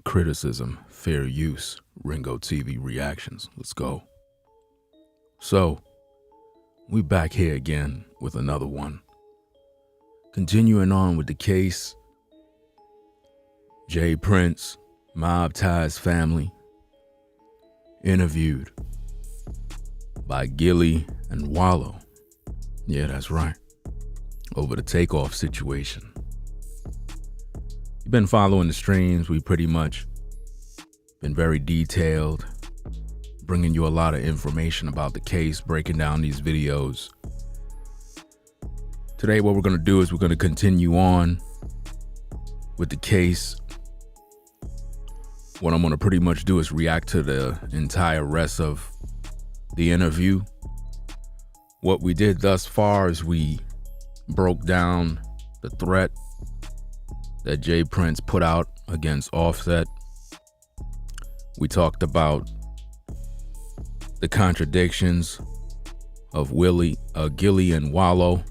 criticism, fair use, Ringo TV reactions. Let's go. So, we back here again with another one. Continuing on with the case, J Prince, Mobties family, interviewed by Gillie and Wallo. Yeah, that's right. Over the TAKEOFF situation. You've been following the streams. We pretty much been very detailed, bringing you a lot of information about the case, breaking down these videos. Today, what we're going to do is we're going to continue on with the case. What I'm going to pretty much do is react to the entire rest of the interview. What we did thus far is we broke down the threat that J Prince put out against Offset. We talked about the contradictions of Gillie and Wallo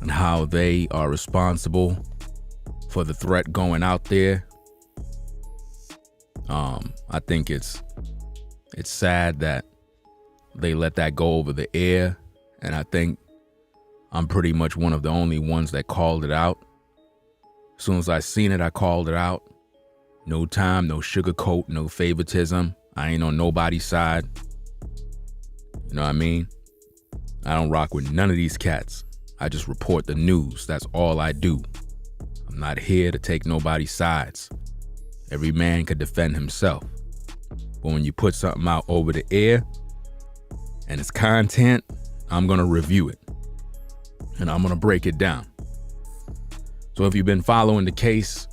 and how they are responsible for the threat going out there. I think it's sad that they let that go over the air, and I think I'm pretty much one of the only ones that called it out. As soon as I seen it, I called it out. No time, no sugarcoat, no favoritism. I ain't on nobody's side. You know what I mean? I don't rock with none of these cats. I just report the news. That's all I do. I'm not here to take nobody's sides. Every man could defend himself. But when you put something out over the air and it's content, I'm gonna review it. And I'm gonna break it down. So if you've been following the case,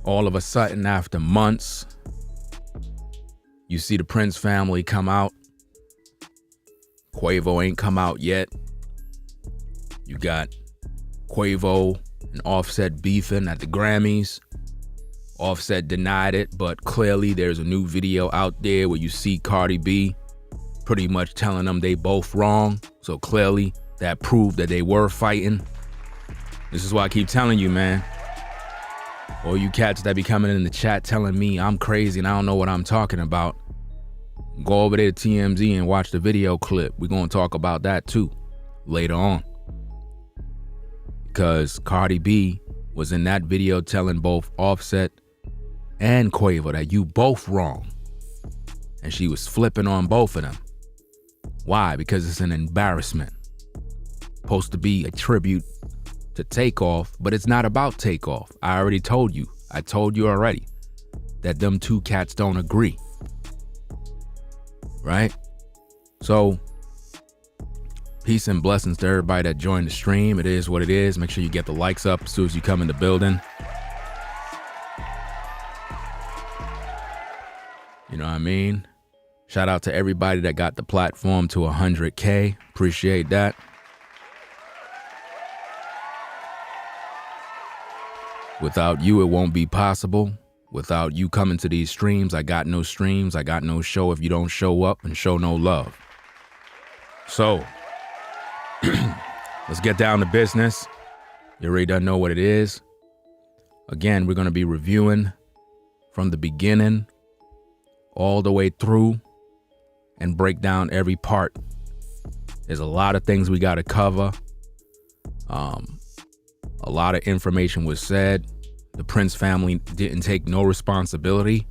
all of a sudden after months, you see the Prince family come out. Quavo ain't come out yet. You got Quavo and Offset beefing at the Grammys. Offset denied it, but clearly there's a new video out there where you see Cardi B pretty much telling them they both wrong. So clearly that proved that they were fighting. This is why I keep telling you, man. All you cats that be coming in the chat telling me I'm crazy and I don't know what I'm talking about, go over there to TMZ and watch the video clip. We're going to talk about that too later on. Because Cardi B was in that video telling both Offset and Quavo that you both wrong. And she was flipping on both of them. Why? Because it's an embarrassment. Supposed to be a tribute to TAKEOFF, but it's not about TAKEOFF. I already told you. I told you already that them two cats don't agree. Right? So, peace and blessings to everybody that joined the stream. It is what it is. Make sure you get the likes up as soon as you come in the building. You know what I mean? Shout out to everybody that got the platform to 100K. Appreciate that. Without you, it won't be possible. Without you coming to these streams, I got no streams. I got no show if you don't show up and show no love. So, let's get down to business. You already done know what it is. Again, we're going to be reviewing from the beginning all the way through and break down every part. There's a lot of things we got to cover. A lot of information was said. The Prince family didn't take no responsibility,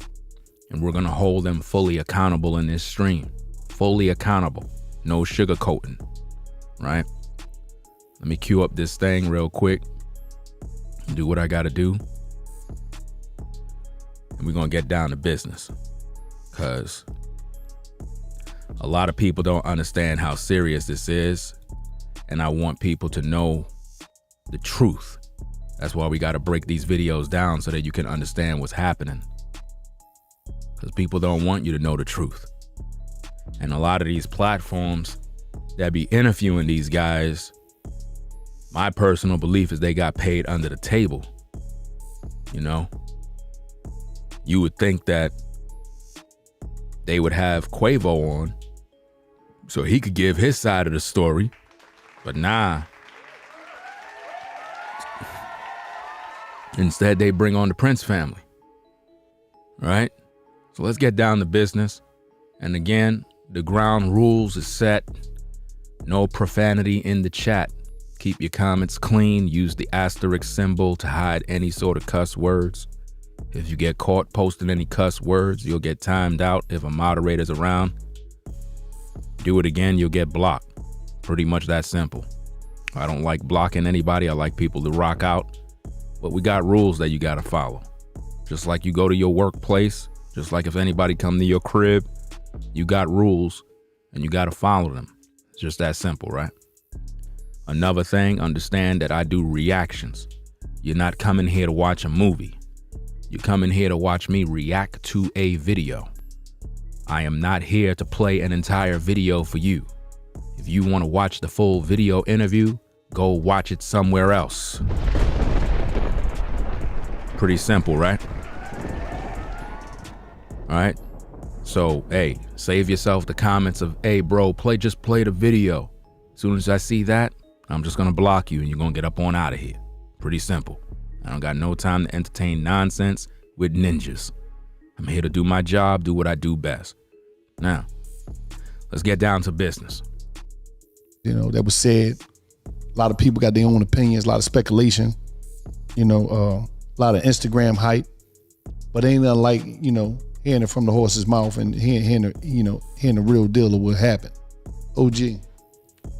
and we're going to hold them fully accountable in this stream. Fully accountable. No sugarcoating. Right? Let me cue up this thing real quick. Do what I got to do. And we're going to get down to business. Because a lot of people don't understand how serious this is. And I want people to know the truth. That's why we got to break these videos down so that you can understand what's happening. Because people don't want you to know the truth. And a lot of these platforms that be interviewing these guys, my personal belief is they got paid under the table. You know? You would think that they would have Quavo on so he could give his side of the story. But nah. Instead, they bring on the Prince family. right? So let's get down to business. And again, the ground rules is set. No profanity in the chat. Keep your comments clean. Use the asterisk symbol to hide any sort of cuss words. If you get caught posting any cuss words, you'll get timed out if a moderator's around. Do it again, you'll get blocked. Pretty much that simple. I don't like blocking anybody. I like people to rock out. But we got rules that you gotta follow. Just like you go to your workplace, just like if anybody come to your crib, you got rules and you gotta follow them. It's just that simple, right? Another thing, understand that I do reactions. You're not coming here to watch a movie. You're coming here to watch me react to a video. I am not here to play an entire video for you. If you want to watch the full video interview, go watch it somewhere else. Pretty simple, right? All right. So, hey, save yourself the comments of, hey, bro, just play the video. As soon as I see that, I'm just going to block you and you're going to get up on out of here. Pretty simple. I don't got no time to entertain nonsense with ninjas. I'm here to do my job, do what I do best. Now, let's get down to business. You know, that was said. A lot of people got their own opinions, a lot of speculation, you know, a lot of Instagram hype, but ain't nothing like, you know, hearing it from the horse's mouth and hearing the real deal of what happened. OG.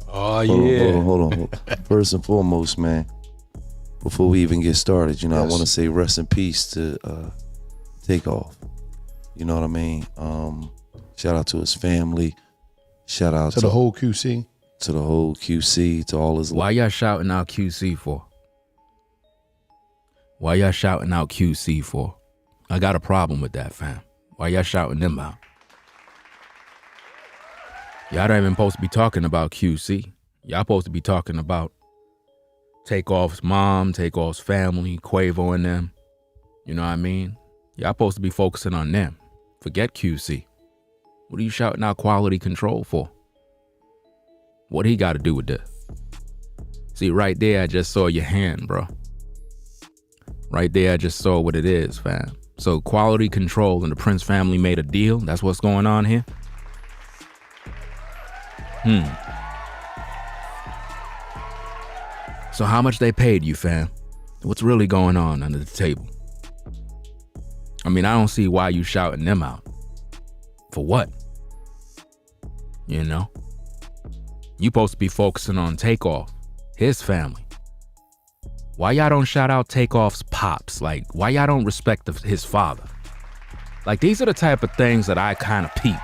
Oh, yeah. Hold on. First and foremost, man, before we even get started, you know, yes. I want to say rest in peace to TAKEOFF. You know what I mean? Shout out to his family. Shout out to the whole QC. To the whole QC, to all his... Why y'all shouting out QC for? Why y'all shouting out QC for? I got a problem with that, fam. Why y'all shouting them out? Y'all not even supposed to be talking about QC. Y'all supposed to be talking about TAKEOFF's mom, TAKEOFF's family, Quavo and them. You know what I mean? Y'all supposed to be focusing on them. Forget QC. What are you shouting out quality control for? What he got to do with this? See, right there, I just saw your hand, bro. Right there, I just saw what it is, fam. So quality control and the Prince family made a deal. That's what's going on here. So how much they paid you, fam? What's really going on under the table? I mean, I don't see why you shouting them out. For what? You know? You supposed to be focusing on TAKEOFF, his family. Why y'all don't shout out TAKEOFF's pops? Like, why y'all don't respect his father? Like, these are the type of things that I kind of peep.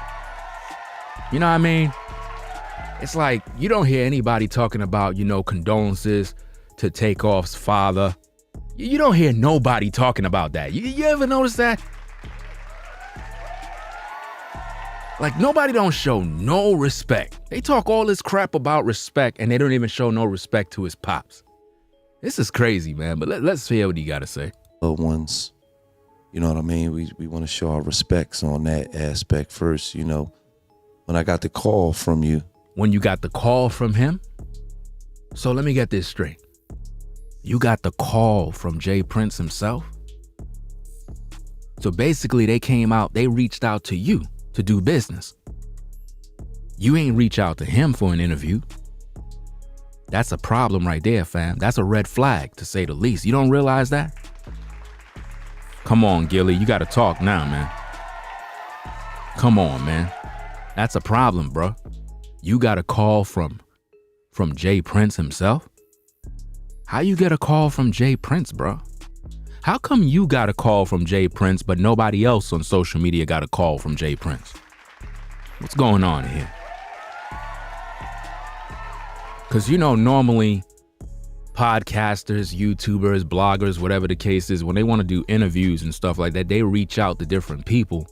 You know what I mean? It's like, you don't hear anybody talking about, you know, condolences to TAKEOFF's father. You don't hear nobody talking about that. You ever notice that? Like, nobody don't show no respect. They talk all this crap about respect and they don't even show no respect to his pops. This is crazy, man, but let's hear what he got to say. Loved ones, you know what I mean? We want to show our respects on that aspect first, you know. When I got the call from you. When you got the call from him? So let me get this straight. You got the call from J Prince himself? So basically they reached out to you to do business. You ain't reach out to him for an interview. That's a problem right there, fam. That's a red flag, to say the least. You don't realize that? Come on, Gillie, you gotta talk now, man. Come on, man. That's a problem, bro. You got a call from J Prince himself? How you get a call from J Prince, bro? How come you got a call from J Prince, but nobody else on social media got a call from J Prince? What's going on here? Because, you know, normally podcasters, YouTubers, bloggers, whatever the case is, when they want to do interviews and stuff like that, they reach out to different people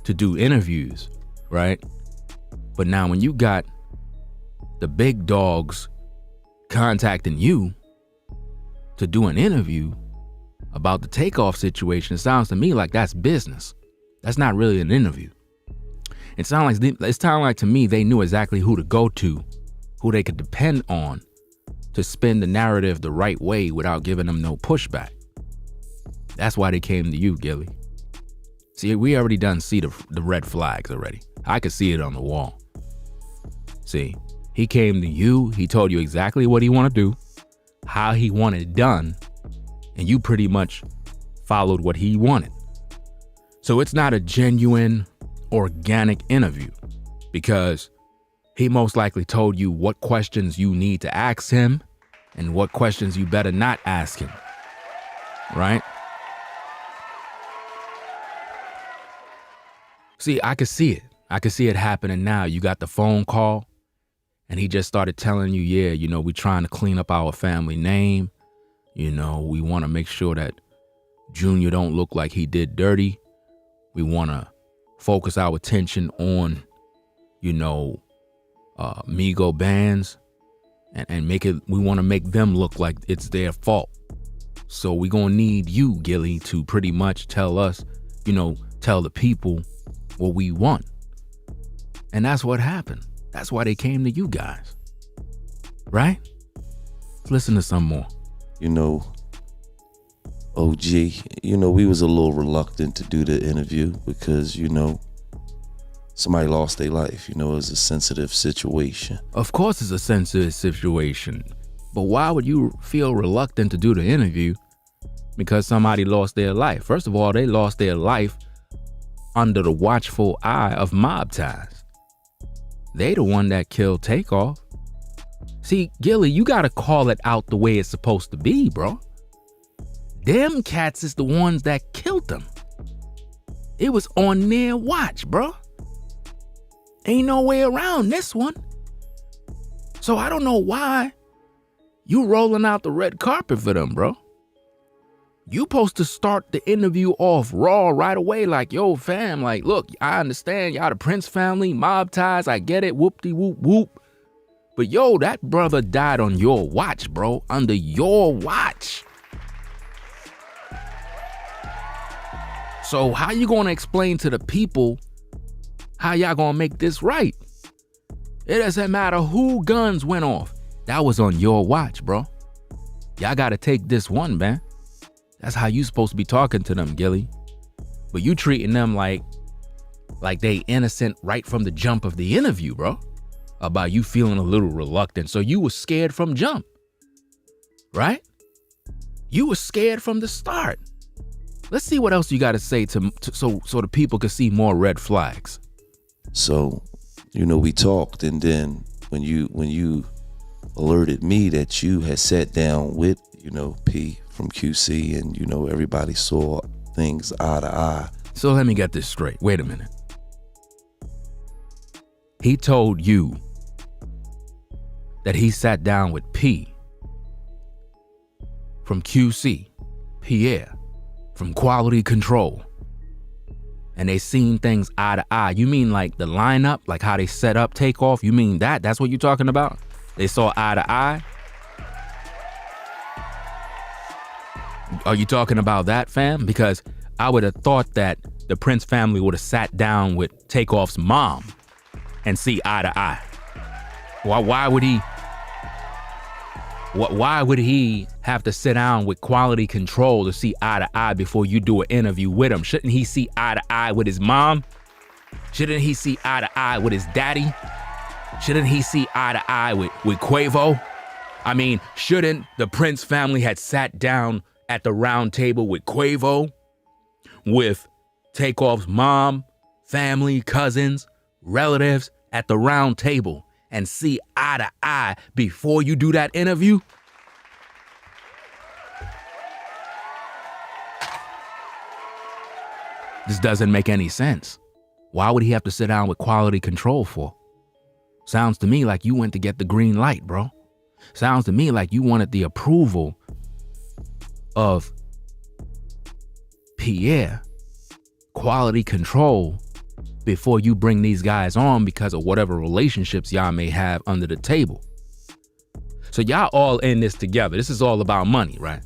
to do interviews, right? But now when you got the big dogs contacting you to do an interview about the TAKEOFF situation, it sounds to me like that's business. That's not really an interview. It sounds like to me they knew exactly who to go to, who they could depend on to spin the narrative the right way without giving them no pushback. That's why they came to you, Gillie. See, we already done see the red flags already. I could see it on the wall. See, he came to you. He told you exactly what he want to do, how he wanted it done, and you pretty much followed what he wanted. So it's not a genuine, organic interview because he most likely told you what questions you need to ask him and what questions you better not ask him, right? See, I could see it. I could see it happening now. You got the phone call and he just started telling you, yeah, you know, we trying to clean up our family name. You know, we want to make sure that Junior don't look like he did dirty. We want to focus our attention on, you know, Migo bands and make it, we want to make them look like it's their fault. So we gonna need you, Gillie, to pretty much tell us, you know, tell the people what we want. And that's what happened. That's why they came to you guys, right? Let's listen to some more. You know, OG, you know, we was a little reluctant to do the interview because, you know, somebody lost their life. You know, it was a sensitive situation. Of course it's a sensitive situation, but why would you feel reluctant to do the interview because somebody lost their life? First of all, they lost their life under the watchful eye of Mobties. They the one that killed TAKEOFF. See, Gillie, you gotta call it out the way it's supposed to be, bro. Them cats is the ones that killed them. It was on their watch, bro. Ain't no way around this one. So I don't know why you rolling out the red carpet for them, bro. You supposed to start the interview off raw right away, like, yo, fam, like, look, I understand y'all the Prince family, Mobties, I get it, whoop-de-whoop whoop. But yo, that brother died on your watch, bro, under your watch. So how you gonna explain to the people how y'all gonna make this right? It doesn't matter who guns went off. That was on your watch, bro. Y'all gotta take this one, man. That's how you supposed to be talking to them, Gillie. But you treating them like they innocent right from the jump of the interview, bro. About you feeling a little reluctant. So you was scared from jump, right? You was scared from the start. Let's see what else you got to say so the people can see more red flags. So, you know, we talked, and then when you alerted me that you had sat down with, you know, P from QC, and, you know, everybody saw things eye to eye. So let me get this straight. Wait a minute. He told you that he sat down with P from QC, Pierre from Quality Control, and they seen things eye to eye. You mean like the lineup, like how they set up TAKEOFF? You mean that? That's what you're talking about? They saw eye to eye? Are you talking about that, fam? Because I would have thought that the Prince family would have sat down with TAKEOFF's mom and see eye to eye. Why would he have to sit down with Quality Control to see eye to eye before you do an interview with him? Shouldn't he see eye to eye with his mom? Shouldn't he see eye to eye with his daddy? Shouldn't he see eye to eye with Quavo? I mean, shouldn't the Prince family had sat down at the round table with Quavo, with TAKEOFF's mom, family, cousins, relatives at the round table and see eye to eye before you do that interview? This doesn't make any sense. Why would he have to sit down with Quality Control for? Sounds to me like you went to get the green light, bro. Sounds to me like you wanted the approval of Pierre, Quality Control, before you bring these guys on because of whatever relationships y'all may have under the table. So y'all all in this together. This is all about money, right?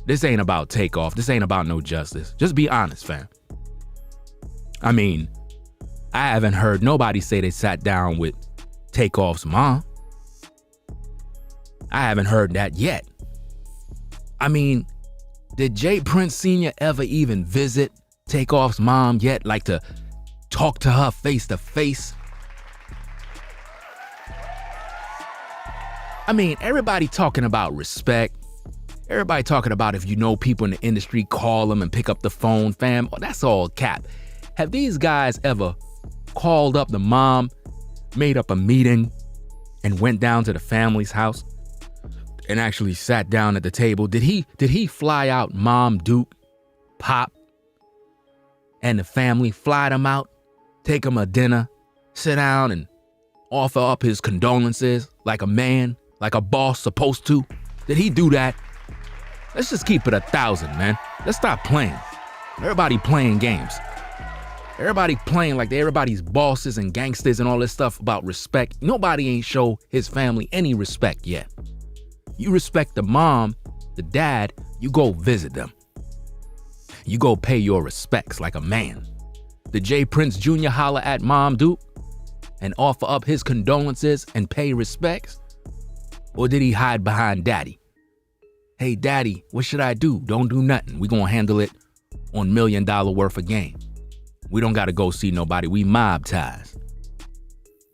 This ain't about TAKEOFF. This ain't about no justice. Just be honest, fam. I mean, I haven't heard nobody say they sat down with TAKEOFF's mom. I haven't heard that yet. I mean, did J Prince Sr. ever even visit Takeoff's mom yet, like to talk to her face to face? I mean, everybody talking about respect. Everybody talking about if you know people in the industry, call them and pick up the phone, fam. Oh, that's all cap. Have these guys ever called up the mom, made up a meeting, and went down to the family's house and actually sat down at the table? Did he fly out Mom, Duke, Pop, and the family, fly them out, take them a dinner, sit down and offer up his condolences like a man, like a boss supposed to? Did he do that? Let's just keep it 1,000, man. Let's stop playing. Everybody playing games. Everybody playing like everybody's bosses and gangsters and all this stuff about respect. Nobody ain't show his family any respect yet. You respect the mom, the dad, you go visit them. You go pay your respects like a man. Did J Prince Jr. holler at Mom Duke and offer up his condolences and pay respects? Or did he hide behind Daddy? Hey, Daddy, what should I do? Don't do nothing. We gonna handle it on $1 million worth of game. We don't gotta go see nobody. We mob ties.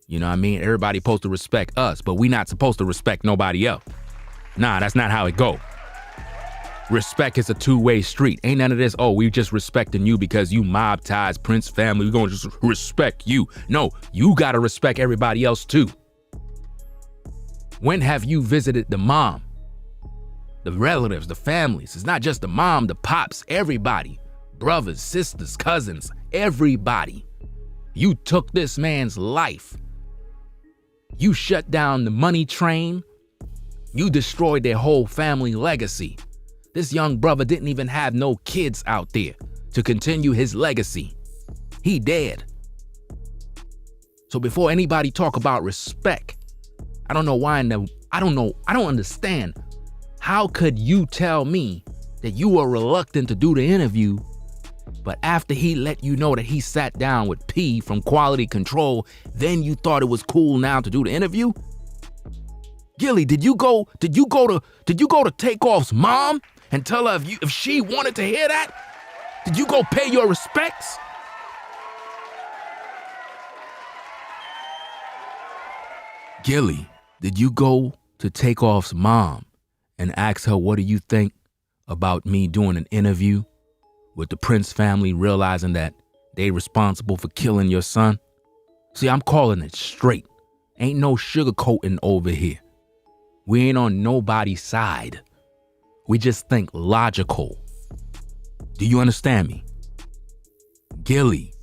You know what I mean? Everybody supposed to respect us, but we not supposed to respect nobody else. Nah, that's not how it go. Respect is a two-way street. Ain't none of this, oh, we just respecting you because you mob ties, Prince family. We gonna just respect you. No, you gotta respect everybody else too. When have you visited the mom? The relatives, the families. It's not just the mom, the pops, everybody. Brothers, sisters, cousins, everybody. You took this man's life. You shut down the money train. You destroyed their whole family legacy. This young brother didn't even have no kids out there to continue his legacy. He dead. So before anybody talk about respect, I don't understand. How could you tell me that you were reluctant to do the interview, but after he let you know that he sat down with P from Quality Control, then you thought it was cool now to do the interview? Gillie, did you go to TAKEOFF's mom and tell her if she wanted to hear that? Did you go pay your respects? Gillie, did you go to TAKEOFF's mom and ask her, what do you think about me doing an interview with the Prince family, realizing that they responsible for killing your son? See, I'm calling it straight. Ain't no sugarcoating over here. We ain't on nobody's side. We just think logical. Do you understand me? Gillie,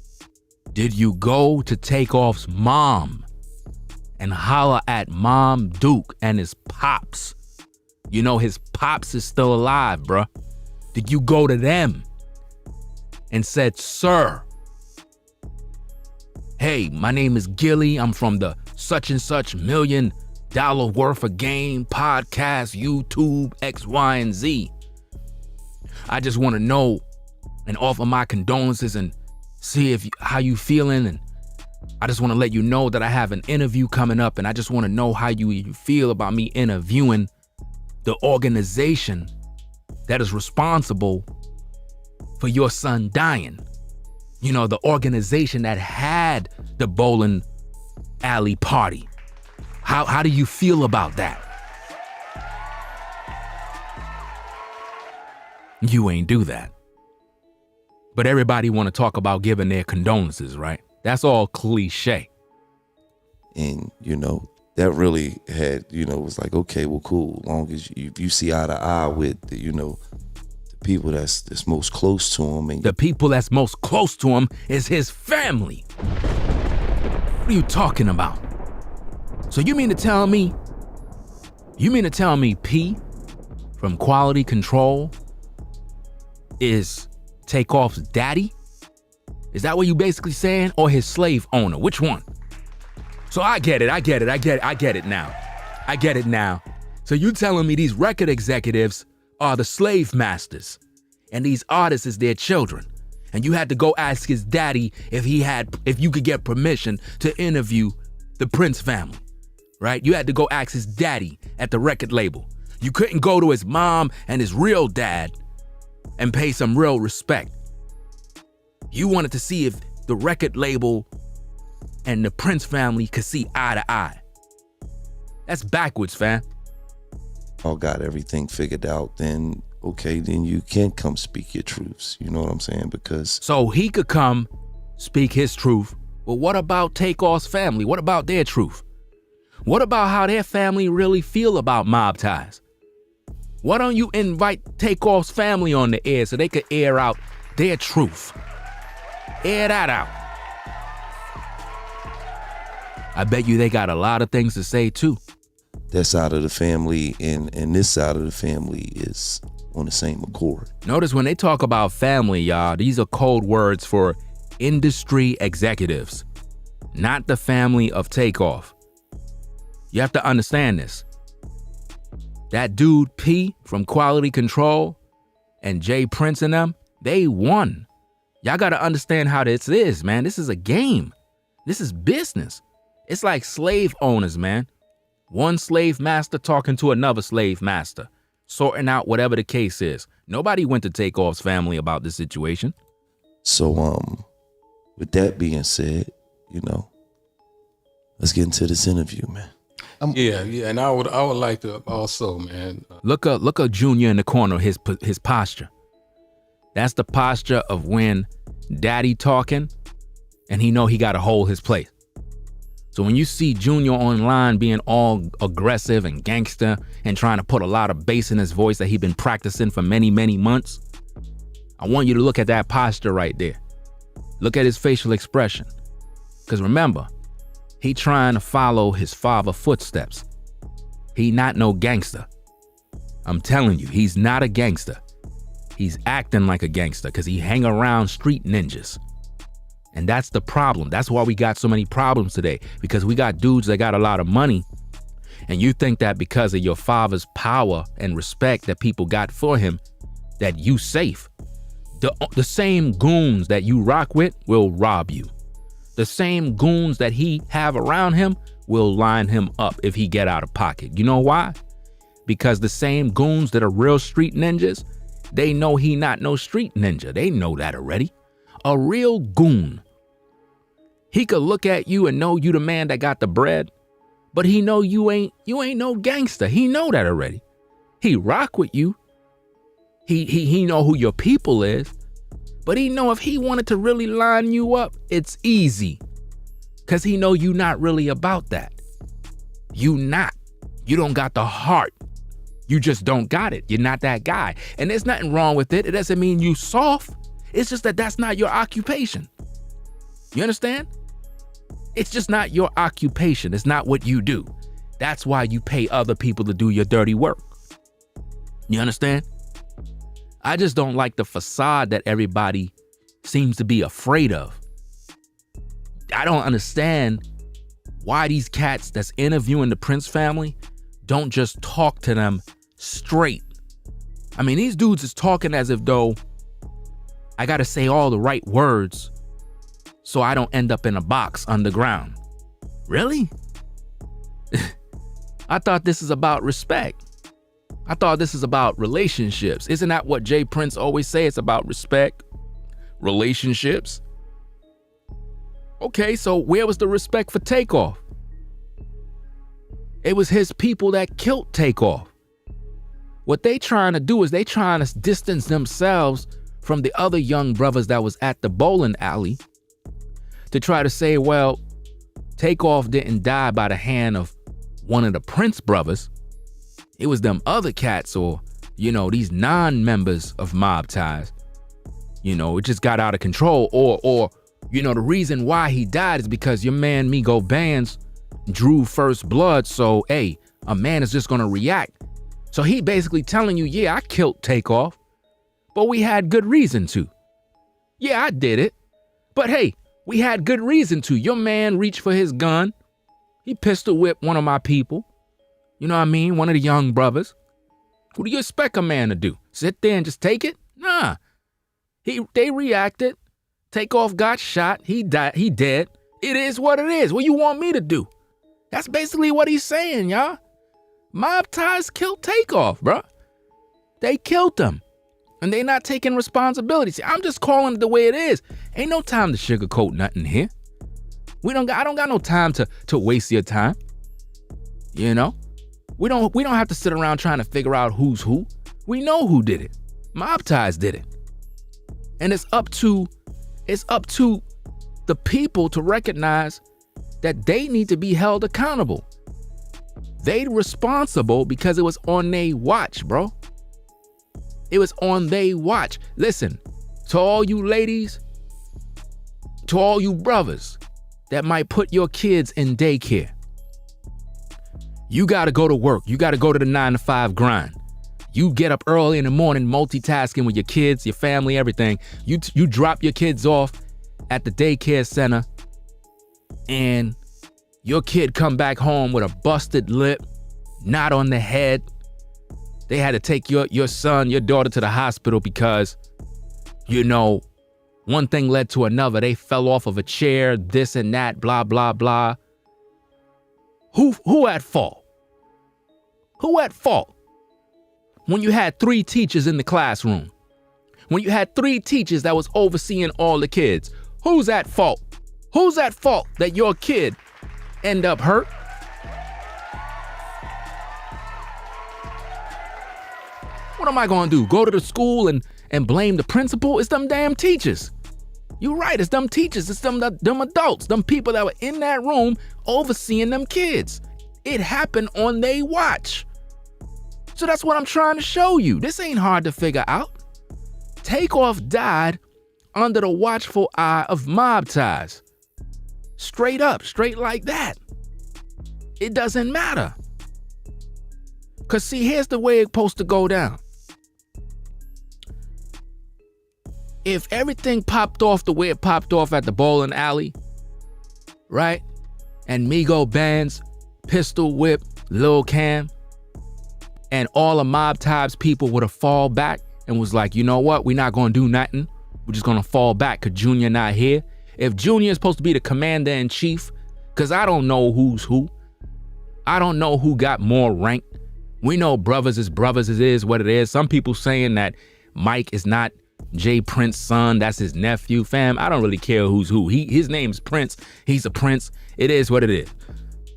did you go to TAKEOFF's mom and holler at Mom Duke and his pops? You know his pops is still alive, bruh. Did you go to them and said, sir, hey, my name is Gillie. I'm from the such and such $1 million worth of game podcast, YouTube, X, Y, and Z. I just want to know and offer my condolences and see how you feeling. And I just want to let you know that I have an interview coming up, and I just want to know how you feel about me interviewing the organization that is responsible for your son dying. You know, the organization that had the bowling alley party. How do you feel about that? You ain't do that. But everybody want to talk about giving their condolences, right? That's all cliche. And, you know, that really had, you know, was like, okay, well, cool. Long as you see eye to eye with, the people that's most close to him. And the people that's most close to him is his family. What are you talking about? So you mean to tell me P from Quality Control is TAKEOFF's daddy? Is that what you basically saying? Or his slave owner? Which one? So I get it now. I get it now. So you telling me these record executives are the slave masters and these artists is their children. And you had to go ask his daddy if you could get permission to interview the Prince family, right? You had to go ask his daddy at the record label. You couldn't go to his mom and his real dad and pay some real respect. You wanted to see if the record label and the Prince family could see eye to eye. That's backwards, fam. All got everything figured out, then okay, then you can come speak your truths. You know what I'm saying? Because so he could come speak his truth. But what about TAKEOFF's family? What about their truth? What about how their family really feel about mob ties? Why don't you invite TAKEOFF's family on the air so they could air out their truth? Air that out. I bet you they got a lot of things to say too. that side of the family and this side of the family is on the same accord. Notice when they talk about family, y'all, these are code words for industry executives, not the family of TAKEOFF. You have to understand this. That dude P from Quality Control and J Prince and them, they won. Y'all got to understand how this is, man. This is a game. This is business. It's like slave owners, man. One slave master talking to another slave master, sorting out whatever the case is. Nobody went to TAKEOFF's family about this situation. So, with that being said, let's get into this interview, man. Yeah, and I would like to also, man. Look up Junior in the corner, his posture. That's the posture of when Daddy talking, and he know he got to hold his place. So when you see Junior online being all aggressive and gangster and trying to put a lot of bass in his voice that he's been practicing for many, many months, I want you to look at that posture right there. Look at his facial expression. Because remember, he trying to follow his father's footsteps. He not no gangster. I'm telling you, he's not a gangster. He's acting like a gangster because he hang around street ninjas. And that's the problem. That's why we got so many problems today, because we got dudes that got a lot of money. And you think that because of your father's power and respect that people got for him, that you safe. The same goons that you rock with will rob you. The same goons that he have around him will line him up if he get out of pocket. You know why? Because the same goons that are real street ninjas, they know he not no street ninja. They know that already. A real goon. He could look at you and know you the man that got the bread, but he know you ain't no gangster. He know that already. He rock with you. He know who your people is, but he know if he wanted to really line you up, it's easy. Cause he know you not really about that. You not. You don't got the heart. You just don't got it. You're not that guy. And there's nothing wrong with it. It doesn't mean you soft. It's just that that's not your occupation. You understand? It's just not your occupation. It's not what you do. That's why you pay other people to do your dirty work. You understand? I just don't like the facade that everybody seems to be afraid of. I don't understand why these cats that's interviewing the Prince family don't just talk to them straight. I mean, these dudes is talking as if though I gotta say all the right words so I don't end up in a box underground. Really? I thought this is about respect. I thought this is about relationships. Isn't that what J Prince always say? It's about respect, relationships. Okay, so where was the respect for TAKEOFF? It was his people that killed TAKEOFF. What they trying to do is they trying to distance themselves from the other young brothers that was at the bowling alley to try to say, well, TAKEOFF didn't die by the hand of one of the Prince brothers. It was them other cats or, these non-members of mob ties. It just got out of control. Or the reason why he died is because your man Migo Bands drew first blood. So, hey, a man is just going to react. So he basically telling you, yeah, I killed TAKEOFF, but we had good reason to. Yeah, I did it. But hey, we had good reason to. Your man reached for his gun. He pistol whipped one of my people. You know what I mean? One of the young brothers. What do you expect a man to do? Sit there and just take it? Nah. They reacted. TAKEOFF got shot. He died. He dead. It is what it is. What you want me to do? That's basically what he's saying, y'all. Mob ties killed TAKEOFF, bro. They killed him. And they're not taking responsibility. See, I'm just calling it the way it is. Ain't no time to sugarcoat nothing here. I don't got no time to waste your time. You know? We don't have to sit around trying to figure out who's who. We know who did it. Mobties did it. And it's up to the people to recognize that they need to be held accountable. They responsible because it was on they watch, bro. It was on they watch. Listen, to all you ladies, to all you brothers that might put your kids in daycare. You gotta go to work. You gotta go to the 9-to-5 grind. You get up early in the morning, multitasking with your kids, your family, everything. You drop your kids off at the daycare center, and your kid come back home with a busted lip, knot on the head. They had to take your son, your daughter to the hospital because, you know, one thing led to another. They fell off of a chair, this and that, blah, blah, blah. Who at fault? Who at fault? When you had 3 teachers in the classroom, when you had 3 teachers that was overseeing all the kids, who's at fault? Who's at fault that your kid end up hurt? What am I gonna do? Go to the school and blame the principal? It's them damn teachers. You're right, it's them teachers, it's them adults, them people that were in that room overseeing them kids. It happened on they watch. So that's what I'm trying to show you. This ain't hard to figure out. TAKEOFF died under the watchful eye of Mobties. Straight up, straight like that. It doesn't matter. Cause see, here's the way it's supposed to go down. If everything popped off the way it popped off at the bowling alley, right? And Migo Bands, Pistol Whip, Lil Cam, and all the Mobties people would have fall back and was like, you know what? We're not gonna do nothing. We're just gonna fall back because Junior not here. If Junior is supposed to be the commander-in-chief, because I don't know who's who. I don't know who got more rank. We know brothers is brothers, it is what it is. Some people saying that Mike is not J Prince's son, that's his nephew. Fam, I don't really care who's who. His name's Prince. He's a prince. It is what it is.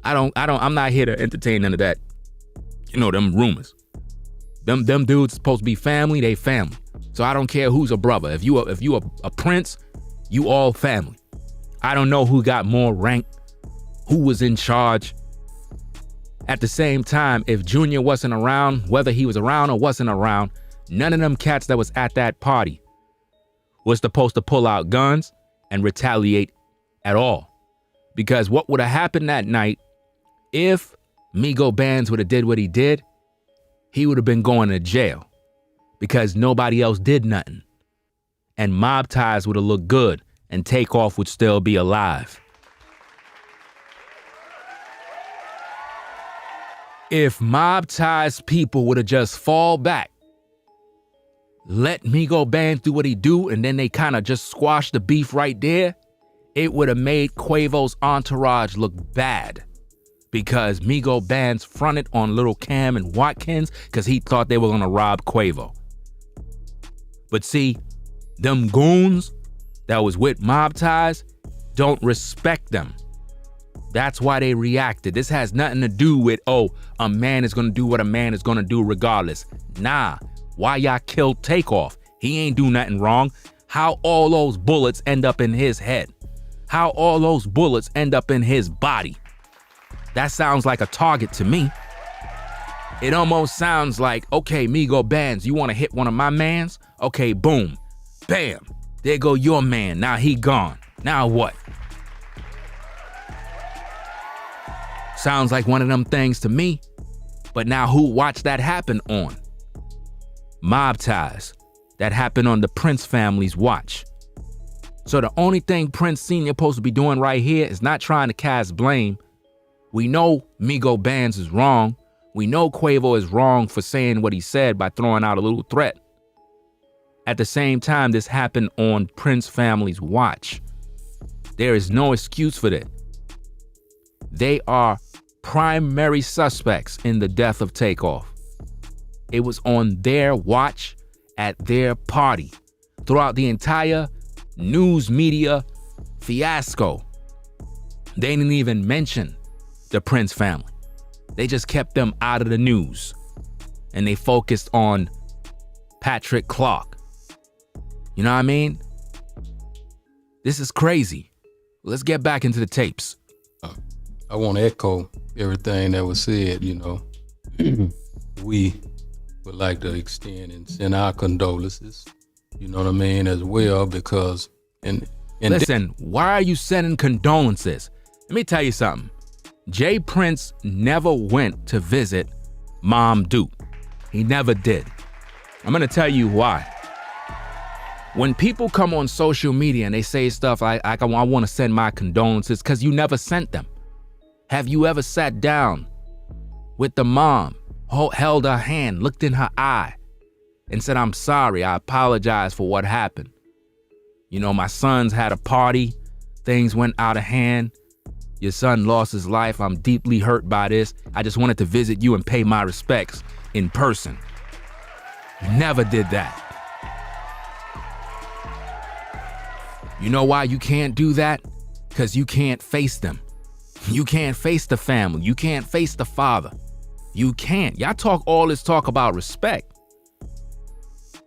I'm not here to entertain none of that. You know, them rumors. Them dudes supposed to be family, they family. So I don't care who's a brother. If you a prince, you all family. I don't know who got more rank, who was in charge. At the same time, if Junior wasn't around, whether he was around or wasn't around, none of them cats that was at that party was supposed to pull out guns and retaliate at all. Because what would have happened that night, if Migo Bands would have did what he did, he would have been going to jail because nobody else did nothing. And Mobties would have looked good and TAKEOFF would still be alive. If Mobties people would have just fall back, let Migo Bands do what he do, and then they kind of just squash the beef right there, it would have made Quavo's entourage look bad. Because Migo Bands fronted on Lil Cam and Watkins because he thought they were gonna rob Quavo. But see, them goons that was with Mobties don't respect them. That's why they reacted. This has nothing to do with, oh, a man is gonna do what a man is gonna do regardless. Nah, why y'all killed TAKEOFF? He ain't do nothing wrong. How all those bullets end up in his head? How all those bullets end up in his body? That sounds like a target to me. It almost sounds like, okay, Migo Bands, you wanna hit one of my mans? Okay, boom, bam, there go your man, now he gone. Now what? Sounds like one of them things to me. But now who watched that happen on? Mobties. That happened on the Prince family's watch. So the only thing Prince Sr. supposed to be doing right here is not trying to cast blame. We know Migo Bands is wrong. We know Quavo is wrong for saying what he said by throwing out a little threat. At the same time, this happened on Prince family's watch. There is no excuse for that. They are primary suspects in the death of TAKEOFF. It was on their watch, at their party throughout the entire news media fiasco. They didn't even mention the Prince family. They just kept them out of the news. And they focused on Patrick Clark. You know what I mean? This is crazy. Let's get back into the tapes. I want to echo everything that was said, you know. We would like to extend and send our condolences, you know what I mean, as well, because... Listen, why are you sending condolences? Let me tell you something. J Prince never went to visit Mom Duke. He never did. I'm gonna tell you why. When people come on social media and they say stuff like I want to send my condolences, because you never sent them. Have you ever sat down with the mom, held her hand, looked in her eye, and said, I'm sorry, I apologize for what happened. You know, my son's had a party, things went out of hand. Your son lost his life. I'm deeply hurt by this. I just wanted to visit you and pay my respects in person. Never did that. You know why you can't do that? Because you can't face them. You can't face the family. You can't face the father. You can't. Y'all talk all this talk about respect.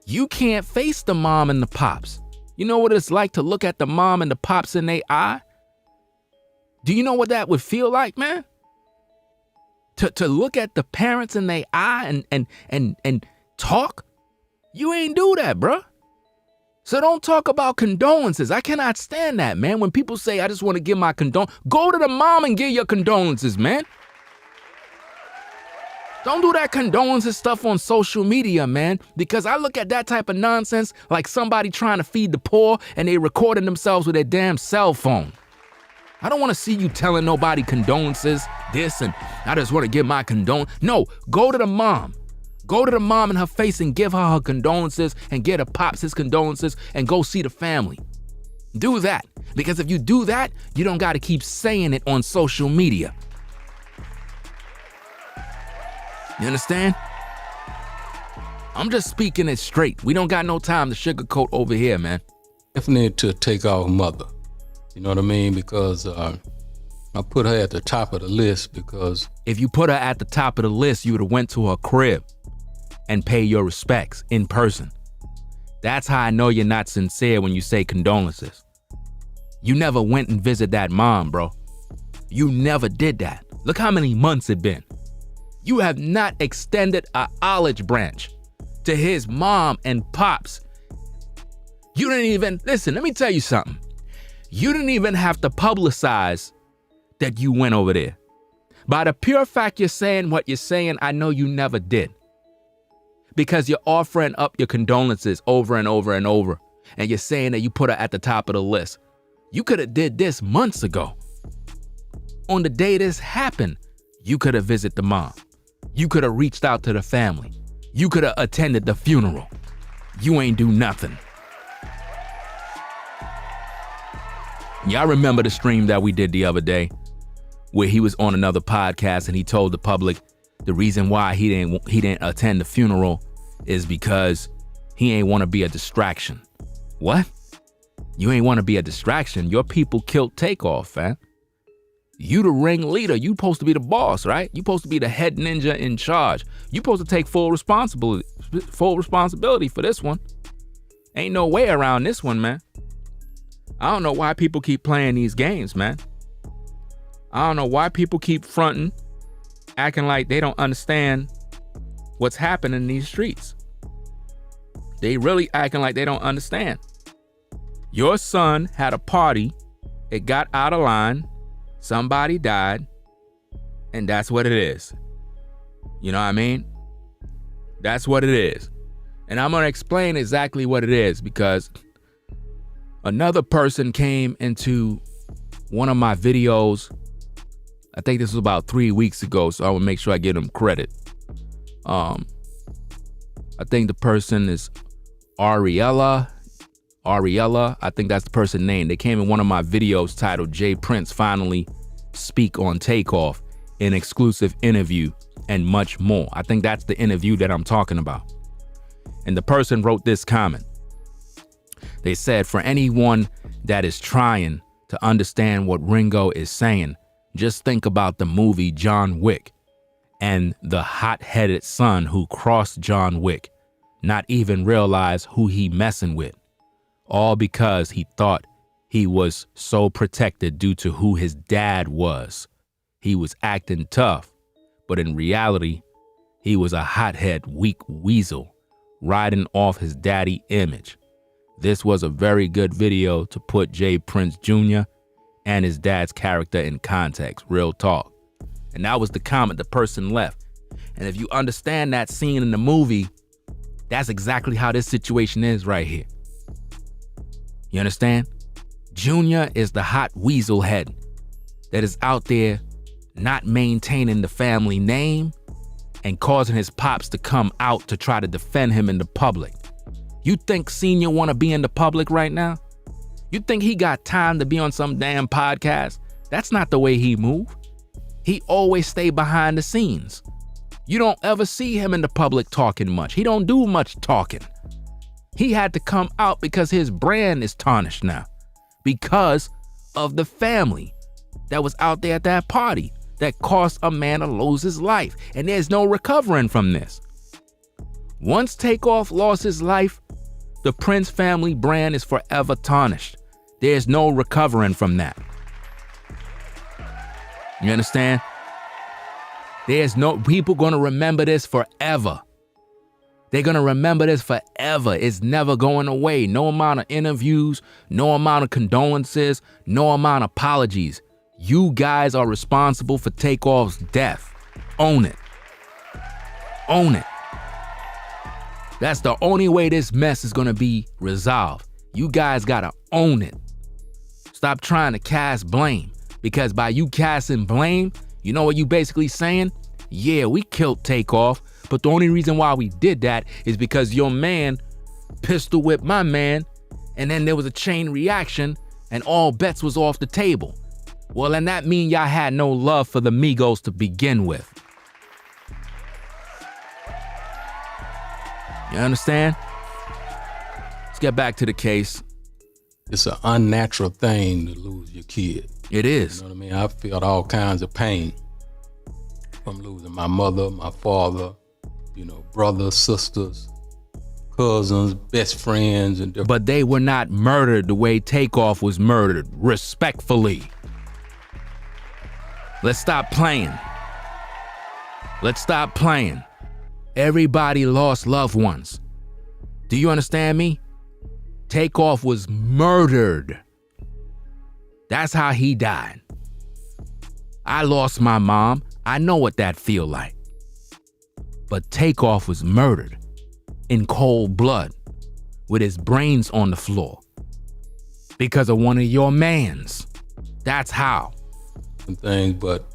You can't face the mom and the pops. You know what it's like to look at the mom and the pops in their eye? Do you know what that would feel like, man? To look at the parents in their eye and talk? You ain't do that, bruh. So don't talk about condolences. I cannot stand that, man. When people say, I just want to give my go to the mom and give your condolences, man. Don't do that condolences stuff on social media, man, because I look at that type of nonsense like somebody trying to feed the poor and they recording themselves with their damn cell phone. I don't want to see you telling nobody condolences, this, and I just want to give my No, go to the mom. Go to the mom in her face and give her condolences and get her pops his condolences and go see the family. Do that, because if you do that, you don't got to keep saying it on social media. You understand? I'm just speaking it straight. We don't got no time to sugarcoat over here, man. Definitely to TAKEOFF mother. You know what I mean? Because I put her at the top of the list because... If you put her at the top of the list, you would have went to her crib and pay your respects in person. That's how I know you're not sincere when you say condolences. You never went and visited that mom, bro. You never did that. Look how many months it been. You have not extended an olive branch to his mom and pops. You didn't even, listen, let me tell you something. You didn't even have to publicize that you went over there. By the pure fact you're saying what you're saying, I know you never did. Because you're offering up your condolences over and over and over. And you're saying that you put her at the top of the list. You could have did this months ago. On the day this happened, you could have visited the mom. You could have reached out to the family. You could have attended the funeral. You ain't do nothing. Y'all remember the stream that we did the other day where he was on another podcast and he told the public the reason why he didn't attend the funeral is because he ain't want to be a distraction. What? You ain't want to be a distraction. Your people killed TAKEOFF, fam. You the ringleader. You supposed to be the boss, right? You supposed to be the head ninja in charge. You supposed to take full responsibility for this one. Ain't no way around this one, man. I don't know why people keep playing these games, man. I don't know why people keep fronting, acting like they don't understand what's happening in these streets. They really acting like they don't understand. Your son had a party, it got out of line, somebody died, and that's what it is. You know what I mean? That's what it is. And I'm gonna explain exactly what it is because another person came into one of my videos. I think this was about 3 weeks ago, so I will make sure I give them credit. I think the person is Ariella. I think that's the person's name. They came in one of my videos titled J Prince Finally Speak on TAKEOFF, an exclusive interview and much more. I think that's the interview that I'm talking about. And the person wrote this comment. They said, for anyone that is trying to understand what Ringo is saying, just think about the movie John Wick and the hot-headed son who crossed John Wick, not even realize who he messing with, all because he thought he was so protected due to who his dad was. He was acting tough, but in reality, he was a hothead, weak weasel, riding off his daddy image. This was a very good video to put J Prince Jr. and his dad's character in context, real talk. And that was the comment the person left. And if you understand that scene in the movie, that's exactly how this situation is right here. You understand? Junior is the hot weasel head that is out there not maintaining the family name and causing his pops to come out to try to defend him in the public. You think Senior want to be in the public right now? You think he got time to be on some damn podcast? That's not the way he move. He always stay behind the scenes. You don't ever see him in the public talking much. He don't do much talking. He had to come out because his brand is tarnished now because of the family that was out there at that party that cost a man to lose his life. And there's no recovering from this. Once Takeoff lost his life, the Prince family brand is forever tarnished. There's no recovering from that. You understand? There's no, people gonna remember this forever. They're gonna remember this forever. It's never going away. No amount of interviews, no amount of condolences, no amount of apologies. You guys are responsible for Takeoff's death. Own it. Own it. That's the only way this mess is gonna be resolved. You guys gotta own it. Stop trying to cast blame, because by you casting blame, you know what you basically saying? Yeah, we killed Takeoff, but the only reason why we did that is because your man pistol whipped my man, and then there was a chain reaction, and all bets was off the table. Well, and that mean y'all had no love for the Migos to begin with. You understand? Let's get back to the case. It's an unnatural thing to lose your kid. It is. You know what I mean? I felt all kinds of pain from losing my mother, my father, you know, brothers, sisters, cousins, best friends, and but they were not murdered the way Takeoff was murdered, respectfully. Let's stop playing. Let's stop playing. Everybody lost loved ones. Do you understand me? Takeoff was murdered. That's how he died. I lost my mom. I know what that feel like. But Takeoff was murdered in cold blood with his brains on the floor because of one of your mans. That's how. Things, but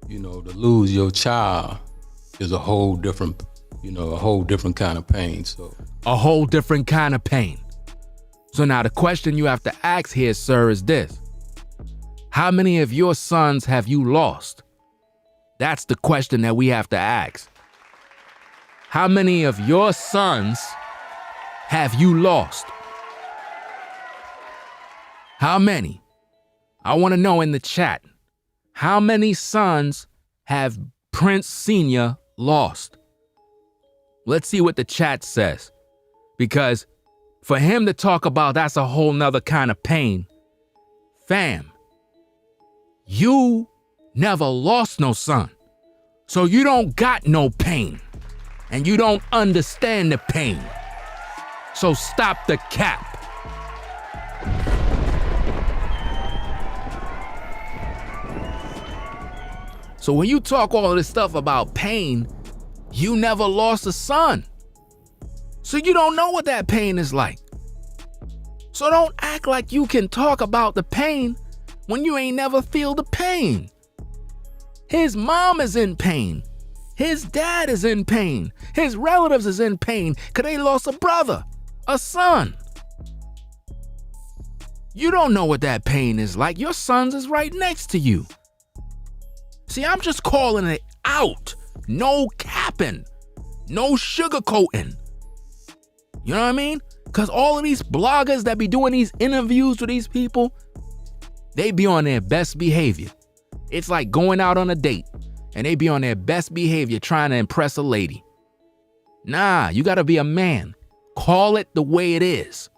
you know, to lose your child is a whole different, you know, a whole different kind of pain. So a whole different kind of pain. So now the question you have to ask here, sir, is this. How many of your sons have you lost? That's the question that we have to ask. How many of your sons have you lost? How many? I want to know in the chat. How many sons have Prince Sr. lost? Let's see what the chat says. Because for him to talk about that's a whole nother kind of pain. Fam, you never lost no son. So you don't got no pain. And you don't understand the pain. So stop the cap. So when you talk all of this stuff about pain, you never lost a son. So you don't know what that pain is like. So don't act like you can talk about the pain when you ain't never feel the pain. His mom is in pain. His dad is in pain. His relatives is in pain because they lost a brother, a son. You don't know what that pain is like. Your sons is right next to you. See, I'm just calling it out. No capping. No sugarcoating. You know what I mean? Because all of these bloggers that be doing these interviews with these people, they be on their best behavior. It's like going out on a date and they be on their best behavior trying to impress a lady. Nah, you gotta be a man. Call it the way it is.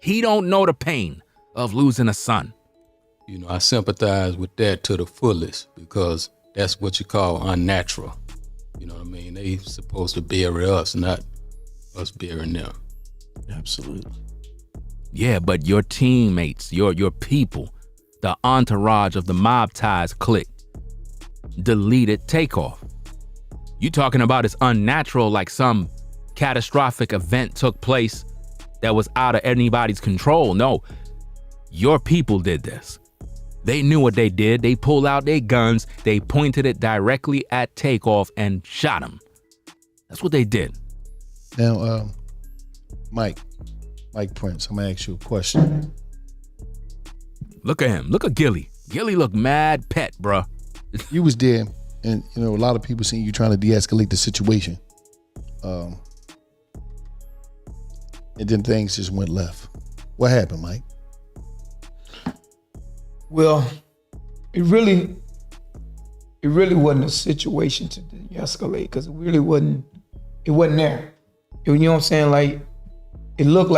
He don't know the pain of losing a son. You know, I sympathize with that to the fullest because that's what you call unnatural. You know what I mean? They supposed to bury us, not us burying them. Absolutely. Yeah, but your teammates, your people, the entourage of the Mobties clique, deleted TAKEOFF. You talking about it's unnatural, like some catastrophic event took place that was out of anybody's control. No, your people did this. They knew what they did. They pulled out their guns. They pointed it directly at TAKEOFF and shot him. That's what they did. Now, Mike Prince, I'm gonna ask you a question. Look at him. Look at Gillie. Gillie look mad pet, bruh. You was there, and you know a lot of people seen you trying to de-escalate the situation, and then things just went left. What happened, Mike? Well, it really wasn't a situation to de-escalate because it really wasn't. It wasn't there. You know what I'm saying? Like it looked,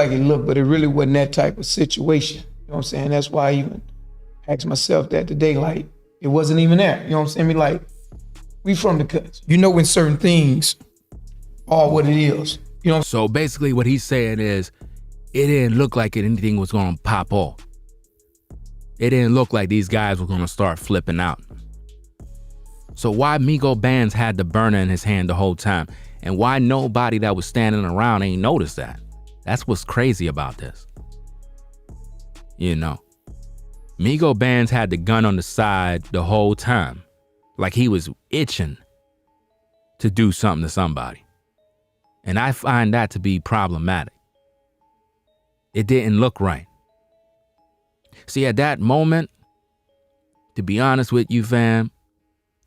but it really wasn't that type of situation. You know what I'm saying? That's why I even asked myself that today. Like it wasn't even there. You know what I'm saying? I mean, like we from the cuts. You know when certain things are what it is. You know. So basically, what he's saying is, it didn't look like anything was gonna pop off. It didn't look like these guys were gonna start flipping out. So why Migo Bands had the burner in his hand the whole time, and why nobody that was standing around ain't noticed that? That's what's crazy about this. You know, Migo Bands had the gun on the side the whole time, like he was itching to do something to somebody. And I find that to be problematic. It didn't look right. See, at that moment, to be honest with you, fam,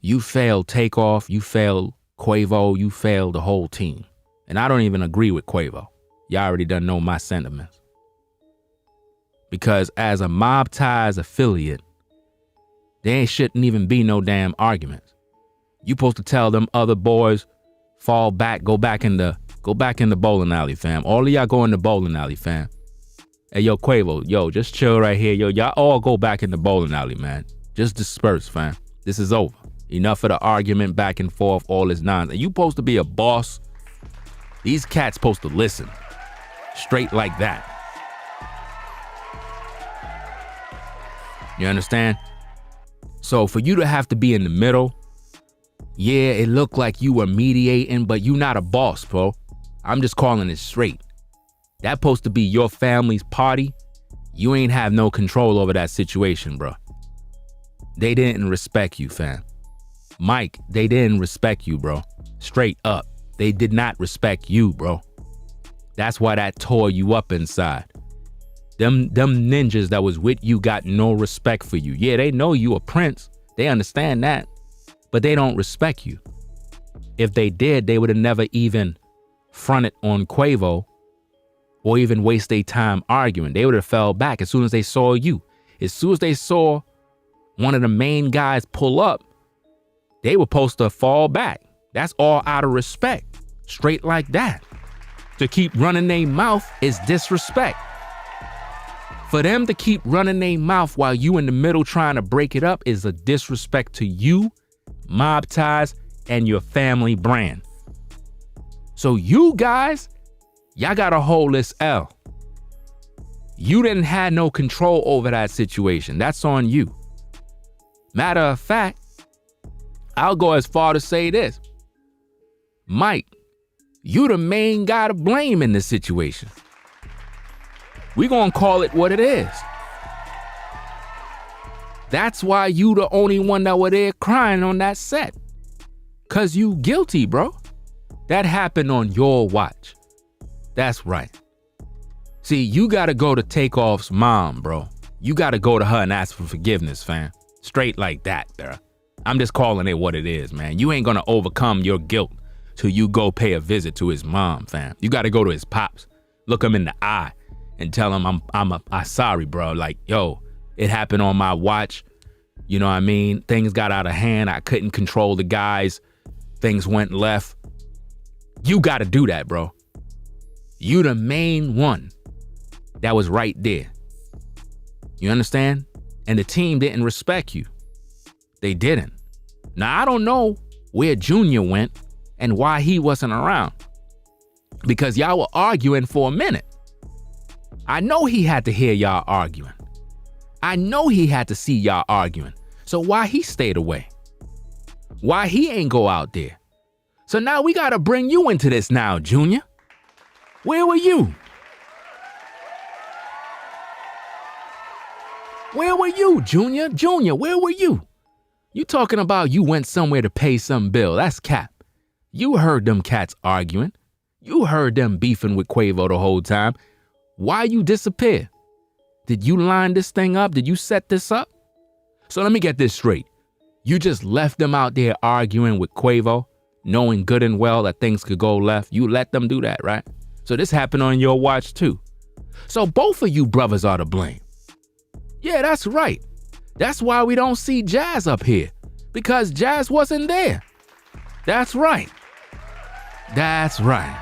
you failed TAKEOFF, you failed Quavo, you failed the whole team. And I don't even agree with Quavo. Y'all already done know my sentiments. Because as a Mobties affiliate, there shouldn't even be no damn arguments. You supposed to tell them other boys, fall back, go back in the bowling alley, fam. All of y'all go in the bowling alley, fam. Hey, yo, Quavo, yo, just chill right here. Yo, y'all all go back in the bowling alley, man. Just disperse, fam. This is over. Enough of the argument back and forth, all this nonsense. You supposed to be a boss. These cats supposed to listen. Straight like that. You understand? So for you to have to be in the middle, yeah, it looked like you were mediating, but you not a boss, bro. I'm just calling it straight. That supposed to be your family's party. You ain't have no control over that situation, bro. They didn't respect you, fam. Mike, they didn't respect you, bro. Straight up. They did not respect you, bro. That's why that tore you up inside. Them ninjas that was with you got no respect for you. Yeah, they know you a prince. They understand that. But they don't respect you. If they did, they would have never even fronted on Quavo or even waste their time arguing. They would have fell back as soon as they saw you. As soon as they saw one of the main guys pull up, they were supposed to fall back. That's all out of respect. Straight like that. To keep running their mouth is disrespect. For them to keep running their mouth while you in the middle trying to break it up is a disrespect to you, Mobties, and your family brand. So you guys, y'all gotta hold this L. You didn't have no control over that situation. That's on you. Matter of fact, I'll go as far to say this. Mike, you the main guy to blame in this situation. We gonna call it what it is. That's why you the only one that were there crying on that set. Cause you guilty, bro. That happened on your watch. That's right. See, you gotta go to TAKEOFF's mom, bro. You gotta go to her and ask for forgiveness, fam. Straight like that, bro. I'm just calling it what it is, man. You ain't gonna overcome your guilt till you go pay a visit to his mom, fam. You gotta go to his pops. look him in the eye and tell him I'm sorry, bro. Like, yo, it happened on my watch. You know what I mean? Things got out of hand. I couldn't control the guys. Things went left. You got to do that, bro. You the main one that was right there. You understand? And the team didn't respect you. They didn't. Now, I don't know where Junior went and why he wasn't around, because y'all were arguing for a minute. I know he had to hear y'all arguing. I know he had to see y'all arguing. So why he stayed away? Why he ain't go out there? So now we got to bring you into this now, Junior. Where were you? Where were you, Junior? Junior, where were you? You talking about you went somewhere to pay some bill. That's cap. You heard them cats arguing. You heard them beefing with Quavo the whole time. Why you disappear? Did you line this thing up? Did you set this up? So let me get this straight. You just left them out there arguing with Quavo, knowing good and well that things could go left. You let them do that, right? So this happened on your watch too. So both of you brothers are to blame. Yeah, that's right. That's why we don't see Jazz up here, because Jazz wasn't there. That's right. That's right.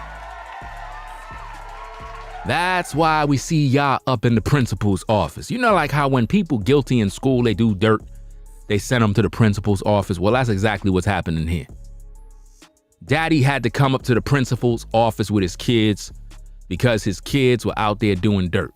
That's why we see y'all up in the principal's office. You know, like how when people guilty in school, they do dirt, they send them to the principal's office. Well, that's exactly what's happening here. Daddy had to come up to the principal's office with his kids because his kids were out there doing dirt.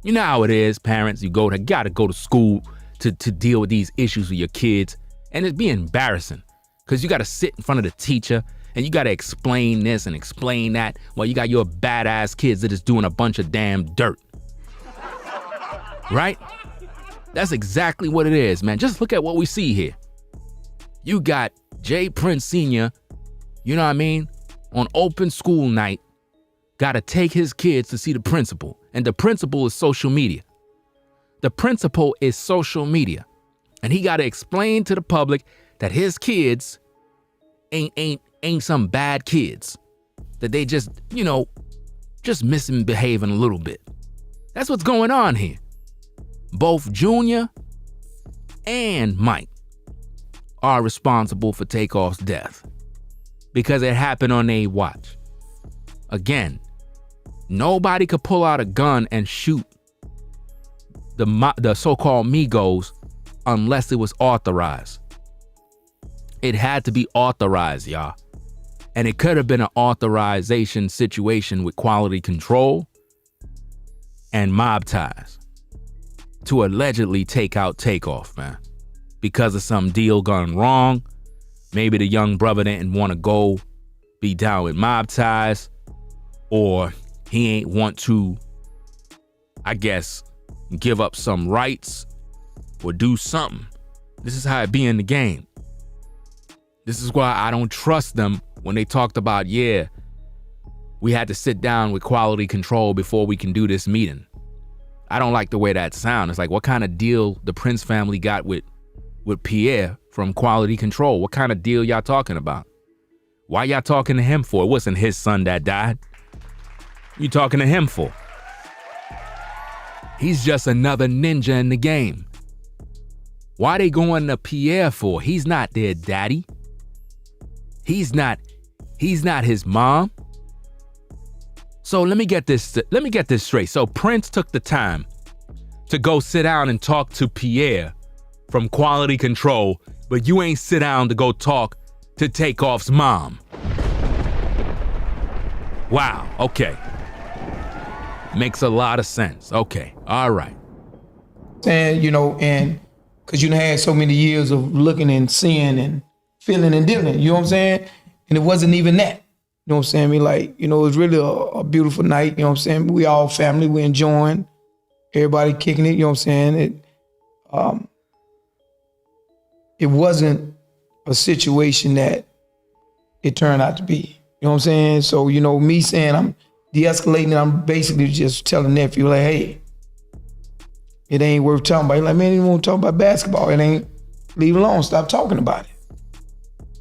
You know how it is, parents, you gotta go to school to deal with these issues with your kids, and it'd be embarrassing because you gotta sit in front of the teacher and you gotta explain this and explain that while you got your badass kids that is doing a bunch of damn dirt. Right? That's exactly what it is, man. Just look at what we see here. You got J Prince Sr., you know what I mean, on open school night, gotta take his kids to see the principal, and the principal is social media. The principal is social media, and he gotta explain to the public that his kids ain't some bad kids, that they just, you know, just misbehaving a little bit. That's what's going on here. Both Junior and Mike are responsible for TAKEOFF's death because it happened on their watch. Again, nobody could pull out a gun and shoot the so-called Migos unless it was authorized. It had to be authorized, y'all. And it could have been an authorization situation with quality control and mob ties to allegedly take out TAKEOFF, man. Because of some deal gone wrong. Maybe the young brother didn't want to go be down with mob ties, or he ain't want to, I guess, give up some rights or do something. This is how it be in the game. This is why I don't trust them when they talked about, yeah, we had to sit down with quality control before we can do this meeting. I don't like the way that sounds. It's like, what kind of deal the Prince family got with Pierre from quality control? What kind of deal y'all talking about? Why y'all talking to him for? It wasn't his son that died. You talking to him for? He's just another ninja in the game. Why they going to Pierre for? He's not their daddy. He's not his mom. So let me get this straight. So Prince took the time to go sit down and talk to Pierre from quality control, but you ain't sit down to go talk to TAKEOFF's mom. Wow, okay. Makes a lot of sense. Okay, all right. And, you know, and because you done had so many years of looking and seeing and feeling and dealing, you know what I'm saying? And it wasn't even that. You know what I'm saying? I mean, like, you know, it was really a beautiful night, you know what I'm saying? We all family, we enjoying, everybody kicking it, you know what I'm saying? It wasn't a situation that it turned out to be. You know what I'm saying? So, you know, me saying I'm de-escalating, I'm basically just telling nephew, like, hey, it ain't worth talking about. He's like, man, you want to talk about basketball. It ain't, leave it alone, stop talking about it.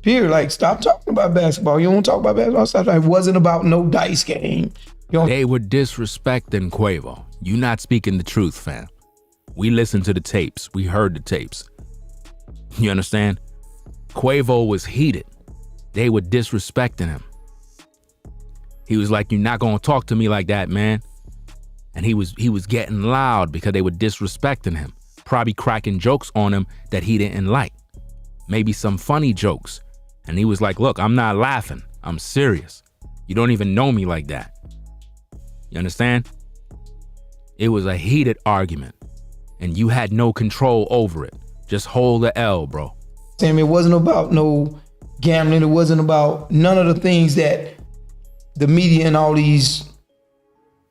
Period, like, stop talking about basketball. You don't want to talk about basketball? Stop. It wasn't about no dice game. They were disrespecting Quavo. You not speaking the truth, fam. We listened to the tapes. We heard the tapes. You understand? Quavo was heated. They were disrespecting him. He was like, you're not gonna talk to me like that, man. And he was getting loud because they were disrespecting him. Probably cracking jokes on him that he didn't like. Maybe some funny jokes. And he was like, look, I'm not laughing. I'm serious. You don't even know me like that. You understand? It was a heated argument and you had no control over it. Just hold the L, bro. Sam, it wasn't about no gambling. It wasn't about none of the things that the media and all these,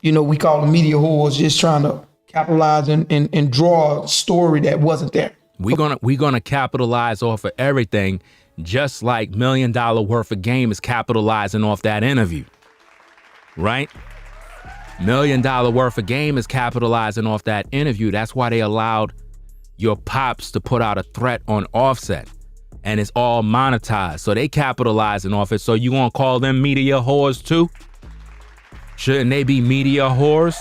we call them media whores, just trying to capitalize and draw a story that wasn't there. We're gonna capitalize off of everything, just like $1 million worth of game is capitalizing off that interview, right? $1 million worth of game is capitalizing off that interview. That's why they allowed your pops to put out a threat on Offset, and it's all monetized. So they capitalizing off it. So you gonna call them media whores too? Shouldn't they be media whores?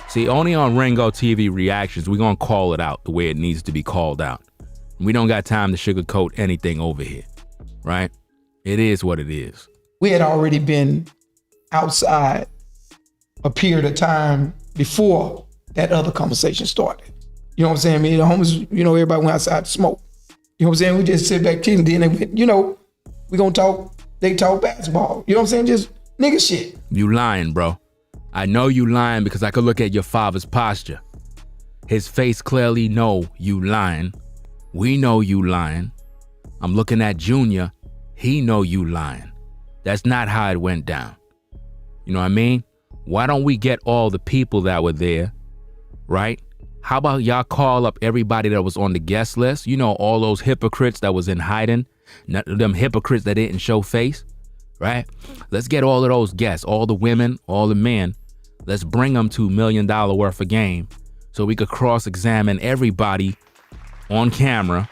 See, only on Ringo TV Reactions, we're gonna call it out the way it needs to be called out. We don't got time to sugarcoat anything over here, right? It is what it is. We had already been outside a period of time before that other conversation started. You know what I'm saying? Me and the homies, everybody went outside to smoke. You know what I'm saying? We just sit back chilling. Then they went, we gonna talk, they talk basketball. You know what I'm saying? Just nigga shit. You lying, bro. I know you lying because I could look at your father's posture. His face clearly know you lying. We know you lying. I'm looking at Junior. He know you lying. That's not how it went down. You know what I mean? Why don't we get all the people that were there, right? How about y'all call up everybody that was on the guest list? All those hypocrites that was in hiding, them hypocrites that didn't show face, right? Let's get all of those guests, all the women, all the men. Let's bring them to $1 million worth of game so we could cross-examine everybody on camera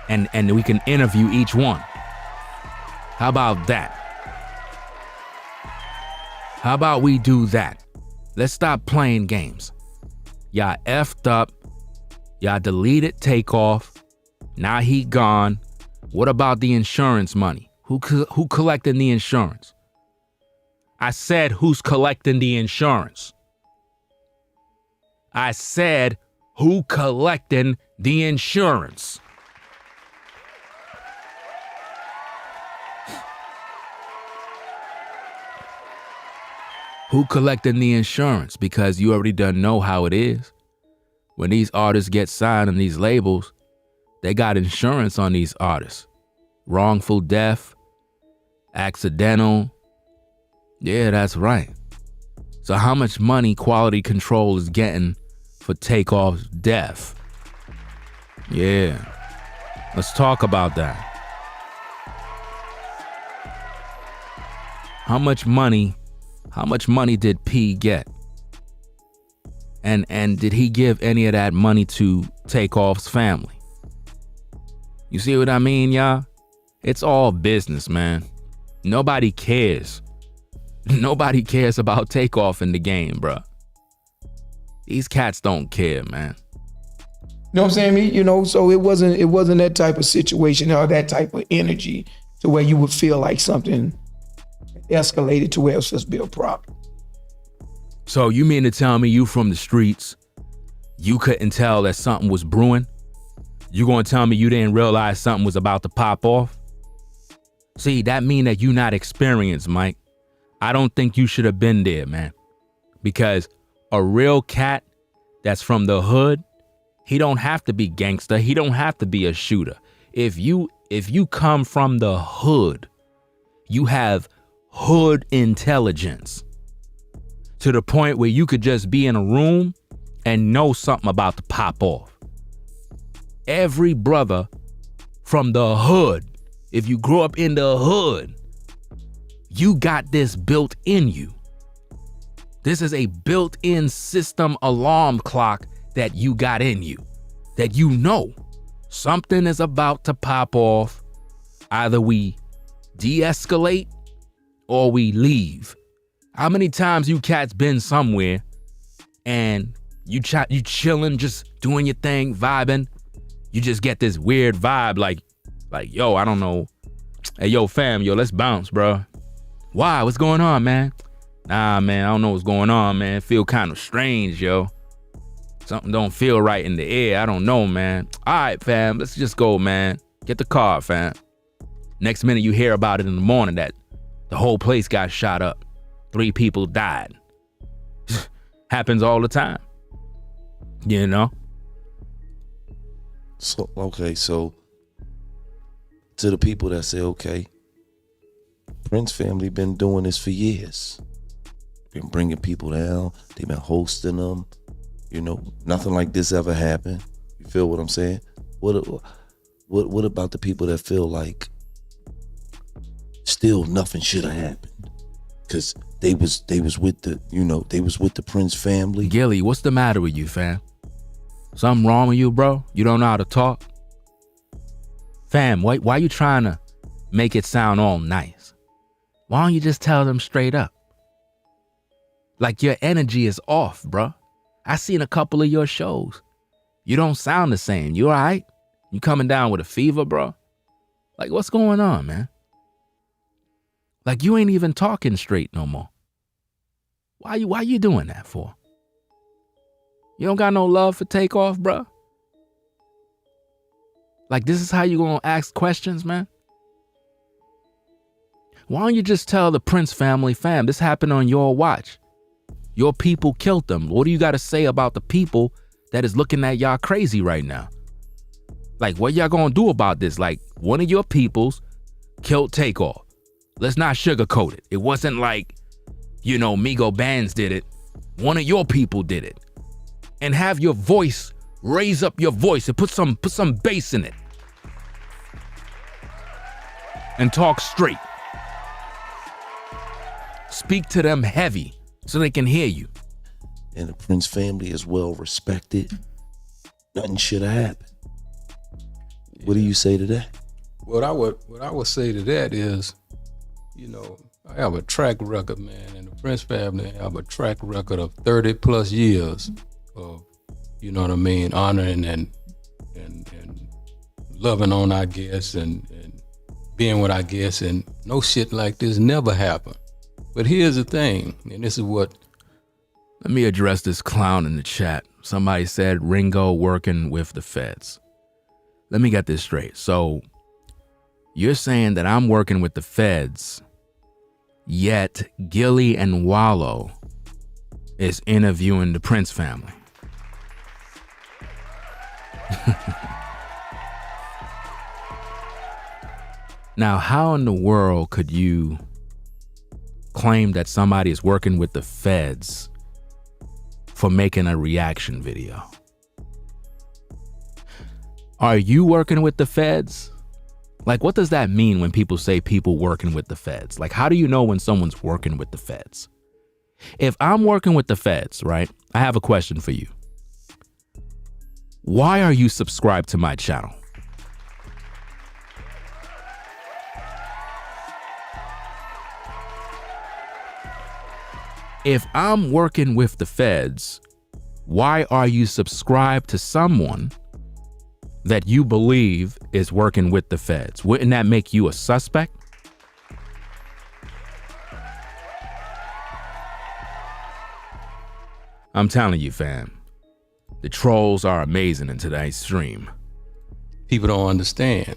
and we can interview each one. How about that? How about we do that? Let's stop playing games. Y'all effed up. Y'all deleted TAKEOFF. Now he gone. What about the insurance money? Who collecting the insurance? I said, who's collecting the insurance? I said, who collecting the insurance? Who collecting the insurance? Because you already done know how it is. When these artists get signed on these labels, they got insurance on these artists. Wrongful death, accidental. Yeah, that's right. So how much money Quality Control is getting for TAKEOFF's death? Yeah, let's talk about that. How much money did P get? And did he give any of that money to TAKEOFF's family? You see what I mean, y'all? It's all business, man. Nobody cares. Nobody cares about TAKEOFF in the game, bro. These cats don't care, man. You know what I'm saying? So it wasn't that type of situation or that type of energy to where you would feel like something escalated to where it's just be a problem. So you mean to tell me you from the streets, you couldn't tell that something was brewing? You gonna tell me you didn't realize something was about to pop off? See, that mean that you not experienced, Mike. I don't think you should have been there, man. Because a real cat that's from the hood, he don't have to be gangster. He don't have to be a shooter. If you come from the hood, you have hood intelligence to the point where you could just be in a room and know something about to pop off. Every brother from the hood, if you grew up in the hood, you got this built in you. This is a built-in system alarm clock that you got in you, that you know something is about to pop off. Either we de-escalate or we leave. How many times you cats been somewhere and you chilling, just doing your thing, vibing? You just get this weird vibe like, yo, I don't know. Hey, yo, fam, yo, let's bounce, bro. Why? What's going on, man? Nah, man, I don't know what's going on, man. Feel kind of strange, yo. Something don't feel right in the air. I don't know, man. All right, fam, let's just go, man. Get the car, fam. Next minute you hear about it in the morning that the whole place got shot up. 3 people died. Happens all the time. You know? So, okay, so to the people that say, okay, Prince family been doing this for years. Been bringing people down. They've been hosting them. You know, nothing like this ever happened. You feel what I'm saying? What about the people that feel like still nothing should have happened? Because they was with the, you know, they was with the Prince family. Gillie, what's the matter with you, fam? Something wrong with you, bro? You don't know how to talk? Fam, why you trying to make it sound all nice? Why don't you just tell them straight up? Like, your energy is off, bro. I seen a couple of your shows. You don't sound the same. You all right? You coming down with a fever, bro? Like, what's going on, man? Like, you ain't even talking straight no more. Why you doing that for? You don't got no love for TAKEOFF, bro? Like, this is how you gonna ask questions, man? Why don't you just tell the Prince family, fam, this happened on your watch. Your people killed them. What do you got to say about the people that is looking at y'all crazy right now? Like, what y'all gonna do about this? Like, one of your peoples killed TAKEOFF. Let's not sugarcoat it. It wasn't like, you know, Migo Bands did it. One of your people did it. And have your voice, raise up your voice and put some bass in it. And talk straight. Speak to them heavy so they can hear you. And the Prince family is well respected. Nothing should have happened. What do you say to that? What I would say to that is, you know, I have a track record, man, and the Prince family have a track record of 30 plus years of, you know what I mean, honoring and loving on our guests and being with our guests, and no shit like this never happened. But here's the thing, and this is what. Let me address this clown in the chat. Somebody said Ringo working with the feds. Let me get this straight. So you're saying that I'm working with the feds, yet Gillie and Wallo is interviewing the Prince family. Now, how in the world could you claim that somebody is working with the feds for making a reaction video? Are you working with the feds? Like, what does that mean when people say people working with the feds? Like, how do you know when someone's working with the feds? If I'm working with the feds, right, I have a question for you. Why are you subscribed to my channel? If I'm working with the feds, why are you subscribed to someone that you believe is working with the feds? Wouldn't that make you a suspect? I'm telling you, fam, the trolls are amazing in today's stream. People don't understand.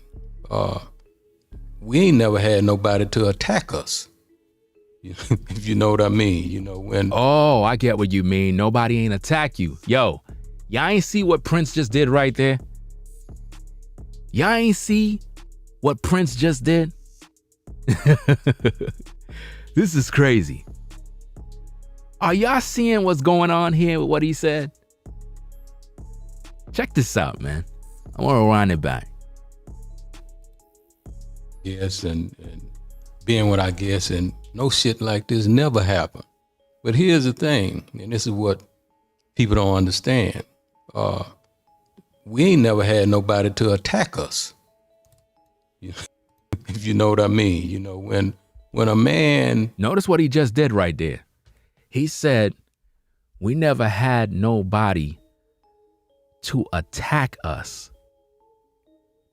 We ain't never had nobody to attack us. If you know what I mean, you know, when. Oh, I get what you mean. Nobody ain't attack you. Yo, y'all ain't see what Prince just did right there? Y'all ain't see what Prince just did? This is crazy. Are y'all seeing what's going on here with what he said? Check this out, man. I want to run it back. Yes, and being what I guess, and no shit like this never happened. But here's the thing, and this is what people don't understand. We ain't never had nobody to attack us. If if you know what I mean. You know, when a man... Notice what he just did right there. He said, we never had nobody to attack us,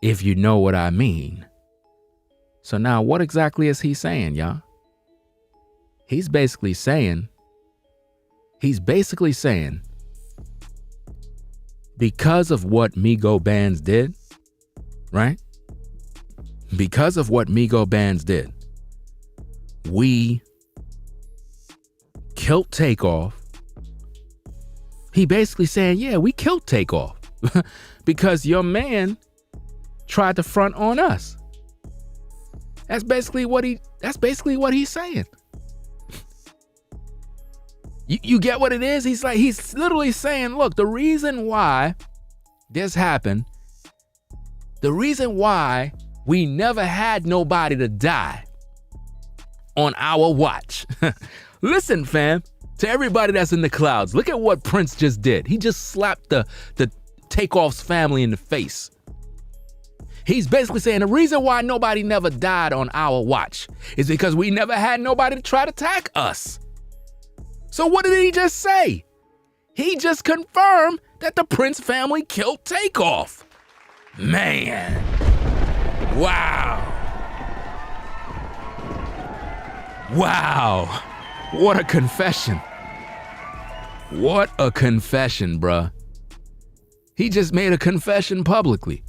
if you know what I mean. So now what exactly is he saying, y'all? He's basically saying, because of what Migo Bands did, right? Because of what Migo Bands did, we killed Takeoff. He basically saying, yeah, we killed Takeoff because your man tried to front on us. That's basically what he's saying. You get what it is? He's literally saying, look, the reason why this happened, the reason why we never had nobody to die on our watch. Listen, fam, to everybody that's in the clouds, look at what Prince just did. He just slapped the Takeoff's family in the face. He's basically saying the reason why nobody never died on our watch is because we never had nobody to try to attack us. So what did he just say? He just confirmed that the Prince family killed Takeoff. Man. Wow. Wow. What a confession. What a confession, bruh. He just made a confession publicly.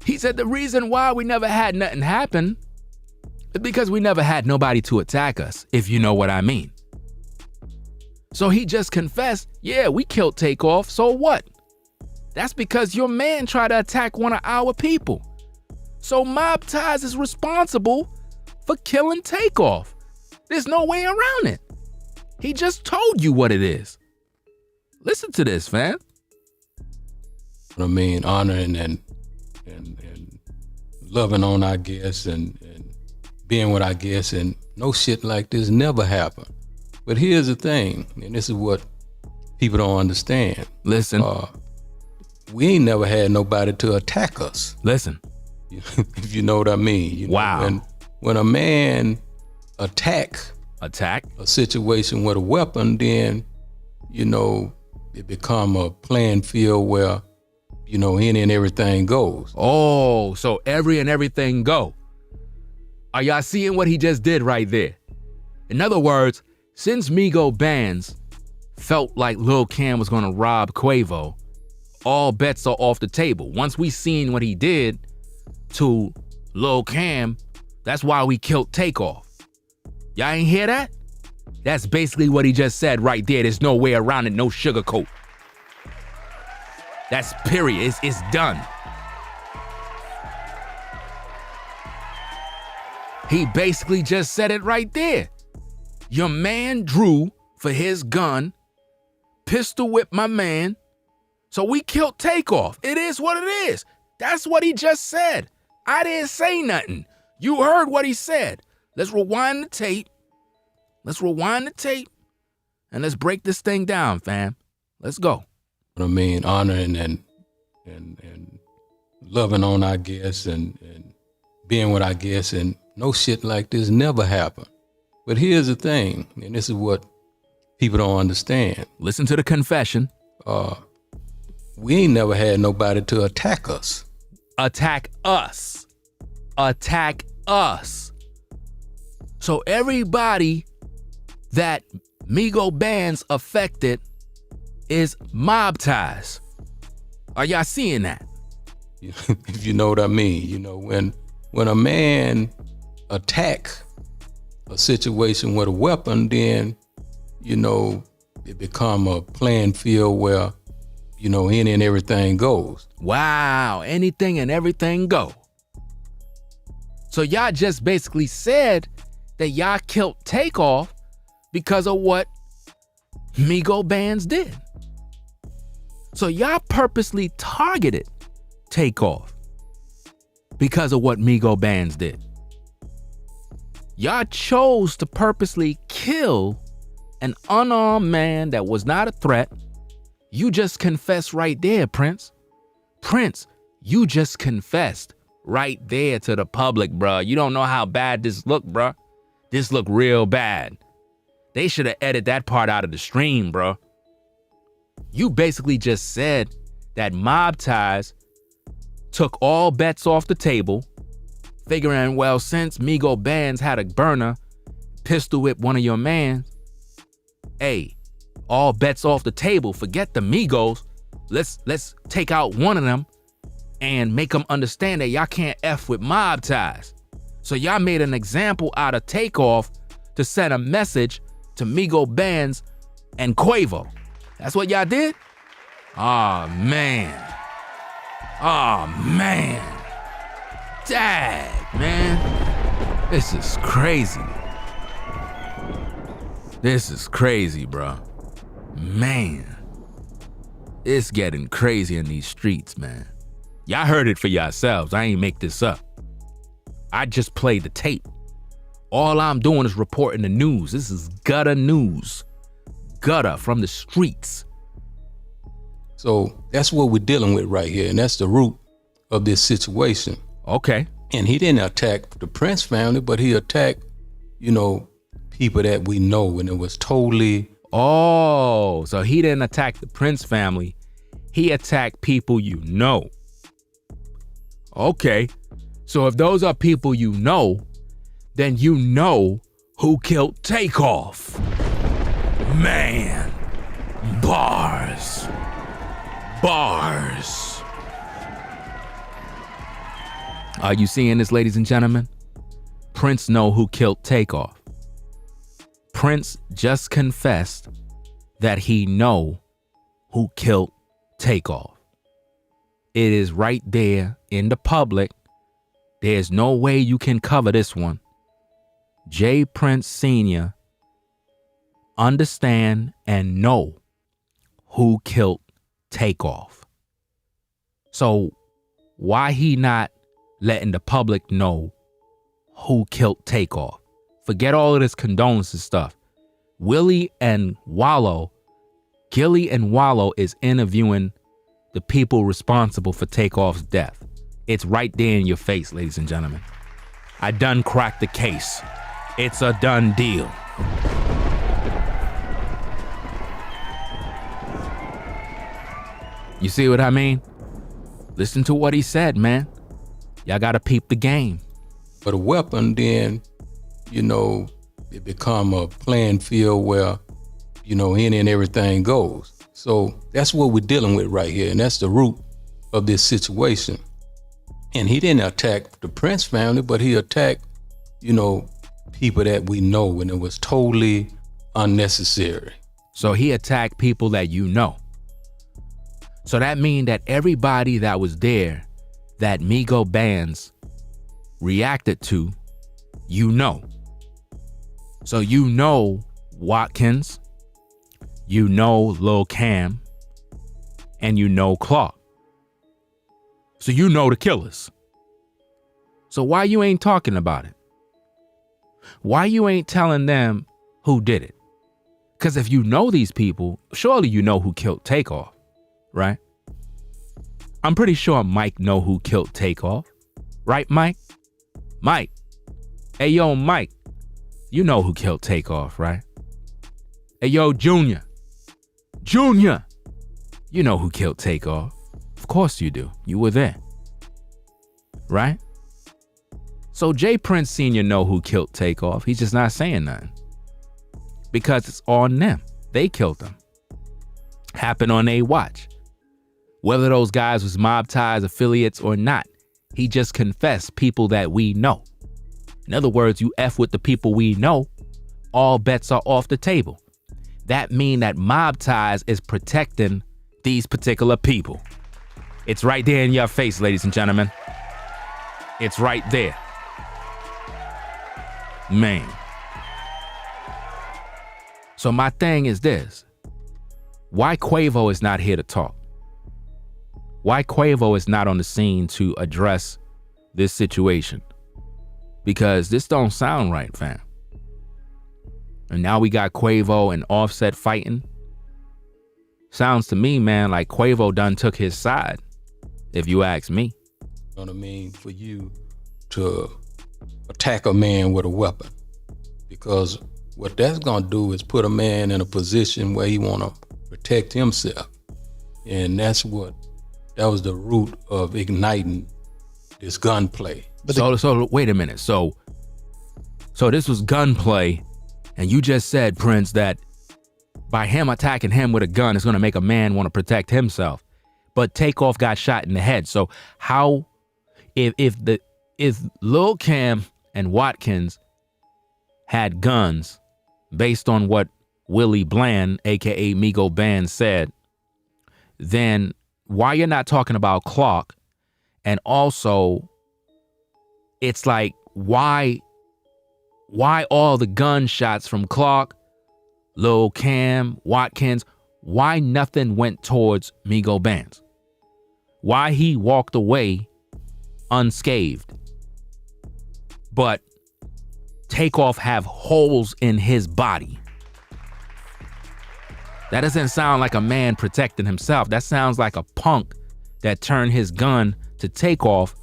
He said the reason why we never had nothing happen is because we never had nobody to attack us, if you know what I mean. So he just confessed, yeah, we killed Takeoff, so what? That's because your man tried to attack one of our people. So Mobties is responsible for killing Takeoff. There's no way around it. He just told you what it is. Listen to this, fam. I mean, honoring and loving on our guests and being with our guests, and no shit like this never happened. But here's the thing, and this is what people don't understand. Listen. We ain't never had nobody to attack us. Listen. If you know what I mean. You know, wow. When a man attack a situation with a weapon, then, you know, it become a playing field where, you know, any and everything goes. Oh, so every and everything go. Are y'all seeing what he just did right there? In other words, since Migo Bands felt like Lil Cam was gonna rob Quavo, all bets are off the table. Once we seen what he did to Lil Cam, that's why we killed Takeoff. Y'all ain't hear that? That's basically what he just said right there. There's no way around it, no sugarcoat. That's period, it's done. He basically just said it right there. Your man drew for his gun, pistol whipped my man, so we killed Takeoff. It is what it is. That's what he just said. I didn't say nothing. You heard what he said. Let's rewind the tape. And let's break this thing down, fam. Let's go. I mean, honoring and loving on our guests and being with our guests, and no shit like this never happened. But here's the thing, and this is what people don't understand. Listen to the confession. We ain't never had nobody to attack us. Attack us. Attack us. So everybody that Migo Bands affected is Mobties. Are y'all seeing that? If you know what I mean. You know, when a man attack a situation with a weapon, then, you know, it become a playing field where, you know, any and everything goes. Wow, anything and everything go. So y'all just basically said that y'all killed Takeoff because of what Migo Bands did. So y'all purposely targeted Takeoff because of what Migo Bands did. Y'all chose to purposely kill an unarmed man that was not a threat. You just confessed right there, Prince. Prince, you just confessed right there to the public, bruh. You don't know how bad this look, bruh. This look real bad. They should have edited that part out of the stream, bruh. You basically just said that Mobties took all bets off the table, figuring, well, since Migo Bands had a burner, pistol whip one of your mans, hey, all bets off the table. Forget the Migos. Let's take out one of them and make them understand that y'all can't F with Mobties. So y'all made an example out of TAKEOFF to send a message to Migo Bands and Quavo. That's what y'all did? Oh man. Dag, man. This is crazy. This is crazy, bro. Man. It's getting crazy in these streets, man. Y'all heard it for yourselves. I ain't make this up. I just played the tape. All I'm doing is reporting the news. This is gutter news. Gutter from the streets. So that's what we're dealing with right here. And that's the root of this situation. Okay. And he didn't attack the Prince family, but he attacked, people that we know. And it was totally... Oh, so he didn't attack the Prince family. He attacked people you know. Okay. So if those are people you know, then you know who killed TAKEOFF. Man. Bars. Are you seeing this, ladies and gentlemen? Prince know who killed TAKEOFF. Prince just confessed that he know who killed TAKEOFF. It is right there in the public. There's no way you can cover this one. JPrince Sr. understand and know who killed TAKEOFF. So why he not letting the public know who killed TAKEOFF? Forget all of this condolences stuff. Gillie and Wallo is interviewing the people responsible for TAKEOFF's death. It's right there in your face, ladies and gentlemen. I done cracked the case. It's a done deal. You see what I mean? Listen to what he said, man. Y'all gotta peep the game. But a weapon, then, it become a playing field where, any and everything goes. So that's what we're dealing with right here. And that's the root of this situation. And he didn't attack the Prince family, but he attacked, people that we know, and it was totally unnecessary. So he attacked people that you know. So that means that everybody that was there that Migo Bands reacted to, you know. So you know Watkins, you know Lil Cam, and you know Clark. So you know the killers. So why you ain't talking about it? Why you ain't telling them who did it? Because if you know these people, surely you know who killed TAKEOFF, right? I'm pretty sure Mike know who killed TAKEOFF. Right, Mike? Mike. Hey, yo, Mike. You know who killed TAKEOFF, right? Hey, yo, Junior. Junior. You know who killed TAKEOFF. Of course you do. You were there. Right? So JPrince Sr. know who killed TAKEOFF. He's just not saying nothing. Because it's on them. They killed him. Happened on their watch. Whether those guys was Mobties affiliates or not, he just confessed people that we know. In other words, you F with the people we know, all bets are off the table. That mean that Mobties is protecting these particular people. It's right there in your face, ladies and gentlemen. It's right there. Man. So my thing is this. Why Quavo is not here to talk? Why Quavo is not on the scene to address this situation? Because this don't sound right, fam. And now we got Quavo and Offset fighting. Sounds to me, man, like Quavo done took his side, if you ask me. know what I mean, for you to attack a man with a weapon. Because what that's gonna do is put a man in a position where he wanna protect himself. And that was the root of igniting this gunplay. So wait a minute. So this was gunplay, and you just said, Prince, that by him attacking him with a gun is gonna make a man wanna protect himself. But Takeoff got shot in the head. So how, if Lil Cam and Watkins had guns based on what Willie Bland, aka Migo Band, said, then why you're not talking about Clark? And also, it's like, why all the gunshots from Clark, Lil Cam, Watkins, why nothing went towards Migo Bands? Why he walked away unscathed? But Takeoff have holes in his body. That doesn't sound like a man protecting himself. That sounds like a punk that turned his gun to Takeoff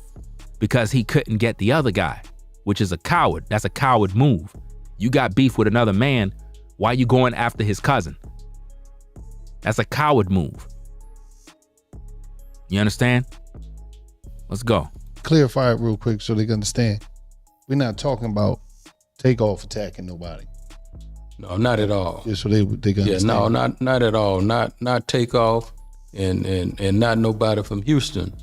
because he couldn't get the other guy, which is a coward. That's a coward move. You got beef with another man, why you going after his cousin? That's a coward move. You understand? Let's go. Clarify it real quick so they can understand. We're not talking about Takeoff attacking nobody. No, not at all. Just so they can understand. No, not at all. Not Takeoff and not nobody from Houston,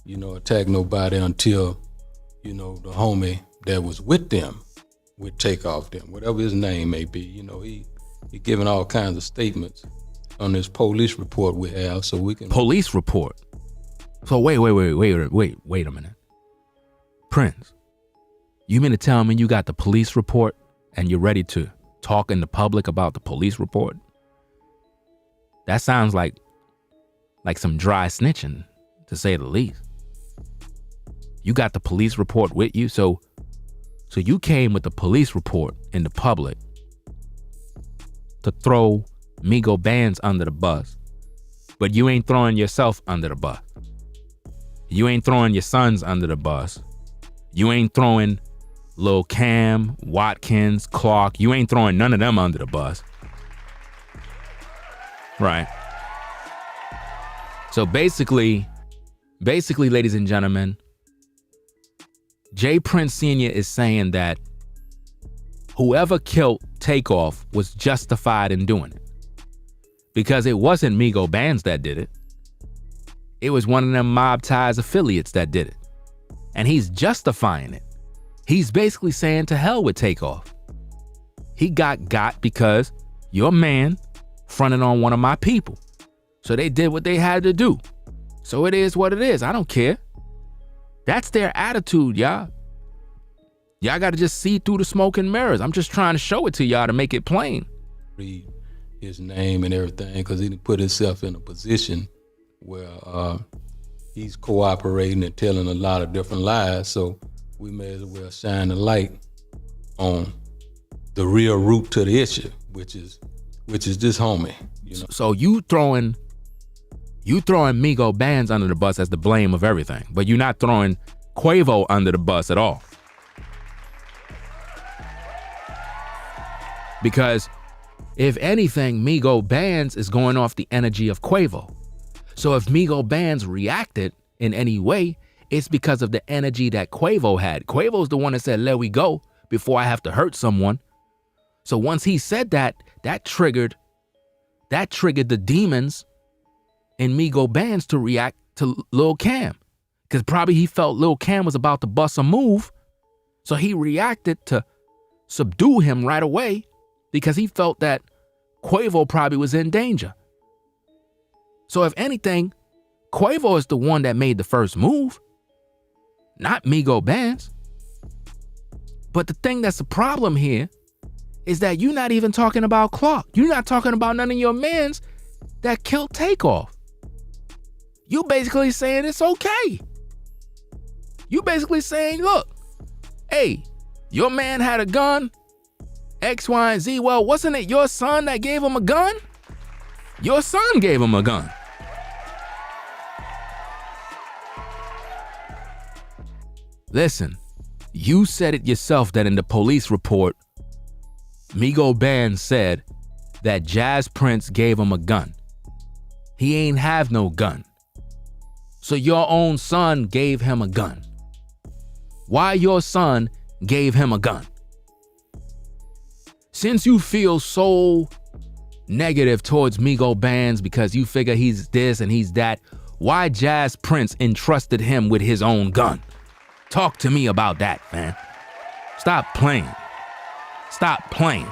attack nobody until, the homie that was with them would take off them, whatever his name may be. He giving all kinds of statements on this police report we have, so we can. Police report? So wait a minute. Prince, you mean to tell me you got the police report and you're ready to talk in the public about the police report? That sounds like some dry snitching, to say the least. You got the police report with you, so you came with the police report in the public to throw Migo Bands under the bus, but you ain't throwing yourself under the bus. You ain't throwing your sons under the bus. You ain't throwing Lil Cam, Watkins, Clark. You ain't throwing none of them under the bus. Right. So basically, ladies and gentlemen, J Prince Sr. is saying that whoever killed Takeoff was justified in doing it. Because it wasn't Migo Bands that did it. It was one of them Mob Ties affiliates that did it. And he's justifying it. He's basically saying to hell with Takeoff. He got because your man fronted on one of my people. So they did what they had to do. So it is what it is. I don't care. That's their attitude, y'all. Y'all got to just see through the smoke and mirrors. I'm just trying to show it to y'all to make it plain. Read his name and everything because he put himself in a position where he's cooperating and telling a lot of different lies. So we may as well shine the light on the real root to the issue, which is this homie. So you throwing Migo Bands under the bus as the blame of everything, but you're not throwing Quavo under the bus at all. Because if anything, Migo Bands is going off the energy of Quavo. So if Migo Bands reacted in any way, it's because of the energy that Quavo had. Quavo's the one that said, let we go before I have to hurt someone. So once he said that triggered the demons in Migo Bands to react to Lil Cam. Because probably he felt Lil Cam was about to bust a move. So he reacted to subdue him right away because he felt that Quavo probably was in danger. So if anything, Quavo is the one that made the first move, not Migo Bands. But the thing that's the problem here is that you're not even talking about Clark. You're not talking about none of your mans that killed Takeoff. You basically saying it's okay. You basically saying, look, hey, your man had a gun, X, Y, and Z. Well, wasn't it your son that gave him a gun? Your son gave him a gun. Listen, you said it yourself that in the police report, Migo Band said that JPrince gave him a gun. He ain't have no gun. So your own son gave him a gun. Why your son gave him a gun? Since you feel so negative towards Migo Bands because you figure he's this and he's that, why JPrince entrusted him with his own gun? Talk to me about that, man. Stop playing. Stop playing.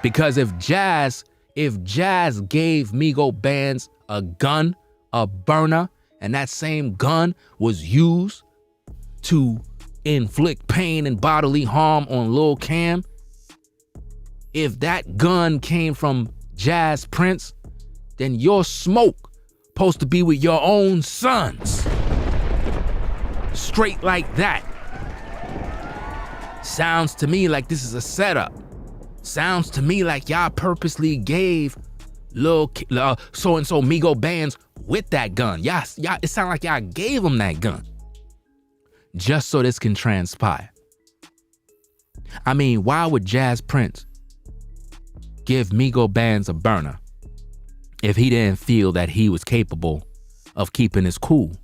Because if Jazz gave Migo Bands a gun, a burner, and that same gun was used to inflict pain and bodily harm on Lil Cam, if that gun came from JPrince, then your smoke supposed to be with your own sons. Straight like that. Sounds to me like this is a setup. Sounds to me like y'all purposely gave Lil so-and-so Migo Bands with that gun. Y'all, it sounds like y'all gave him that gun just so this can transpire. I mean, why would JPrince give Migo Bands a burner if he didn't feel that he was capable of keeping his cool?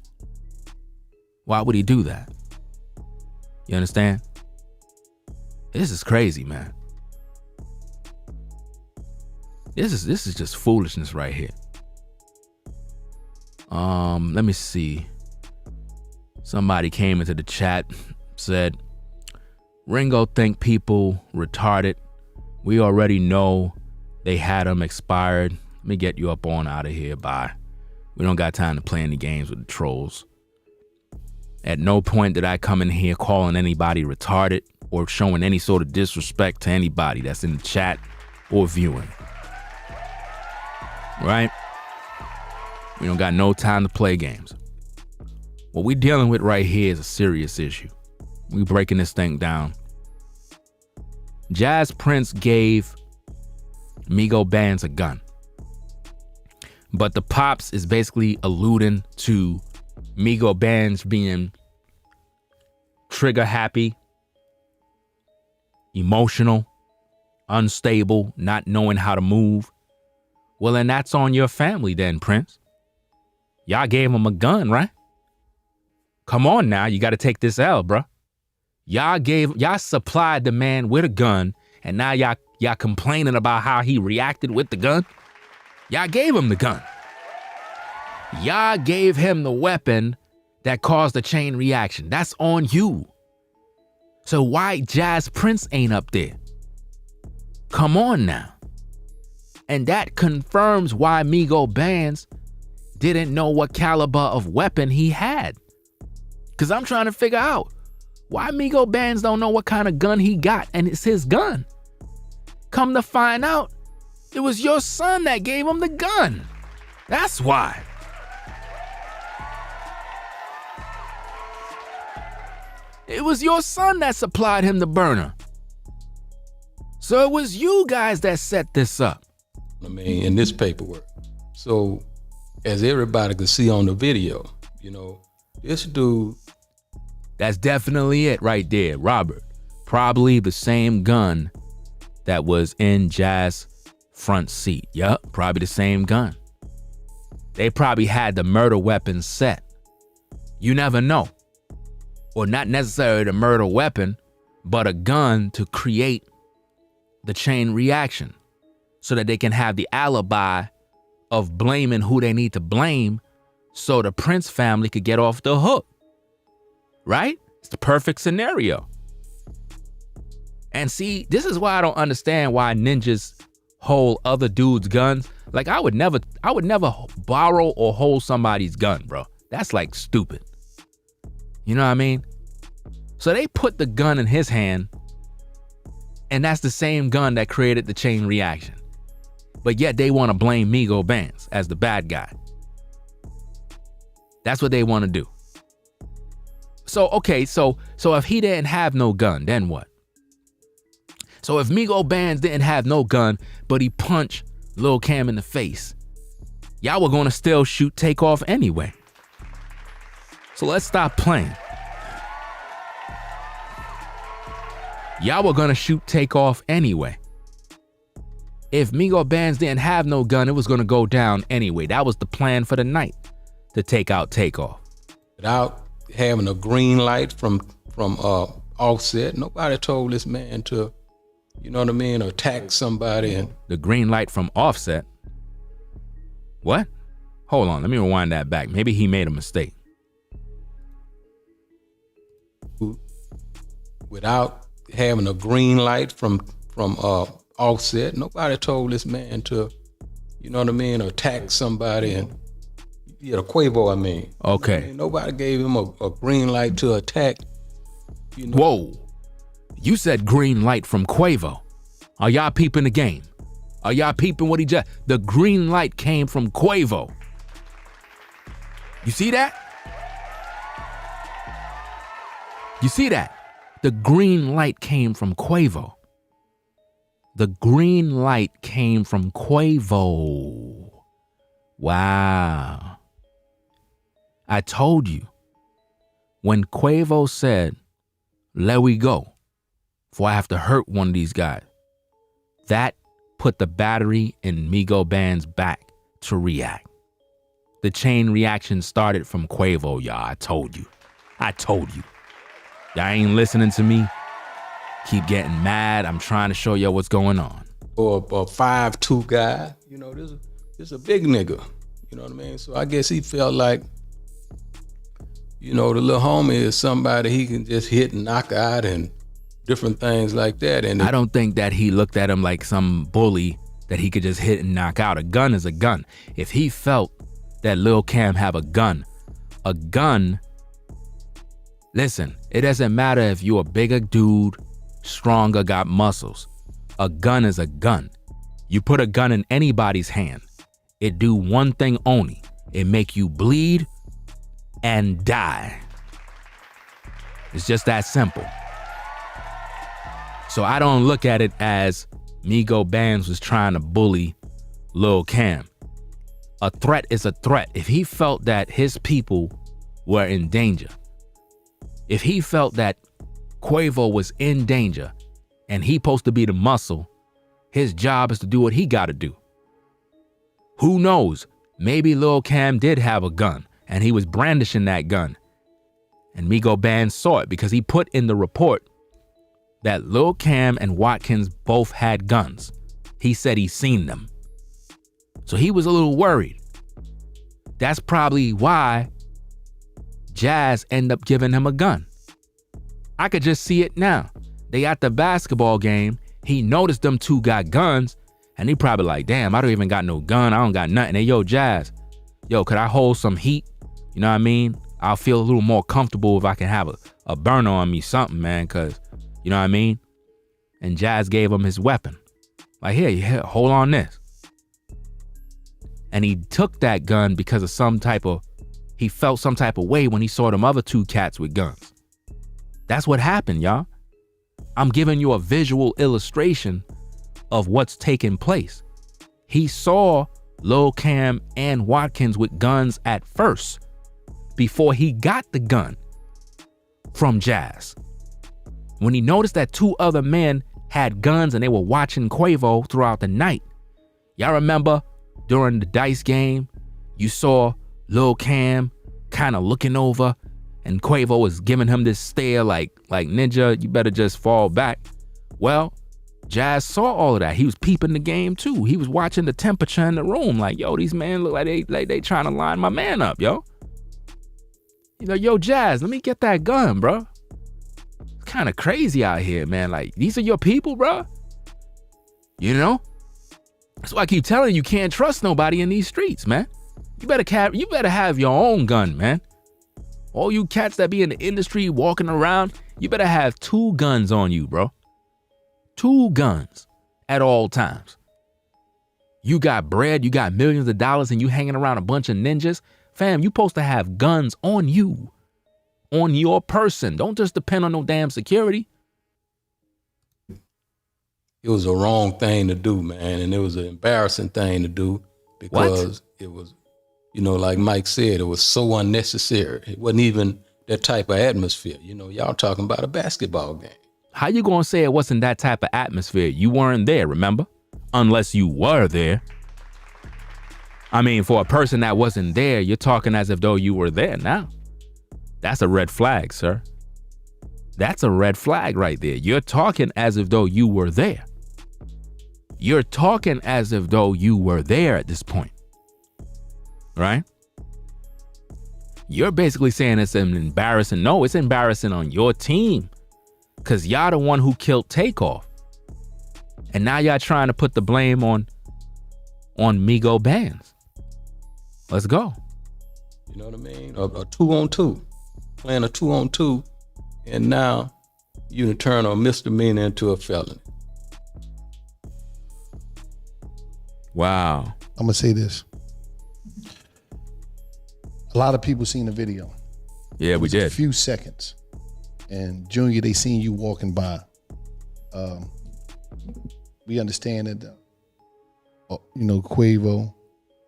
Why would he do that? You understand? This is crazy, man. This is just foolishness right here. Let me see. Somebody came into the chat, said, Ringo think people retarded. We already know they had them expired. Let me get you up on out of here. Bye. We don't got time to play any games with the trolls. At no point did I come in here calling anybody retarded or showing any sort of disrespect to anybody that's in the chat or viewing. Right? We don't got no time to play games. What we dealing with right here is a serious issue. We breaking this thing down. JPrince gave Migo Bands a gun. But the pops is basically alluding to Migo Bands being trigger happy, emotional, unstable, not knowing how to move. Well, then that's on your family then, Prince. Y'all gave him a gun, right? Come on now, you got to take this L, bruh. Y'all supplied the man with a gun, and now y'all complaining about how he reacted with the gun. Y'all gave him the gun. Y'all gave him the weapon that caused the chain reaction. That's on you. So why JPrince ain't up there? Come on now. And that confirms why Migo Bands didn't know what caliber of weapon he had. Because I'm trying to figure out why Migo Bands don't know what kind of gun he got, and it's his gun. Come to find out, it was your son that gave him the gun. That's why. It was your son that supplied him the burner. So it was you guys that set this up. I mean, in this paperwork. So as everybody could see on the video, you know, this dude. That's definitely it right there, Robert. Probably the same gun that was in Jazz's front seat. Yup, probably the same gun. They probably had the murder weapon set. You never know. Or not necessarily the murder weapon, but a gun to create the chain reaction so that they can have the alibi of blaming who they need to blame so the Prince family could get off the hook. Right? It's the perfect scenario. And see, this is why I don't understand why ninjas hold other dudes' guns. Like I would never borrow or hold somebody's gun, bro. That's like stupid. You know what I mean? So they put the gun in his hand, and that's the same gun that created the chain reaction. But yet they want to blame Migo Bands as the bad guy. That's what they want to do. So, okay, so if he didn't have no gun, then what? So if Migo Bands didn't have no gun, but he punched Lil Cam in the face, y'all were going to still shoot TAKEOFF anyway. So let's stop playing. Y'all were gonna shoot TAKEOFF anyway. If Migo Bands didn't have no gun, it was gonna go down anyway. That was the plan for the night, to take out TAKEOFF. Without having a green light from Offset, nobody told this man to, you know what I mean, attack somebody. And the green light from Offset? What? Hold on, let me rewind that back. Maybe he made a mistake. Without having a green light from Offset, nobody told this man to, you know what I mean, attack somebody. And yeah, Quavo, I mean. Okay. You know I mean? Nobody gave him a green light to attack. You know? Whoa. You said green light from Quavo. Are y'all peeping the game? Are y'all peeping what he just... The green light came from Quavo. You see that? You see that? The green light came from Quavo. The green light came from Quavo. Wow. I told you. When Quavo said, "Let we go, before I have to hurt one of these guys," that put the battery in Migo Band's back to react. The chain reaction started from Quavo, y'all. I told you. I told you. Y'all ain't listening to me. Keep getting mad. I'm trying to show y'all what's going on. Or a 5'2" guy, you know, this is a big nigga. You know what I mean? So I guess he felt like, you know, the little homie is somebody he can just hit and knock out and different things like that. And I don't think that he looked at him like some bully that he could just hit and knock out. A gun is a gun. If he felt that Lil Cam have a gun, listen, it doesn't matter if you're a bigger dude, stronger, got muscles. A gun is a gun. You put a gun in anybody's hand, it do one thing only. It make you bleed and die. It's just that simple. So I don't look at it as Migo Bands was trying to bully Lil Cam. A threat is a threat. If he felt that his people were in danger, if he felt that Quavo was in danger and he supposed to be the muscle, his job is to do what he got to do. Who knows? Maybe Lil Cam did have a gun and he was brandishing that gun. And Migo Bands saw it because he put in the report that Lil Cam and Watkins both had guns. He said he seen them. So he was a little worried. That's probably why Jazz ended up giving him a gun. I could just see it now. They at the basketball game. He noticed them two got guns and he probably like, damn, I don't even got no gun. I don't got nothing. Hey, yo, Jazz, yo, could I hold some heat? You know what I mean? I'll feel a little more comfortable if I can have a burner on me, something, man, because, you know what I mean? And Jazz gave him his weapon. Like, here, hold on this. And he took that gun because of he felt some type of way when he saw them other two cats with guns. That's what happened, y'all. I'm giving you a visual illustration of what's taking place. He saw Lil Cam and Watkins with guns at first before he got the gun from Jazz. When he noticed that two other men had guns and they were watching Quavo throughout the night. Y'all remember during the dice game, you saw Lil Cam kind of looking over and Quavo was giving him this stare like ninja, you better just fall back. Well, Jazz saw all of that. He was peeping the game too. He was watching the temperature in the room like, yo, these men look like they trying to line my man up, yo. He's like, yo, Jazz, let me get that gun, bro. It's kind of crazy out here, man. Like, these are your people, bro. You know? That's why I keep telling you can't trust nobody in these streets, man. You better have your own gun, man. All you cats that be in the industry walking around, you better have 2 guns on you, bro. 2 guns at all times. You got bread, you got millions of dollars, and you hanging around a bunch of ninjas. Fam, you supposed to have guns on you, on your person. Don't just depend on no damn security. It was a wrong thing to do, man, and it was an embarrassing thing to do because it was, you know, like Mike said, it was so unnecessary. It wasn't even that type of atmosphere. You know, y'all talking about a basketball game. How you gonna say it wasn't that type of atmosphere? You weren't there, remember? Unless you were there. I mean, for a person that wasn't there, you're talking as if though you were there now. That's a red flag, sir. That's a red flag right there. You're talking as if though you were there. You're talking as if though you were there at this point. Right? You're basically saying it's an embarrassing. No, it's embarrassing on your team. Because y'all the one who killed TAKEOFF. And now y'all trying to put the blame on Migo bands. Let's go. You know what I mean? A 2-on-2. Playing a 2-on-2. And now you turn a misdemeanor into a felony. Wow. I'm gonna say this. A lot of people seen the video. Yeah, we did. A few seconds. And Junior, they seen you walking by. We understand that, Quavo,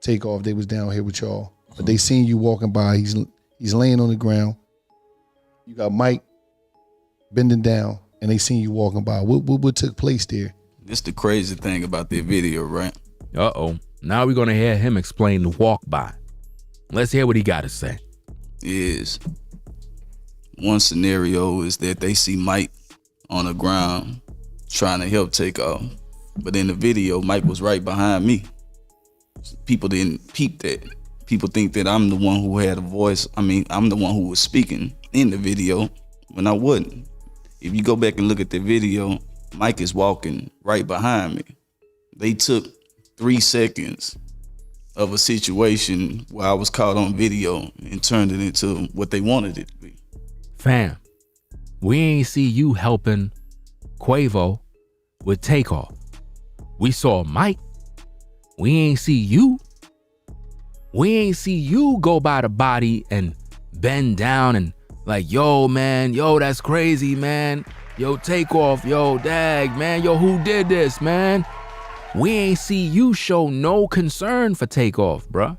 TAKEOFF, they was down here with y'all. But they seen you walking by. He's laying on the ground. You got Mike bending down, and they seen you walking by. What took place there? This the crazy thing about the video, right? Uh-oh. Now we're going to hear him explain the walk by. Let's hear what he got to say. Is one scenario is that they see Mike on the ground trying to help TAKEOFF. But in the video, Mike was right behind me. People didn't peep that. People think that I'm the one who had a voice. I mean, I'm the one who was speaking in the video when I wasn't. If you go back and look at the video, Mike is walking right behind me. They took 3 seconds of a situation where I was caught on video and turned it into what they wanted it to be. Fam, we ain't see you helping Quavo with TAKEOFF. We saw Mike. We ain't see you. We ain't see you go by the body and bend down and like, yo, man, yo, that's crazy, man. Yo, TAKEOFF, yo, dag, man, yo, who did this, man? We ain't see you show no concern for TAKEOFF, bruh.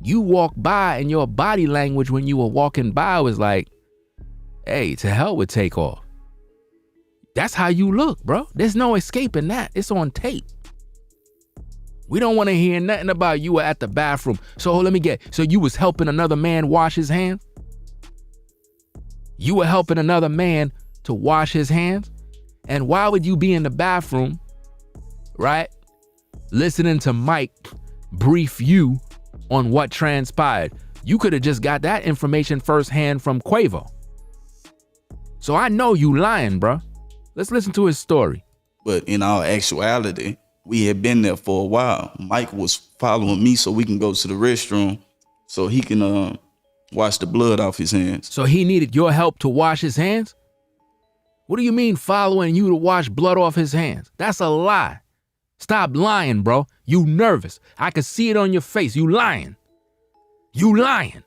You walk by and your body language when you were walking by was like, hey, to hell with TAKEOFF. That's how you look, bro. There's no escaping that. It's on tape. We don't want to hear nothing about you were at the bathroom. So let me get, so you was helping another man wash his hands? You were helping another man to wash his hands? And why would you be in the bathroom, right, listening to Mike brief you on what transpired? You could have just got that information firsthand from Quavo. So I know you lying, bro. Let's listen to his story. But in all actuality, we had been there for a while. Mike was following me so we can go to the restroom so he can wash the blood off his hands. So he needed your help to wash his hands? What do you mean following you to wash blood off his hands? That's a lie. Stop lying, bro. You nervous. I can see it on your face. You lying. You lying.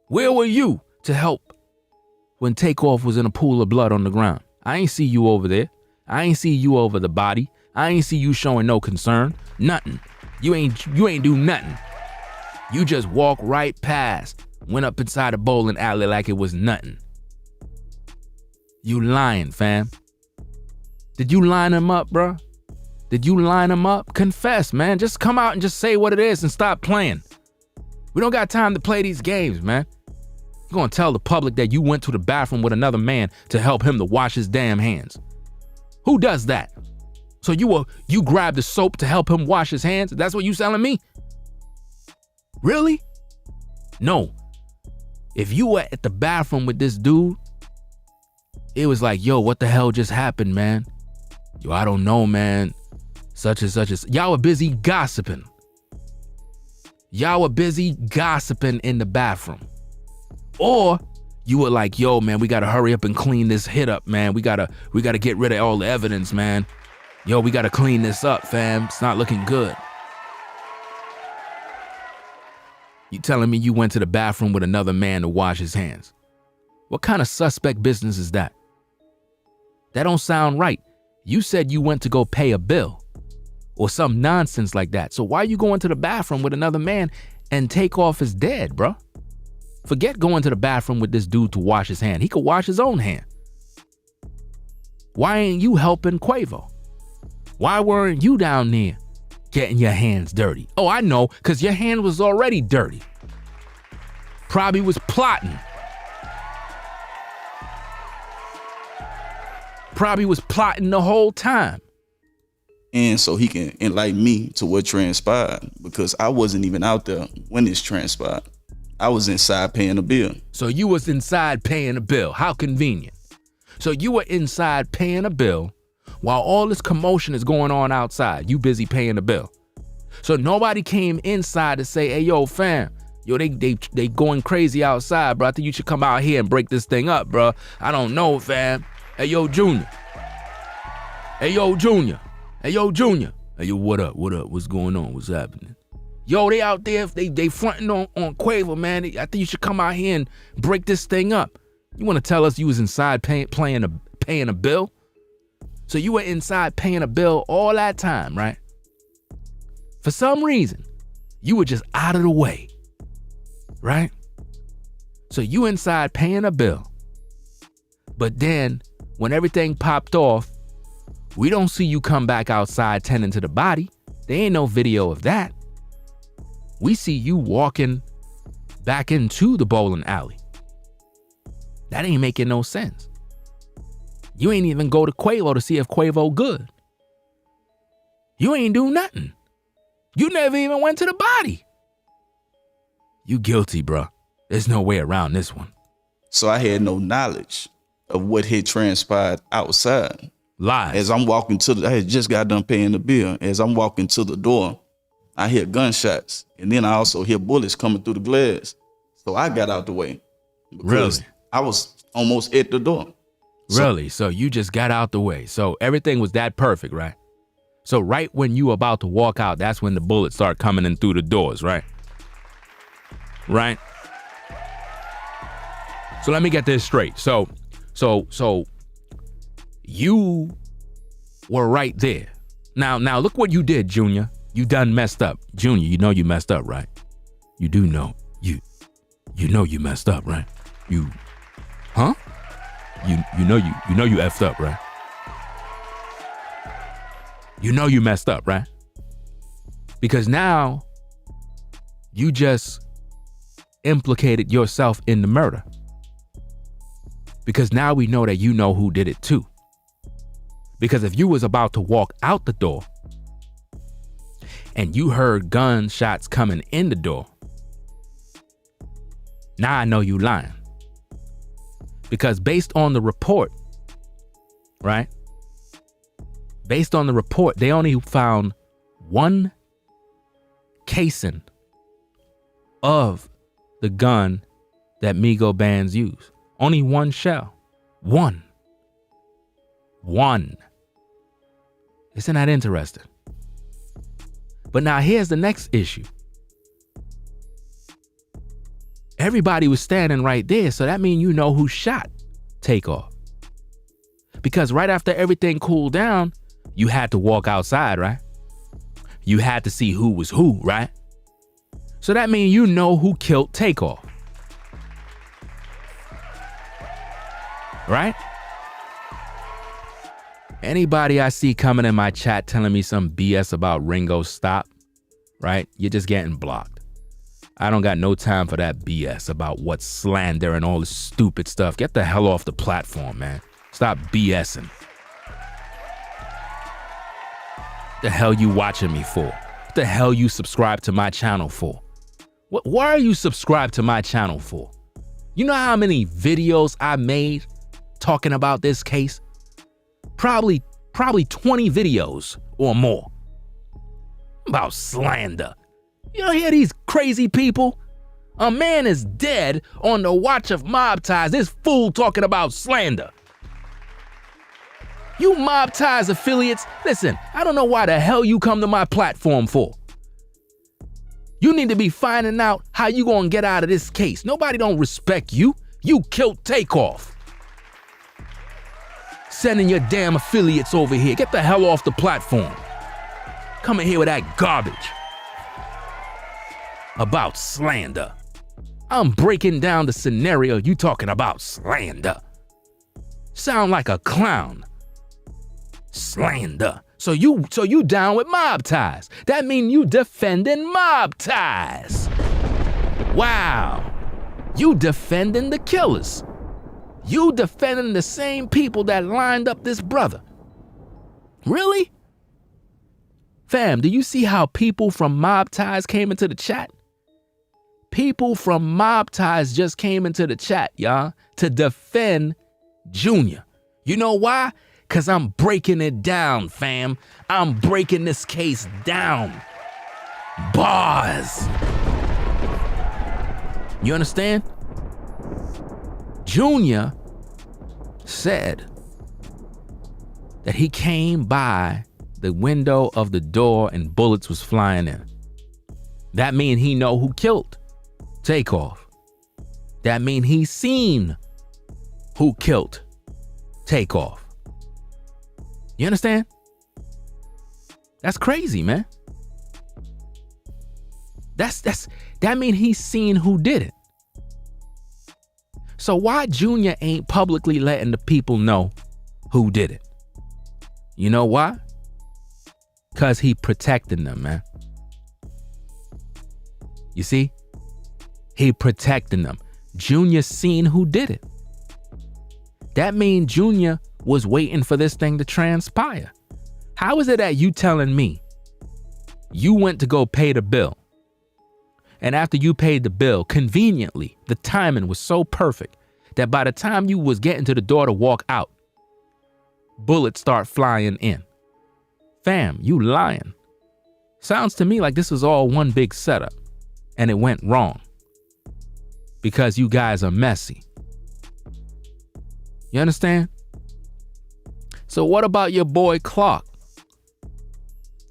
Where were you to help when TAKEOFF was in a pool of blood on the ground? I ain't see you over there. I ain't see you over the body. I ain't see you showing no concern. Nothing. You ain't do nothing. You just walk right past, went up inside a bowling alley like it was nothing. You lying, fam. Did you line him up, bro? Did you line him up? Confess, man. Just come out and just say what it is and stop playing. We don't got time to play these games, man. You're gonna tell the public that you went to the bathroom with another man to help him to wash his damn hands. Who does that? So you grabbed the soap to help him wash his hands? That's what you telling me? Really? No. If you were at the bathroom with this dude, it was like, yo, what the hell just happened, man? Yo, I don't know, man. Such and such. Y'all were busy gossiping. Y'all were busy gossiping in the bathroom. Or you were like, yo, man, we gotta hurry up and clean this hit up, man. We gotta get rid of all the evidence, man. Yo, we gotta clean this up, fam. It's not looking good. You telling me you went to the bathroom with another man to wash his hands? What kind of suspect business is that? That don't sound right. You said you went to go pay a bill or some nonsense like that. So why are you going to the bathroom with another man and TAKEOFF is dead, bro? Forget going to the bathroom with this dude to wash his hand. He could wash his own hand. Why ain't you helping Quavo? Why weren't you down there getting your hands dirty? Oh, I know, because your hand was already dirty. Probably was plotting. Probably was plotting the whole time. And so he can enlighten me to what transpired, because I wasn't even out there when this transpired. I was inside paying a bill. So you was inside paying a bill. How convenient. So you were inside paying a bill while all this commotion is going on outside. You busy paying a bill. So nobody came inside to say, hey, yo, fam, yo, they going crazy outside, bro. I think you should come out here and break this thing up, bro. I don't know, fam. Hey, yo, Junior. Hey, yo, Junior. Hey, yo, Junior. Hey, yo, what up? What up? What's going on? What's happening? Yo, they out there, they fronting on Quavo, man. I think you should come out here and break this thing up. You want to tell us you was inside paying a bill? So you were inside paying a bill all that time, right? For some reason, you were just out of the way, right? So you inside paying a bill. But then when everything popped off, we don't see you come back outside tending to the body. There ain't no video of that. We see you walking back into the bowling alley. That ain't making no sense. You ain't even go to Quavo to see if Quavo good. You ain't do nothing. You never even went to the body. You guilty, bro. There's no way around this one. So I had no knowledge of what had transpired outside. Lies. As I'm walking I had just got done paying the bill. As I'm walking to the door, I hear gunshots. And then I also hear bullets coming through the glass. So I got out the way. Really? I was almost at the door. Really? So you just got out the way. So everything was that perfect, right? So right when you were about to walk out, that's when the bullets start coming in through the doors, right? Right? So let me get this straight. So you were right there. Now look what you did, Junior. You done messed up. Junior, you know you messed up, right? You do know. You know you messed up, right? You know you effed up, right? You know you messed up, right? Because now you just implicated yourself in the murder. Because now we know that you know who did it too. Because if you was about to walk out the door and you heard gunshots coming in the door, now I know you lying. Because based on the report, right? Based on the report, they only found one casing of the gun that Migo bands use. Only one shell. One. Isn't that interesting? But now here's the next issue. Everybody was standing right there, so that means you know who shot TAKEOFF. Because right after everything cooled down, you had to walk outside, right? You had to see who was who, right? So that means you know who killed TAKEOFF. Right? Anybody I see coming in my chat telling me some BS about Ringo Stop, right? You're just getting blocked. I don't got no time for that BS about what slander and all this stupid stuff. Get the hell off the platform, man. Stop BSing. What the hell you watching me for? What the hell you subscribe to my channel for? Why are you subscribed to my channel for? You know how many videos I made talking about this case? Probably 20 videos or more about slander. You don't hear these crazy people? A man is dead on the watch of Mobties. This fool talking about slander. You Mobties affiliates, listen, I don't know why the hell you come to my platform for. You need to be finding out how you gonna get out of this case. Nobody don't respect you. You killed TAKEOFF. Sending your damn affiliates over here. Get the hell off the platform. Coming here with that garbage about slander. I'm breaking down the scenario. You talking about slander. Sound like a clown. Slander. So you down with mob ties. That mean you defending mob ties. Wow. You defending the killers. You defending the same people that lined up this brother. Really? Fam, do you see how people from mob ties came into the chat? People from mob ties just came into the chat, y'all, to defend Junior. You know why? Because I'm breaking it down, fam. I'm breaking this case down. Bars. You understand? Junior said that he came by the window of the door and bullets was flying in. That mean he know who killed Takeoff. That mean he seen who killed Takeoff. You understand? That's crazy, man. That mean he seen who did it. So why Junior ain't publicly letting the people know who did it? You know why? Cause he protecting them, man. You see? He protecting them. Junior seen who did it. That means Junior was waiting for this thing to transpire. How is it that you telling me you went to go pay the bill, and after you paid the bill, conveniently, the timing was so perfect that by the time you was getting to the door to walk out, bullets start flying in? Fam, you lying. Sounds to me like this was all one big setup and it went wrong because you guys are messy. You understand? So what about your boy Clark?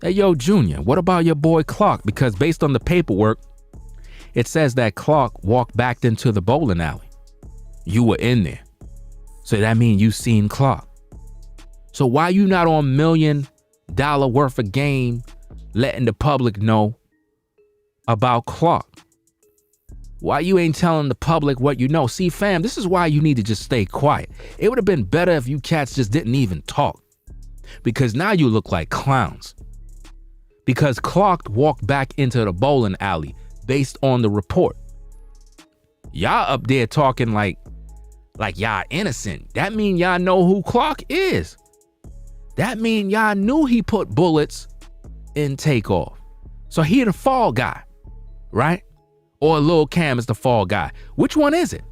Hey, yo, Junior, what about your boy Clark? Because based on the paperwork, it says that Clark walked back into the bowling alley. You were in there. So that means you seen Clark. So why you not on $1 million worth of game letting the public know about Clark? Why you ain't telling the public what you know? See, fam, this is why you need to just stay quiet. It would have been better if you cats just didn't even talk. Because now you look like clowns. Because Clark walked back into the bowling alley based on the report. Y'all up there talking like y'all innocent. That mean y'all know who Clark is. That mean y'all knew he put bullets in Takeoff. So he the fall guy, right? Or Lil Cam is the fall guy. Which one is it?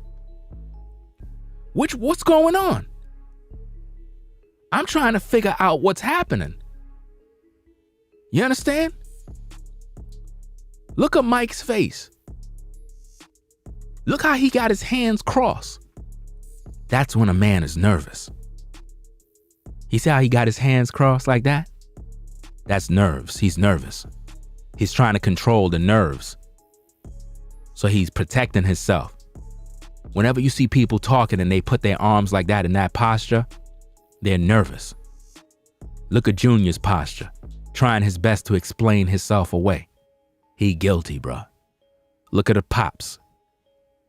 What's going on? I'm trying to figure out what's happening. You understand? Look at Mike's face. Look how he got his hands crossed. That's when a man is nervous. You see how he got his hands crossed like that? That's nerves. He's nervous. He's trying to control the nerves. So he's protecting himself. Whenever you see people talking and they put their arms like that in that posture, they're nervous. Look at Junior's posture, trying his best to explain himself away. He guilty, bruh. Look at the pops.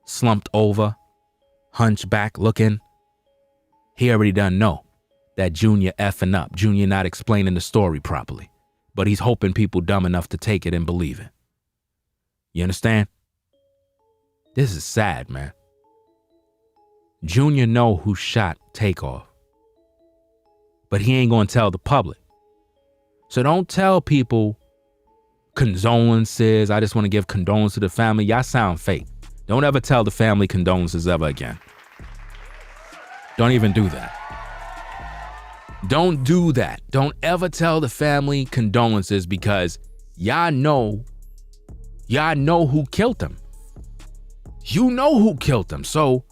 Slumped over, hunchback looking. He already done know that Junior effing up. Junior not explaining the story properly. But he's hoping people dumb enough to take it and believe it. You understand? This is sad, man. Junior know who shot Takeoff. But he ain't gonna tell the public. So don't tell people condolences. I just want to give condolences to the family. Y'all sound fake. Don't ever tell the family condolences ever again. Don't even do that. Don't do that. Don't ever tell the family condolences because y'all know who killed them. You know who killed them. So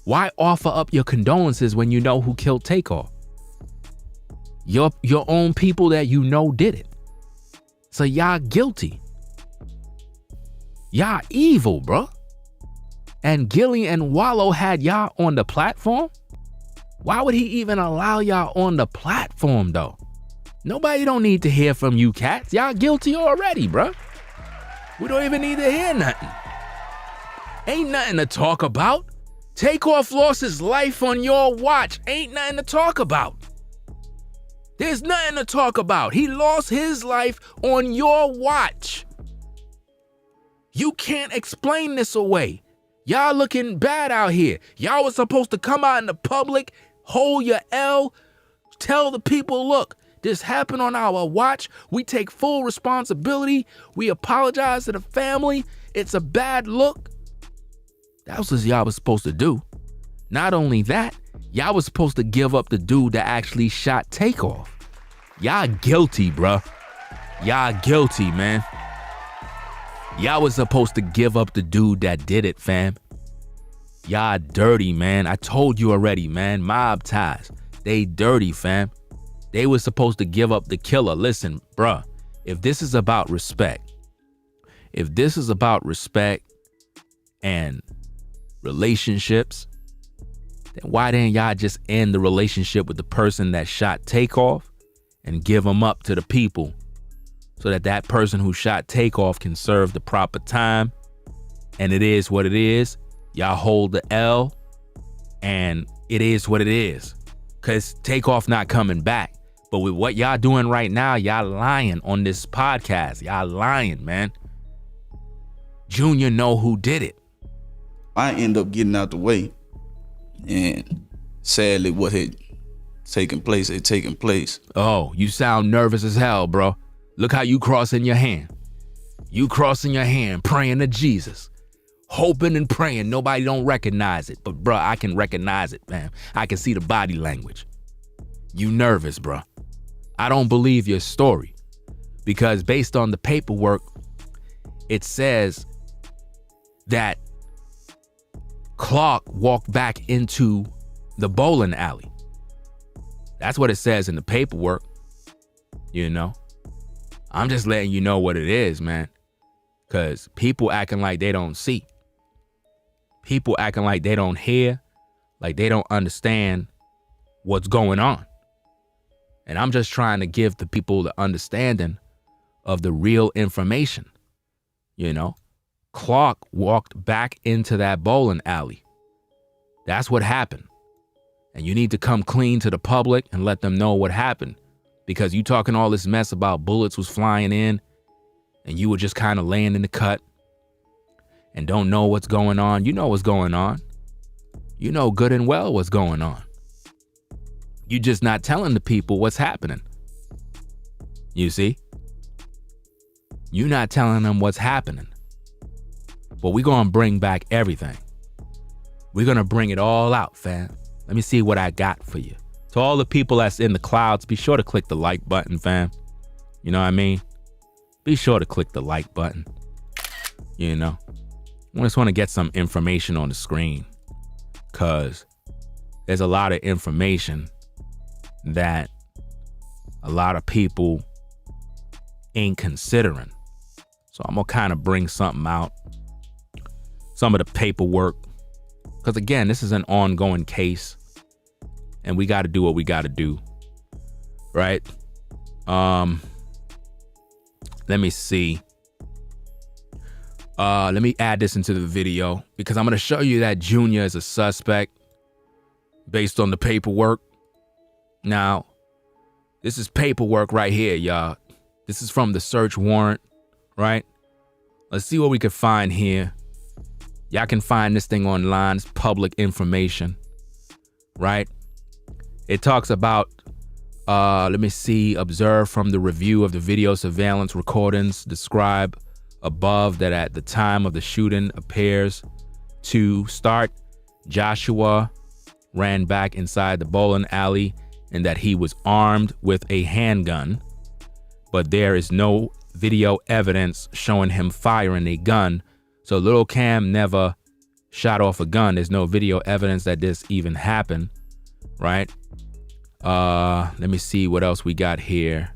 why offer up your condolences when you know who killed Takeoff? Your own people that you know did it. So y'all guilty. Y'all evil, bro. And Gillie and Wallo had y'all on the platform? Why would he even allow y'all on the platform though? Nobody don't need to hear from you cats. Y'all guilty already, bro. We don't even need to hear nothing. Ain't nothing to talk about. TAKEOFF lost his life on your watch. Ain't nothing to talk about. There's nothing to talk about. He lost his life on your watch. You can't explain this away. Y'all looking bad out here. Y'all was supposed to come out in the public, hold your L, tell the people, look, this happened on our watch. We take full responsibility. We apologize to the family. It's a bad look. That was what y'all was supposed to do. Not only that, y'all was supposed to give up the dude that actually shot TAKEOFF. Y'all guilty, bruh. Y'all guilty, man. Y'all was supposed to give up the dude that did it, fam. Y'all dirty, man. I told you already, man. Mob ties. They dirty, fam. They was supposed to give up the killer. Listen, bruh, if this is about respect, and relationships, then why didn't y'all just end the relationship with the person that shot TAKEOFF and give him up to the people so that that person who shot TAKEOFF can serve the proper time? And it is what it is. Y'all hold the L, and it is what it is. Cause TAKEOFF not coming back. But with what y'all doing right now, y'all lying on this podcast. Y'all lying, man. Junior know who did it. I end up getting out the way, and sadly what had taken place had taken place. Oh, you sound nervous as hell, bro. Look how you crossing your hand. You crossing your hand, praying to Jesus. Hoping and praying nobody don't recognize it. But bro, I can recognize it, man. I can see the body language. You nervous, bro. I don't believe your story. Because based on the paperwork, it says that Clark walked back into the bowling alley. That's what it says in the paperwork. You know? I'm just letting you know what it is, man. Because people acting like they don't see. People acting like they don't hear, like they don't understand what's going on. And I'm just trying to give the people the understanding of the real information. You know, Clark walked back into that bowling alley. That's what happened. And you need to come clean to the public and let them know what happened. Because you talking all this mess about bullets was flying in and you were just kind of laying in the cut and don't know what's going on. You know what's going on. You know good and well what's going on. You just not telling the people what's happening. You see? You not telling them what's happening. But we're going to bring back everything. We're going to bring it all out, fam. Let me see what I got for you. To all the people that's in the clouds, be sure to click the like button, fam. You know what I mean? Be sure to click the like button. You know? I just want to get some information on the screen. Because there's a lot of information that a lot of people ain't considering. So I'm going to kind of bring something out. Some of the paperwork. Because again, this is an ongoing case. And we got to do what we got to do. Right? Let me see. Let me add this into the video. Because I'm going to show you that Junior is a suspect. Based on the paperwork. Now, this is paperwork right here, y'all. This is from the search warrant, right? Let's see what we can find here. Y'all can find this thing online. It's public information, right? It talks about, let me see, observe from the review of the video surveillance recordings, describe above that at the time of the shooting appears to start, Joshua ran back inside the bowling alley and that he was armed with a handgun, but there is no video evidence showing him firing a gun. So Lil Cam never shot off a gun. There's no video evidence that this even happened, right? Let me see what else we got here.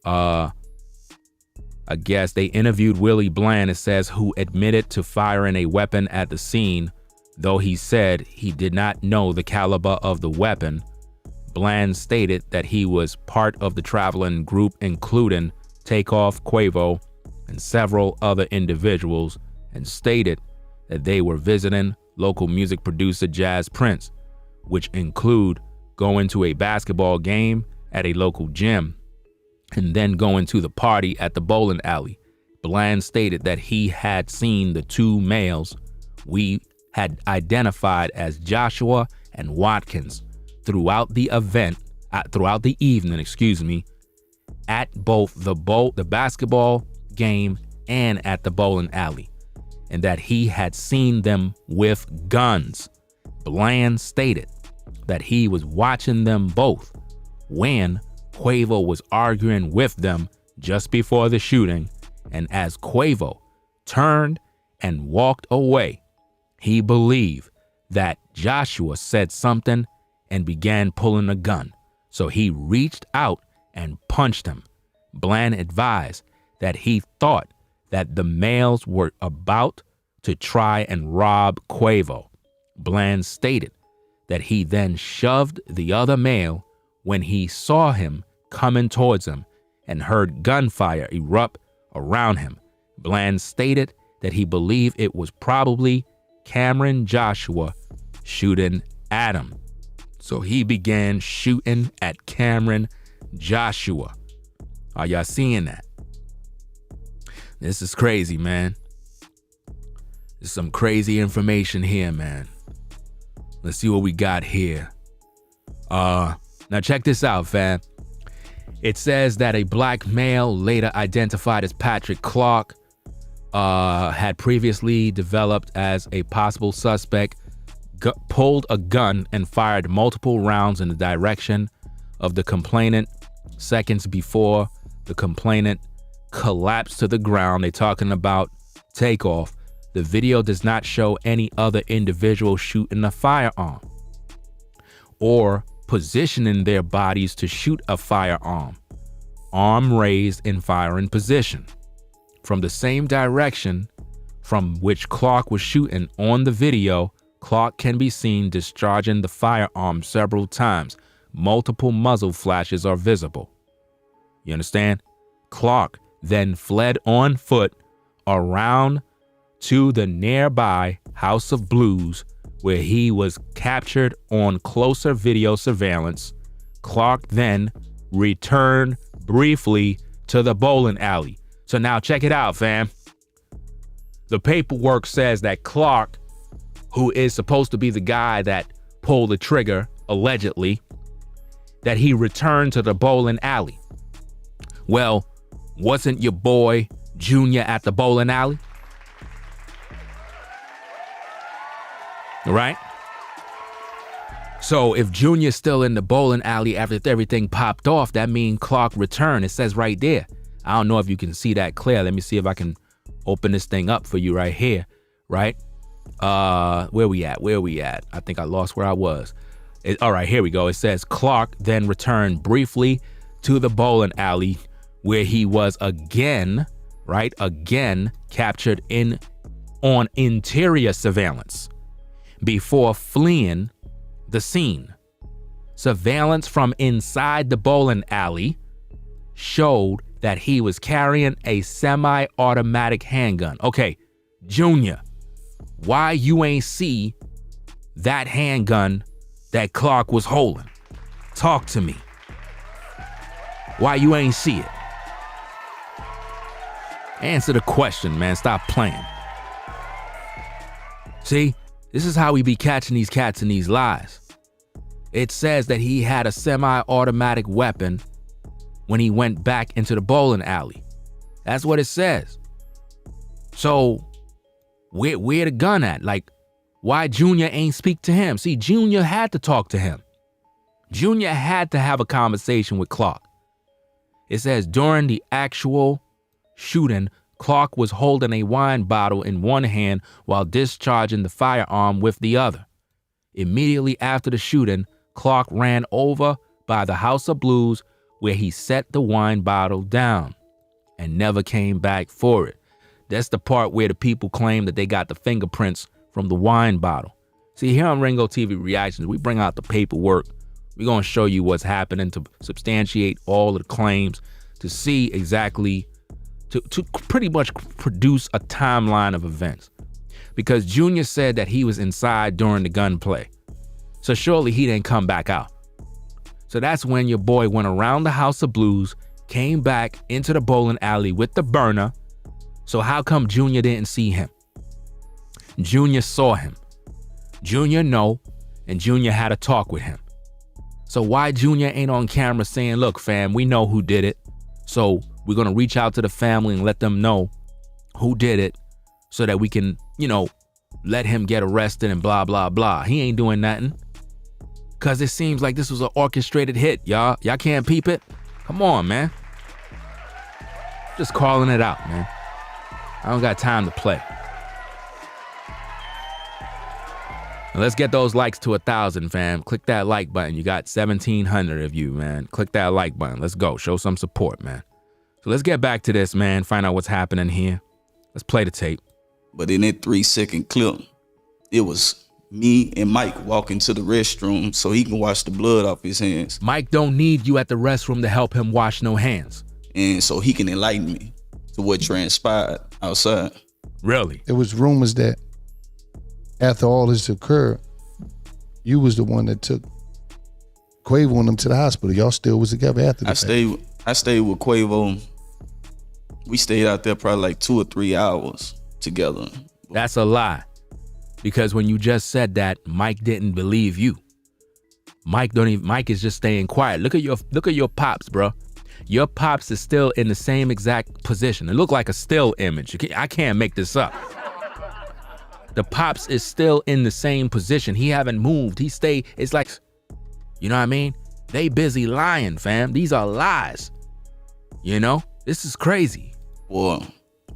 I guess they interviewed Willie Bland, it says, who admitted to firing a weapon at the scene, though he said he did not know the caliber of the weapon. Bland stated that he was part of the traveling group, including TAKEOFF, Quavo, and several other individuals, and stated that they were visiting local music producer JPrince, which include going to a basketball game at a local gym and then going to the party at the bowling alley. Bland stated that he had seen the two males we had identified as Joshua and Watkins throughout the evening, at both the basketball game and at the bowling alley, and that he had seen them with guns. Bland stated that he was watching them both when Quavo was arguing with them just before the shooting, and as Quavo turned and walked away, he believed that Joshua said something and began pulling a gun, so he reached out and punched him. Bland advised that he thought that the males were about to try and rob Quavo. Bland stated that he then shoved the other male when he saw him coming towards him and heard gunfire erupt around him. Bland stated that he believed it was probably Cameron Joshua shooting at him. So he began shooting at Cameron Joshua. Are y'all seeing that? This is crazy, man. There's some crazy information here, man. Let's see what we got here. Now check this out, fam. It says that a black male, later identified as Patrick Clark, had previously developed as a possible suspect, pulled a gun and fired multiple rounds in the direction of the complainant seconds before the complainant collapsed to the ground. They're talking about TAKEOFF. The video does not show any other individual shooting a firearm or positioning their bodies to shoot a firearm, arm raised in firing position. From the same direction from which Clark was shooting on the video, Clark can be seen discharging the firearm several times. Multiple muzzle flashes are visible. You understand? Clark then fled on foot around to the nearby House of Blues, where he was captured on closer video surveillance. Clark then returned briefly to the bowling alley. So now check it out, fam. The paperwork says that Clark, who is supposed to be the guy that pulled the trigger, allegedly, that he returned to the bowling alley. Well, wasn't your boy Junior at the bowling alley? Right? So if Junior's still in the bowling alley after everything popped off, that means Clark returned. It says right there. I don't know if you can see that clear. Let me see if I can open this thing up for you right here. Right? Where we at? I think I lost where I was. All right, here we go. It says Clark then returned briefly to the bowling alley, where he was again captured on interior surveillance before fleeing the scene. Surveillance from inside the bowling alley showed that he was carrying a semi-automatic handgun. Okay, Junior, why you ain't see that handgun that Clark was holding? Talk to me. Why you ain't see it? Answer the question, man. Stop playing. See, this is how we be catching these cats in these lies. It says that he had a semi-automatic weapon when he went back into the bowling alley. That's what it says. So where the gun at? Like, why Junior ain't speak to him? See, Junior had to talk to him. Junior had to have a conversation with Clark. It says during the actual shooting, Clark was holding a wine bottle in one hand while discharging the firearm with the other. Immediately after the shooting, Clark ran over by the House of Blues, where he set the wine bottle down and never came back for it. That's the part where the people claim that they got the fingerprints from the wine bottle. See, here on Ringo TV Reactions, we bring out the paperwork. We're going to show you what's happening to substantiate all of the claims, to see exactly, to pretty much produce a timeline of events. because Junior said that he was inside during the gunplay. So surely he didn't come back out. So that's when your boy went around the House of Blues, came back into the bowling alley with the burner. So how come Junior didn't see him? Junior saw him. Junior know, and Junior had a talk with him. So why Junior ain't on camera saying, look, fam, we know who did it. So we're going to reach out to the family and let them know who did it so that we can, you know, let him get arrested and blah, blah, blah. He ain't doing nothing. Because it seems like this was an orchestrated hit, y'all. Y'all can't peep it? Come on, man. Just calling it out, man. I don't got time to play. Now let's get those likes to 1,000, fam. Click that like button. You got 1,700 of you, man. Click that like button. Let's go. Show some support, man. So let's get back to this, man. Find out what's happening here. Let's play the tape. But in that 3-second clip, it was me and Mike walking to the restroom so he can wash the blood off his hands. Mike don't need you at the restroom to help him wash no hands. And so he can enlighten me to what transpired outside. Really? There was rumors that after all this occurred, you was the one that took Quavo and them to the hospital. Y'all still was together after that. I stayed with Quavo. We stayed out there probably like 2 or 3 hours together. That's a lie. Because when you just said that, Mike didn't believe you. Mike is just staying quiet. Look at your pops, bro. Your pops is still in the same exact position. It looked like a still image. I can't make this up. The pops is still in the same position. He haven't moved. He stayed. It's like, you know what I mean? They busy lying, fam. These are lies. You know? This is crazy. Well,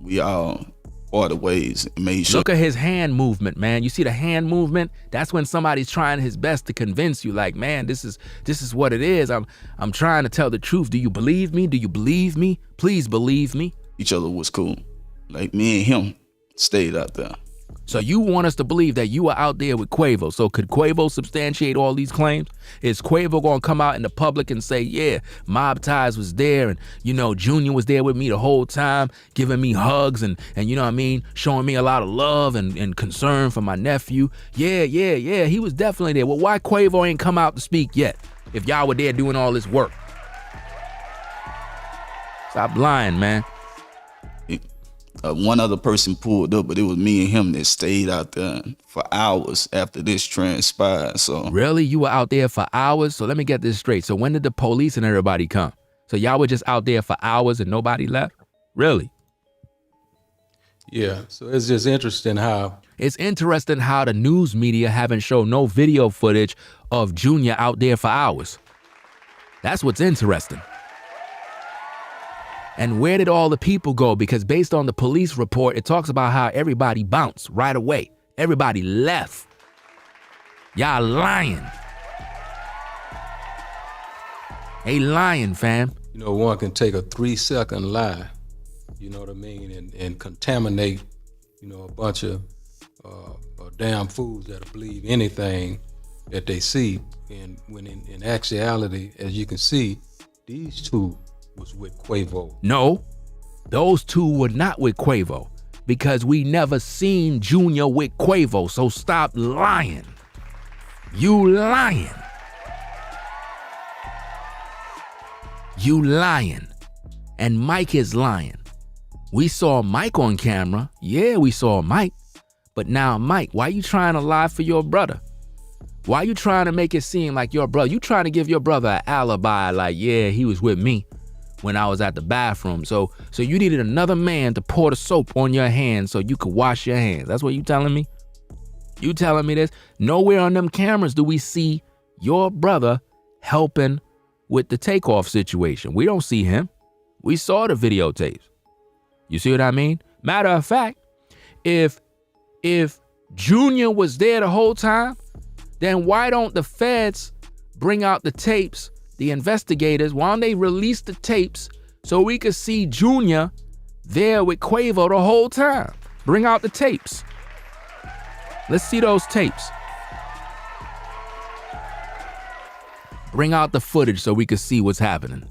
we all parted ways and made sure. Look at his hand movement, man. You see the hand movement? That's when somebody's trying his best to convince you, like, man, this is what it is. I'm trying to tell the truth. Do you believe me? Do you believe me? Please believe me. Each other was cool. Like me and him stayed out there. So you want us to believe that you were out there with Quavo. So could Quavo substantiate all these claims? Is Quavo gonna come out in the public and say, yeah, Mobties was there and, you know, Junior was there with me the whole time, giving me hugs and you know what I mean, showing me a lot of love and concern for my nephew. Yeah, he was definitely there. Well, why Quavo ain't come out to speak yet if y'all were there doing all this work? Stop lying, man. One other person pulled up, but it was me and him that stayed out there for hours after this transpired. So really? You were out there for hours? So let me get this straight. So when did the police and everybody come? So y'all were just out there for hours and nobody left? Really? Yeah, so it's just interesting how... It's interesting how the news media haven't shown no video footage of Junior out there for hours. That's what's interesting. And where did all the people go? Because based on the police report, it talks about how everybody bounced right away. Everybody left. Y'all lying. They lying, fam. You know, one can take a 3-second lie, you know what I mean, and contaminate, you know, a bunch of damn fools that'll believe anything that they see. And when in actuality, as you can see, these two was with Quavo. No, those two were not with Quavo because we never seen Junior with Quavo. So stop lying. You lying. You lying. And Mike is lying. We saw Mike on camera. Yeah, we saw Mike. But now, Mike, why you trying to lie for your brother? Why you trying to make it seem like your brother? You trying to give your brother an alibi like, yeah, he was with me when I was at the bathroom. So you needed another man to pour the soap on your hands so you could wash your hands. That's what you telling me? You telling me this? Nowhere on them cameras do we see your brother helping with the TAKEOFF situation. We don't see him. We saw the videotapes. You see what I mean? Matter of fact, if Junior was there the whole time, then why don't the feds bring out the tapes, the investigators, why don't they release the tapes so we could see Junior there with Quavo the whole time? Bring out the tapes. Let's see those tapes. Bring out the footage so we could see what's happening.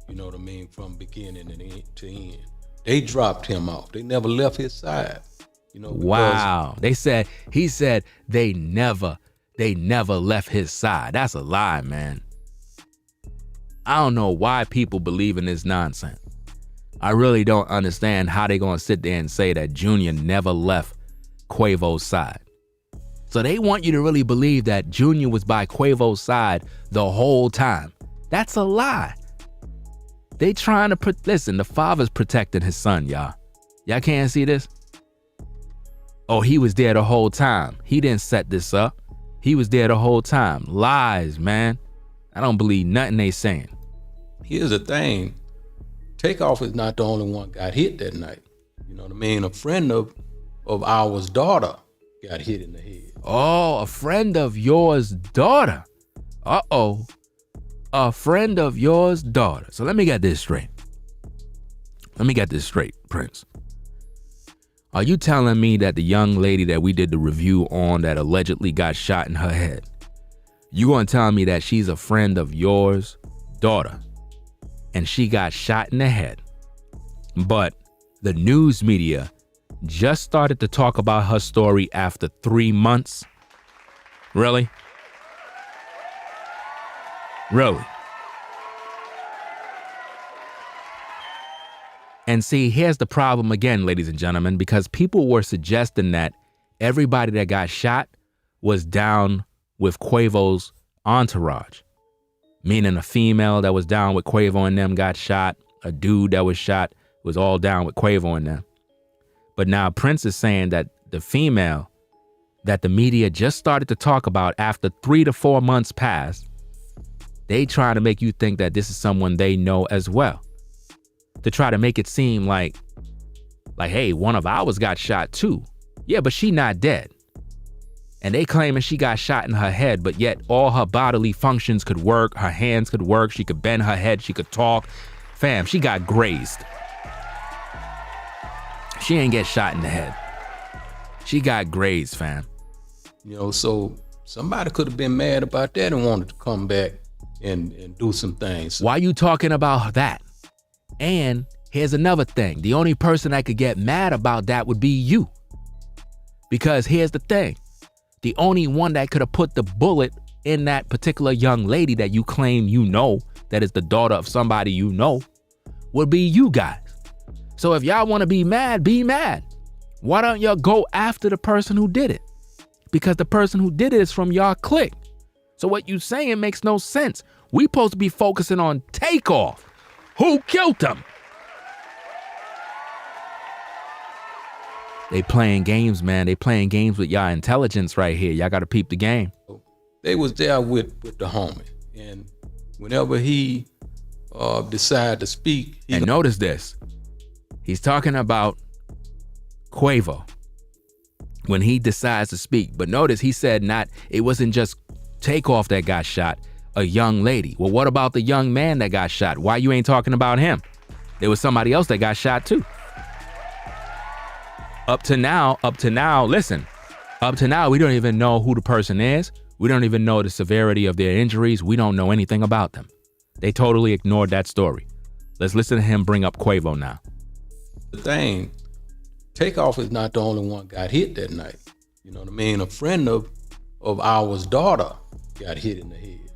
You know what I mean? From beginning to end. They dropped him off. They never left his side. You know, Wow. He said they never left his side. That's a lie, man. I don't know why people believe in this nonsense. I really don't understand how they gonna sit there and say that Junior never left Quavo's side. So they want you to really believe that Junior was by Quavo's side the whole time. That's a lie. They trying to listen, the father's protecting his son, y'all. Y'all can't see this? Oh, he was there the whole time. He didn't set this up. He was there the whole time. Lies, man. I don't believe nothing they saying. Here's the thing. TAKEOFF is not the only one got hit that night. You know what I mean? A friend of ours daughter got hit in the head. Oh, a friend of yours daughter. Uh-oh. A friend of yours daughter. So let me get this straight. Prince. Are you telling me that the young lady that we did the review on that allegedly got shot in her head, you gonna tell me that she's a friend of yours daughter and she got shot in the head, but the news media just started to talk about her story after 3 months? Really? Really? And see, here's the problem again, ladies and gentlemen, because people were suggesting that everybody that got shot was down with Quavo's entourage, meaning a female that was down with Quavo and them got shot, a dude that was shot was all down with Quavo and them. But now Prince is saying that the female that the media just started to talk about after 3 to 4 months passed, they trying to make you think that this is someone they know as well, to try to make it seem like, hey, one of ours got shot too. Yeah, but she not dead. And they claiming she got shot in her head, but yet all her bodily functions could work. Her hands could work. She could bend her head. She could talk. Fam, she got grazed. She ain't get shot in the head. She got grazed, fam. You know, so somebody could have been mad about that and wanted to come back and do some things. Why you talking about that? And here's another thing. The only person that could get mad about that would be you. Because here's the thing. The only one that could have put the bullet in that particular young lady that you claim you know, that is the daughter of somebody you know, would be you guys. So if y'all want to be mad, be mad. Why don't y'all go after the person who did it? Because the person who did it is from y'all clique. So what you saying makes no sense. We supposed to be focusing on TAKEOFF. Who killed him? They playing games, man. They playing games with y'all intelligence right here. Y'all got to peep the game. They was there with the homie. And whenever he decided to speak. And notice this. He's talking about Quavo when he decides to speak. But notice he said it wasn't just TAKEOFF that got shot, a young lady. Well, what about the young man that got shot? Why you ain't talking about him? There was somebody else that got shot too. Up to now, listen, up to now, we don't even know who the person is. We don't even know the severity of their injuries. We don't know anything about them. They totally ignored that story. Let's listen to him bring up Quavo now. The thing, TAKEOFF is not the only one got hit that night. You know what I mean? A friend of ours daughter got hit in the head.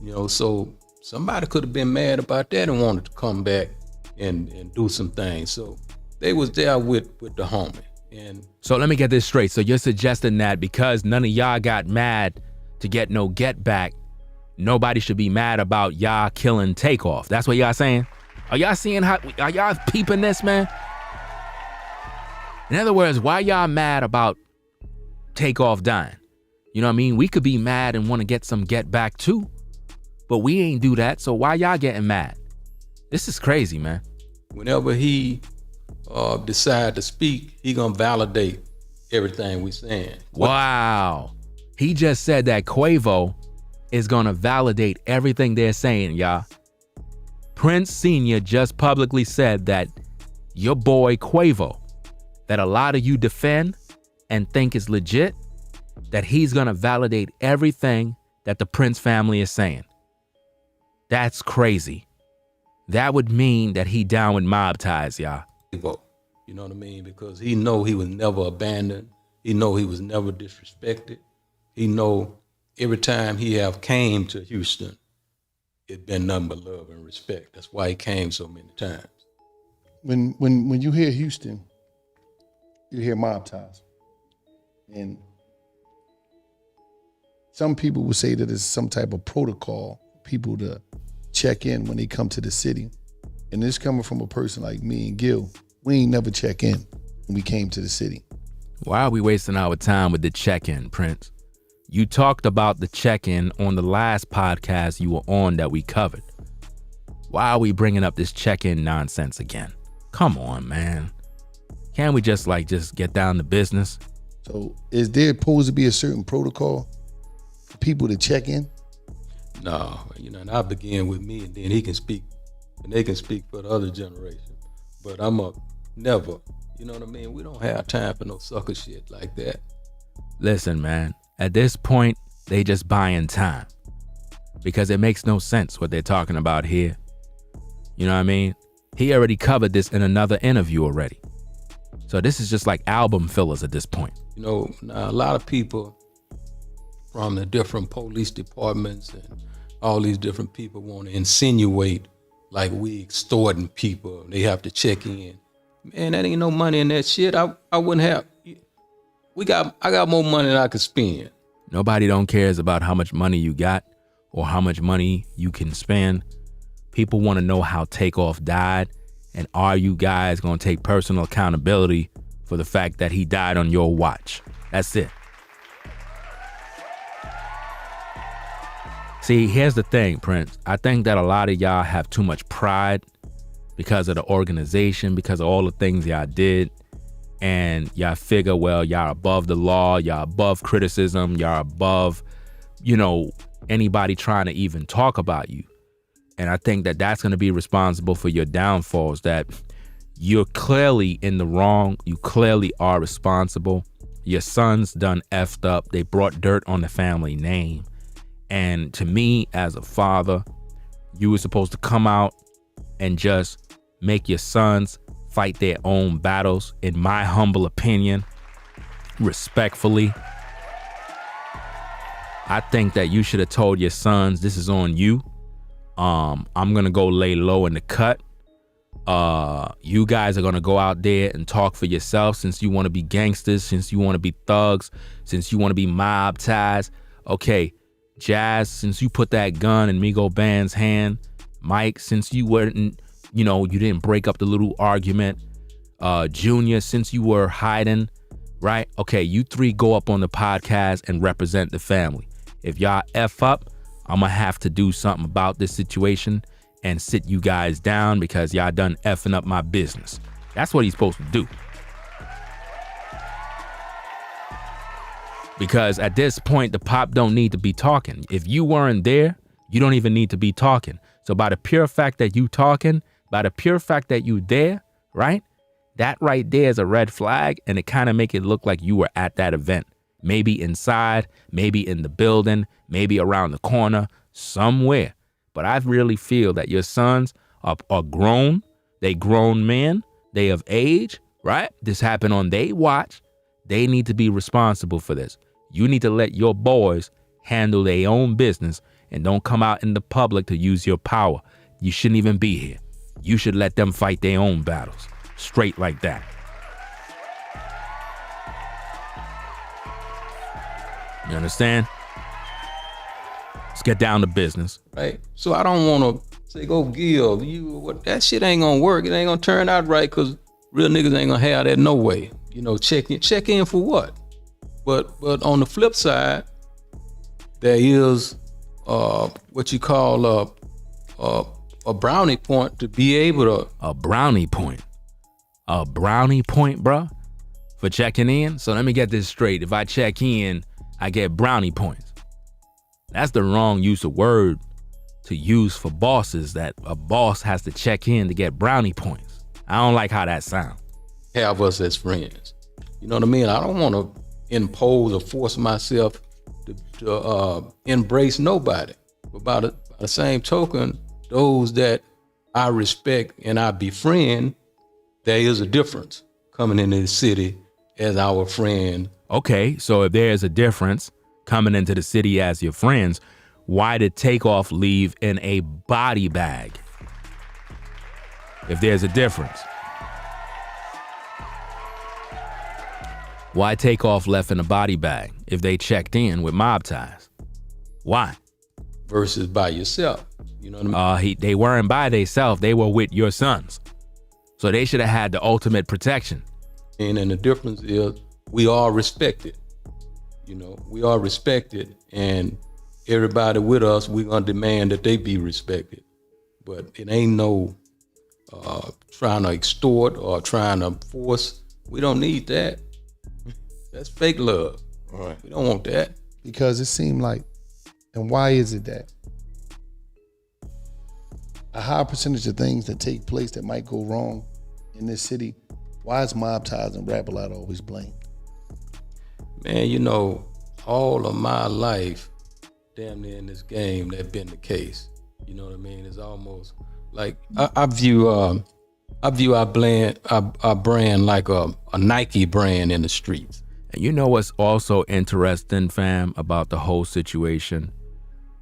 You know, so somebody could have been mad about that and wanted to come back and do some things. So they was there with the homie. And so let me get this straight. So you're suggesting that because none of y'all got mad to get no get back, nobody should be mad about y'all killing TAKEOFF. That's what y'all saying? Are y'all seeing are y'all peeping this, man? In other words, why y'all mad about TAKEOFF dying? You know what I mean? We could be mad and want to get some get back too, but we ain't do that. So why y'all getting mad? This is crazy, man. Whenever he decide to speak, he gonna validate everything we saying. Wow. He just said that Quavo is gonna validate everything they're saying, y'all. Prince Sr. just publicly said that your boy Quavo, that a lot of you defend and think is legit, that he's gonna validate everything that the Prince family is saying. That's crazy. That would mean that he down with mob ties, y'all. You know what I mean? Because he know he was never abandoned. He know he was never disrespected. He know every time he have came to Houston, it been nothing but love and respect. That's why he came so many times. When you hear Houston, you hear mob ties. And some people would say that it's some type of protocol for people to check in when they come to the city. And this coming from a person like me and Gil, we ain't never check in when we came to the city. Why are we wasting our time with the check-in, Prince? You talked about the check-in on the last podcast you were on that we covered. Why are we bringing up this check-in nonsense again? Come on, man. Can't we just get down to business? So is there supposed to be a certain protocol for people to check in? No, and I begin with me, and then he can speak, and they can speak for the other generation. But I'm a never, you know what I mean? We don't have time for no sucker shit like that. Listen, man, at this point, they just buying time because it makes no sense what they're talking about here. You know what I mean? He already covered this in another interview already. So this is just like album fillers at this point. Now a lot of people from the different police departments and all these different people want to insinuate like we extorting people. They have to check in. Man, that ain't no money in that shit. I wouldn't have. I got more money than I could spend. Nobody don't cares about how much money you got or how much money you can spend. People want to know how TAKEOFF died, and are you guys going to take personal accountability for the fact that he died on your watch? That's it. See, here's the thing, Prince. I think that a lot of y'all have too much pride because of the organization, because of all the things y'all did. And y'all figure, well, y'all above the law, y'all above criticism, y'all above, anybody trying to even talk about you. And I think that that's going to be responsible for your downfalls, that you're clearly in the wrong. You clearly are responsible. Your sons done effed up. They brought dirt on the family name. And to me, as a father, you were supposed to come out and just make your sons fight their own battles, in my humble opinion, respectfully. I think that you should have told your sons, this is on you. I'm gonna go lay low in the cut. You guys are gonna go out there and talk for yourself, since you want to be gangsters, since you want to be thugs, since you want to be mob ties. Okay, Jazz, since you put that gun in Migo Band's hand. Mike, since you weren't, you didn't break up the little argument. Junior, since you were hiding, right? Okay, you three go up on the podcast and represent the family. If y'all F up, I'm gonna have to do something about this situation and sit you guys down because y'all done effing up my business. That's what he's supposed to do. Because at this point, the pop don't need to be talking. If you weren't there, you don't even need to be talking. So by the pure fact that you talking, by the pure fact that you there, right? That right there is a red flag, and it kind of make it look like you were at that event. Maybe inside, maybe in the building, maybe around the corner, somewhere. But I really feel that your sons are grown. They grown men. They of age, right? This happened on their watch. They need to be responsible for this. You need to let your boys handle their own business and don't come out in the public to use your power. You shouldn't even be here. You should let them fight their own battles. Straight like that. You understand? Let's get down to business. Right? So I don't want to say, go Gil, that shit ain't going to work. It ain't going to turn out right because real niggas ain't going to have that no way. Check in for what? But on the flip side, there is what you call a brownie point to be able to. A brownie point? A brownie point, bruh? For checking in? So let me get this straight. If I check in, I get brownie points. That's the wrong use of word to use for bosses, that a boss has to check in to get brownie points. I don't like how that sounds. Have us as friends. You know what I mean? I don't want to impose or force myself to embrace nobody. But by the same token, those that I respect and I befriend, there is a difference. coming into the city as our friend. Okay, so if there's a difference coming into the city as your friends, why did TAKEOFF leave in a body bag? If there's a difference. Why TAKEOFF left in a body bag if they checked in with mob ties? Why? Versus by yourself. You know what I mean? They weren't by themselves, they were with your sons. So they should have had the ultimate protection. And the difference is we are respected. You know, we are respected, and everybody with us, we're gonna demand that they be respected. But it ain't no trying to extort or trying to force. We don't need that. That's fake love. All right. We don't want that. Because it seemed like, and why is it that a high percentage of things that take place that might go wrong in this city, why is mob ties and rap a lot always blamed? Man, you know, all of my life, damn near in this game, that been the case. You know what I mean? It's almost like I view our brand like a Nike brand in the streets. And you know what's also interesting, fam, about the whole situation?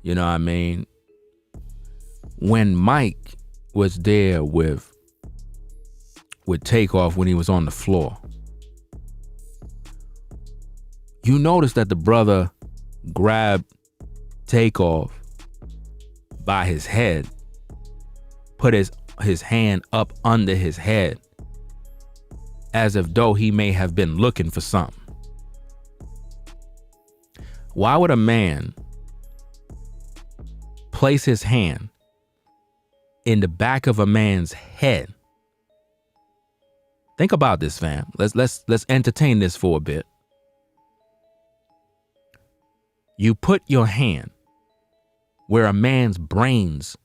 You know what I mean? When Mike was there with TAKEOFF when he was on the floor, you notice that the brother grabbed TAKEOFF by his head, put his hand up under his head, as if though he may have been looking for something. Why would a man place his hand in the back of a man's head? Think about this, fam. Let's entertain this for a bit. You put your hand where a man's brains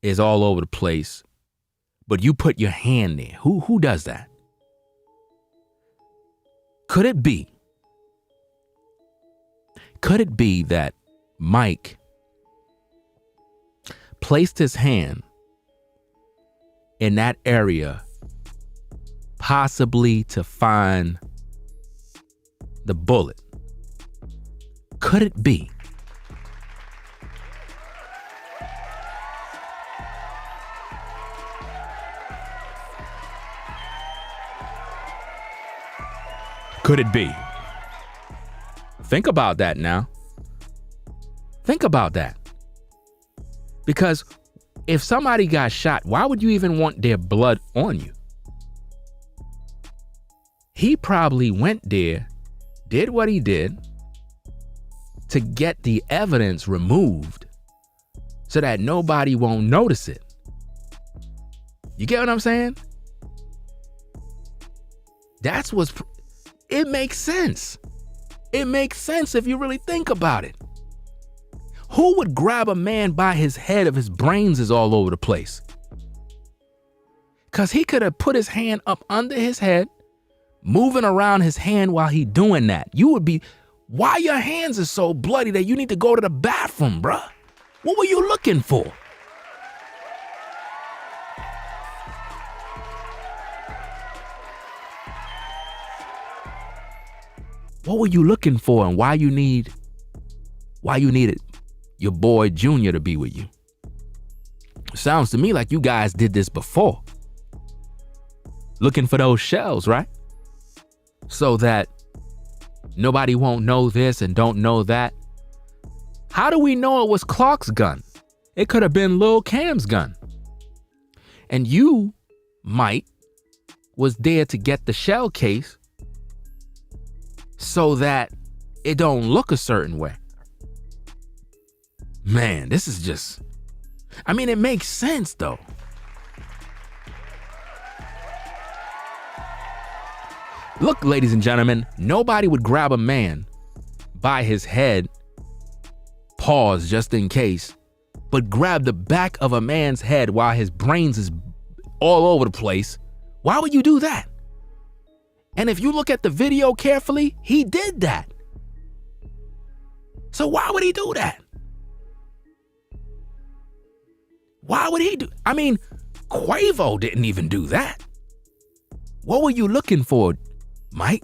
is all over the place, but you put your hand there. Who does that? Could it be that Mike placed his hand in that area possibly to find the bullet? Could it be? Could it be? Think about that now. Think about that. Because if somebody got shot, why would you even want their blood on you? He probably went there, did what he did to get the evidence removed so that nobody won't notice it. You get what I'm saying? It makes sense. It makes sense if you really think about it. Who would grab a man by his head if his brains is all over the place? Because he could have put his hand up under his head, moving around his hand while he doing that. You would be, why your hands are so bloody that you need to go to the bathroom, bruh? What were you looking for? What were you looking for, and why you needed your boy Junior to be with you? Sounds to me like you guys did this before. Looking for those shells, right? So that nobody won't know this and don't know that. How do we know it was Clark's gun? It could have been Lil Cam's gun. And you, Mike, was there to get the shell case so that it don't look a certain way. Man, this is just, I mean, it makes sense though. Look, ladies and gentlemen, nobody would grab a man by his head, pause just in case, but grab the back of a man's head while his brains is all over the place. Why would you do that? And if you look at the video carefully, he did that. So why would he do that? Why would he do? I mean, Quavo didn't even do that. What were you looking for, Mike?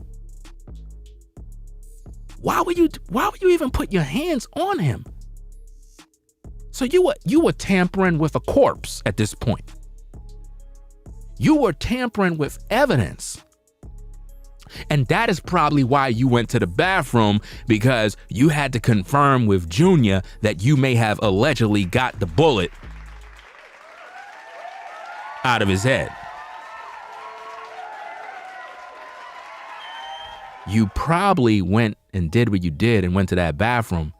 Why would you even put your hands on him? So you were tampering with a corpse at this point. You were tampering with evidence. And that is probably why you went to the bathroom, because you had to confirm with Junior that you may have allegedly got the bullet out of his head. You probably went and did what you did and went to that bathroom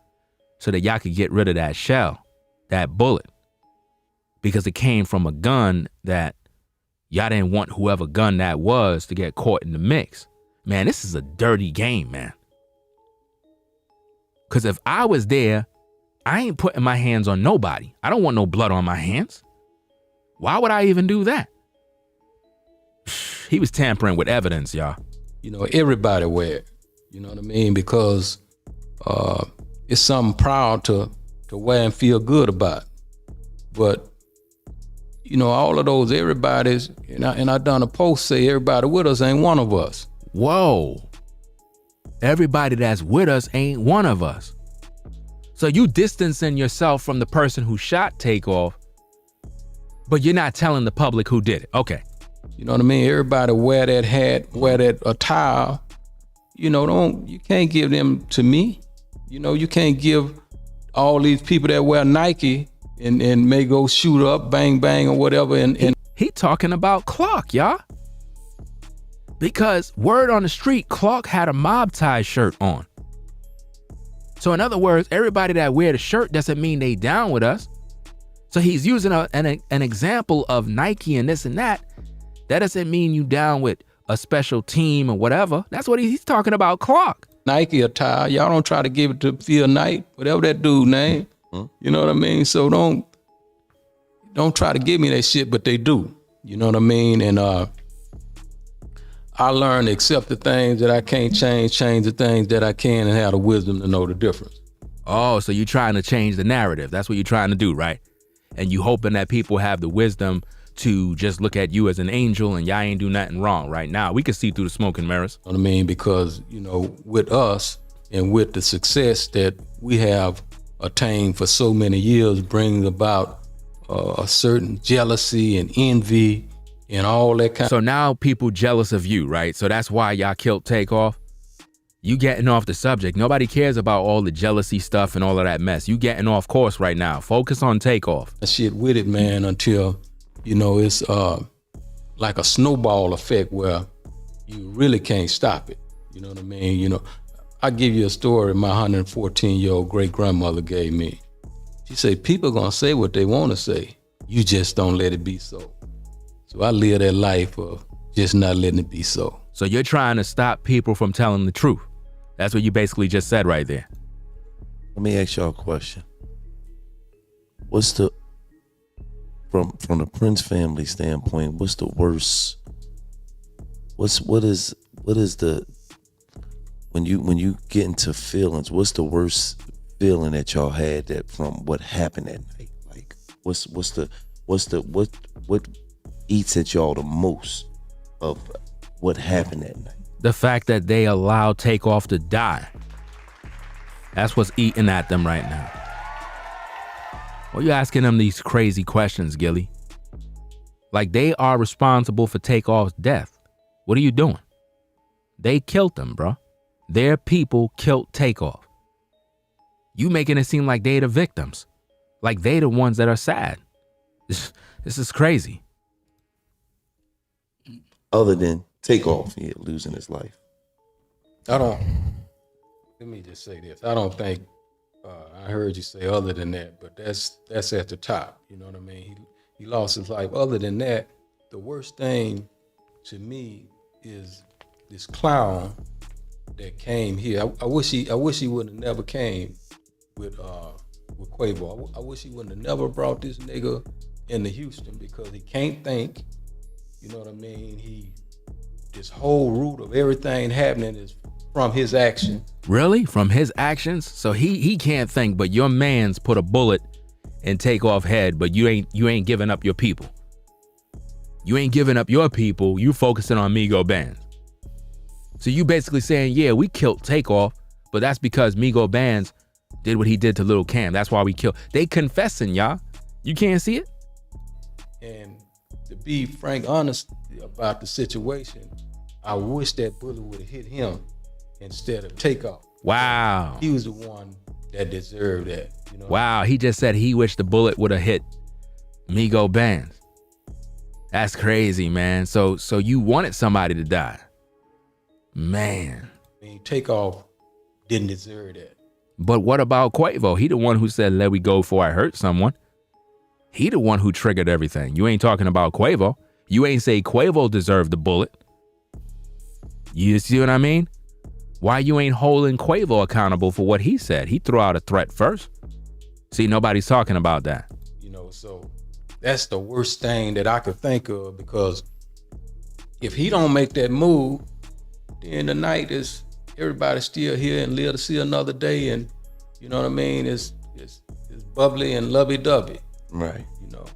so that y'all could get rid of that shell, that bullet, because it came from a gun that y'all didn't want whoever gun that was to get caught in the mix. Man, this is a dirty game, man. Because if I was there, I ain't putting my hands on nobody. I don't want no blood on my hands. Why would I even do that? He was tampering with evidence, y'all. You know, everybody wear it. You know what I mean? Because it's something proud to wear and feel good about. But, you know, all of those everybody's, and I done a post say everybody with us ain't one of us. Whoa. Everybody that's with us ain't one of us. So you distancing yourself from the person who shot Takeoff, but you're not telling the public who did it. Okay. You know what I mean? Everybody wear that hat, wear that attire. You know, you can't give them to me. You know, you can't give all these people that wear Nike and may go shoot up, bang, bang, or whatever. And he talking about Clark, y'all. Because word on the street, Clark had a Mobties shirt on. So in other words, everybody that wear the shirt doesn't mean they down with us. So he's using an example of Nike and this and that. That doesn't mean you down with a special team or whatever. That's what he's talking about, Clark. Nike attire, y'all don't try to give it to Phil Knight, whatever that dude name. You know what I mean? So don't try to give me that shit, but they do. You know what I mean? And I learned to accept the things that I can't change the things that I can, and have the wisdom to know the difference. Oh, so you're trying to change the narrative. That's what you're trying to do, right? And you hoping that people have the wisdom to just look at you as an angel and y'all ain't do nothing wrong right now. We can see through the smoke and mirrors. You know what I mean? Because, you know, with us and with the success that we have attained for so many years, brings about a certain jealousy and envy and all that kind. So now people jealous of you, right? So that's why y'all killed Takeoff. You getting off the subject. Nobody cares about all the jealousy stuff and all of that mess. You getting off course right now. Focus on Takeoff. That shit with it, man, until, you know, it's like a snowball effect where you really can't stop it. You know what I mean? You know, I give you a story my 114-year-old great grandmother gave me. She said, people gonna say what they wanna say. You just don't let it be so. So I live that life of just not letting it be so. So you're trying to stop people from telling the truth. That's what you basically just said right there. Let me ask y'all a question. What's the, from the Prince family standpoint, what's the worst, what is the, when you get into feelings, what's the worst feeling that y'all had that from what happened that night? Like what eats at y'all the most of what happened that night? The fact that they allowed Takeoff to die. That's what's eating at them right now. Why are you asking them these crazy questions, Gillie? Like they are responsible for Takeoff's death. What are you doing? They killed them, bro. Their people killed Takeoff. You making it seem like they the victims. Like they the ones that are sad. This is crazy. Other than Takeoff, losing his life. Let me just say this. I don't think, I heard you say other than that, but that's at the top. You know what I mean? He lost his life. Other than that, the worst thing to me is this clown that came here. I wish he would have never came with Quavo. I wish he wouldn't have never brought this nigga into Houston, because he can't think. You know what I mean? This whole root of everything happening is from his action. Really? From his actions? So he can't think, but your man's put a bullet in Takeoff head, but you ain't giving up your people. You ain't giving up your people. You focusing on Migo Bands. So you basically saying, yeah, we killed Takeoff, but that's because Migo Bands did what he did to Lil Cam. That's why we killed. They confessing, y'all. You can't see it? And to be frank, honest about the situation, I wish that bullet would have hit him instead of Takeoff. Wow. He was the one that deserved that. You know? Wow, he just said he wished the bullet would have hit Migo Bands. That's crazy, man. So you wanted somebody to die. Man. I mean, Takeoff didn't deserve that. But what about Quavo? He the one who said, let me go before I hurt someone. He the one who triggered everything. You ain't talking about Quavo. You ain't say Quavo deserved the bullet. You see what I mean? Why you ain't holding Quavo accountable for what he said? He threw out a threat first. See, nobody's talking about that. You know, so that's the worst thing that I could think of, because if he don't make that move, then the night is everybody's still here and live to see another day, and you know what I mean? It's bubbly and lovey-dovey. Right. You know.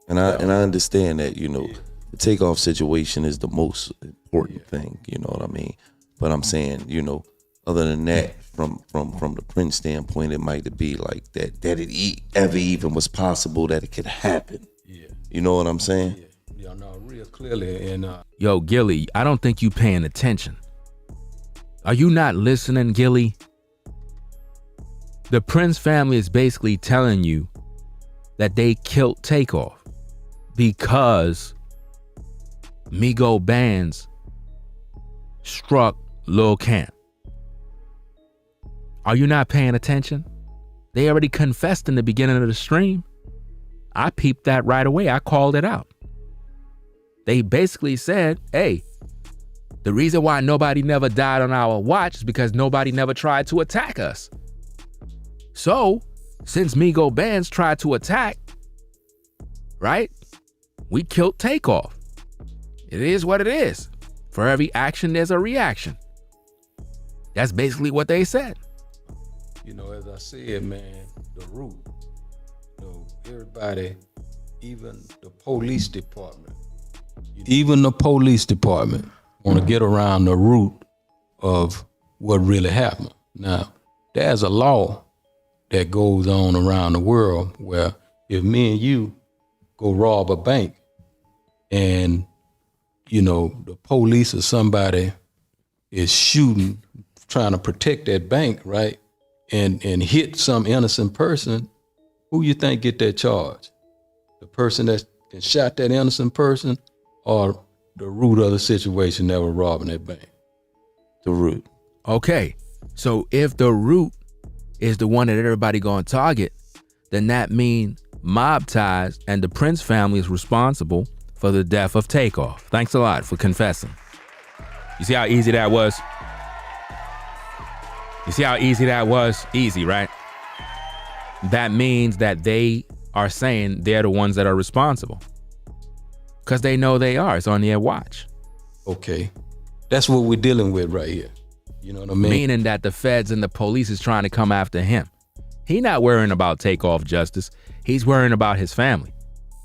And I understand that, you know, the Takeoff situation is the most important thing, you know what I mean? But I'm saying, you know, other than that, from the Prince standpoint, it might be like that it ever even was possible that it could happen. Yeah. You know what I'm saying? Yeah, no, real clearly. And Yo, Gillie, I don't think you paying attention. Are you not listening, Gillie? The Prince family is basically telling you that they killed Takeoff because Migo Bands struck Lil Camp. Are you not paying attention? They already confessed in the beginning of the stream. I peeped that right away. I called it out. They basically said, hey, the reason why nobody never died on our watch is because nobody never tried to attack us. So, since Migo Bands tried to attack, right, we killed Takeoff. It is what it is. For every action, there's a reaction. That's basically what they said. you know, as I said, man, the root. You know, everybody, even the police department, want to get around the root of what really happened. Now, there's a law that goes on around the world where if me and you go rob a bank and, you know, the police or somebody is shooting, trying to protect that bank, right? And hit some innocent person, who you think get that charge? The person that shot that innocent person, or the root of the situation that was robbing that bank? The root. Okay, so if the root is the one that everybody gonna target, then that means Mobties and the Prince family is responsible for the death of TAKEOFF. Thanks a lot for confessing. You see how easy that was? You see how easy that was? Easy, right? That means that they are saying they're the ones that are responsible. Because they know they are. It's on their watch. Okay. That's what we're dealing with right here. You know what I mean? Meaning that the feds and the police is trying to come after him. He not worrying about TAKEOFF justice. He's worrying about his family.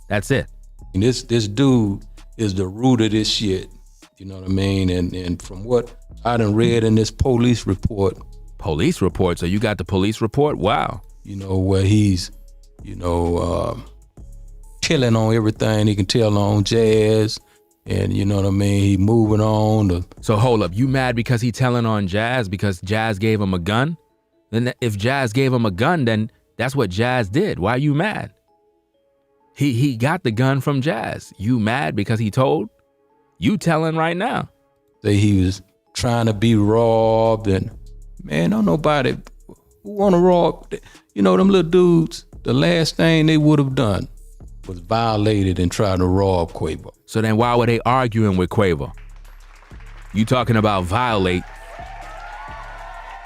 That's it. And this dude is the root of this shit. You know what I mean? And from what I done read in this police report. Police report? So you got the police report? Wow. You know, where he's, you know, telling on everything he can tell on Jazz. And you know what I mean? He moving on. So hold up. You mad because he telling on Jazz because Jazz gave him a gun? Then if Jazz gave him a gun, then that's what Jazz did. Why are you mad? He got the gun from Jazz. You mad because he told? You telling right now. Say he was trying to be robbed, and man, don't nobody who want to rob. You know, them little dudes, the last thing they would have done was violated and tried to rob Quavo. So then why were they arguing with Quavo? You talking about violate.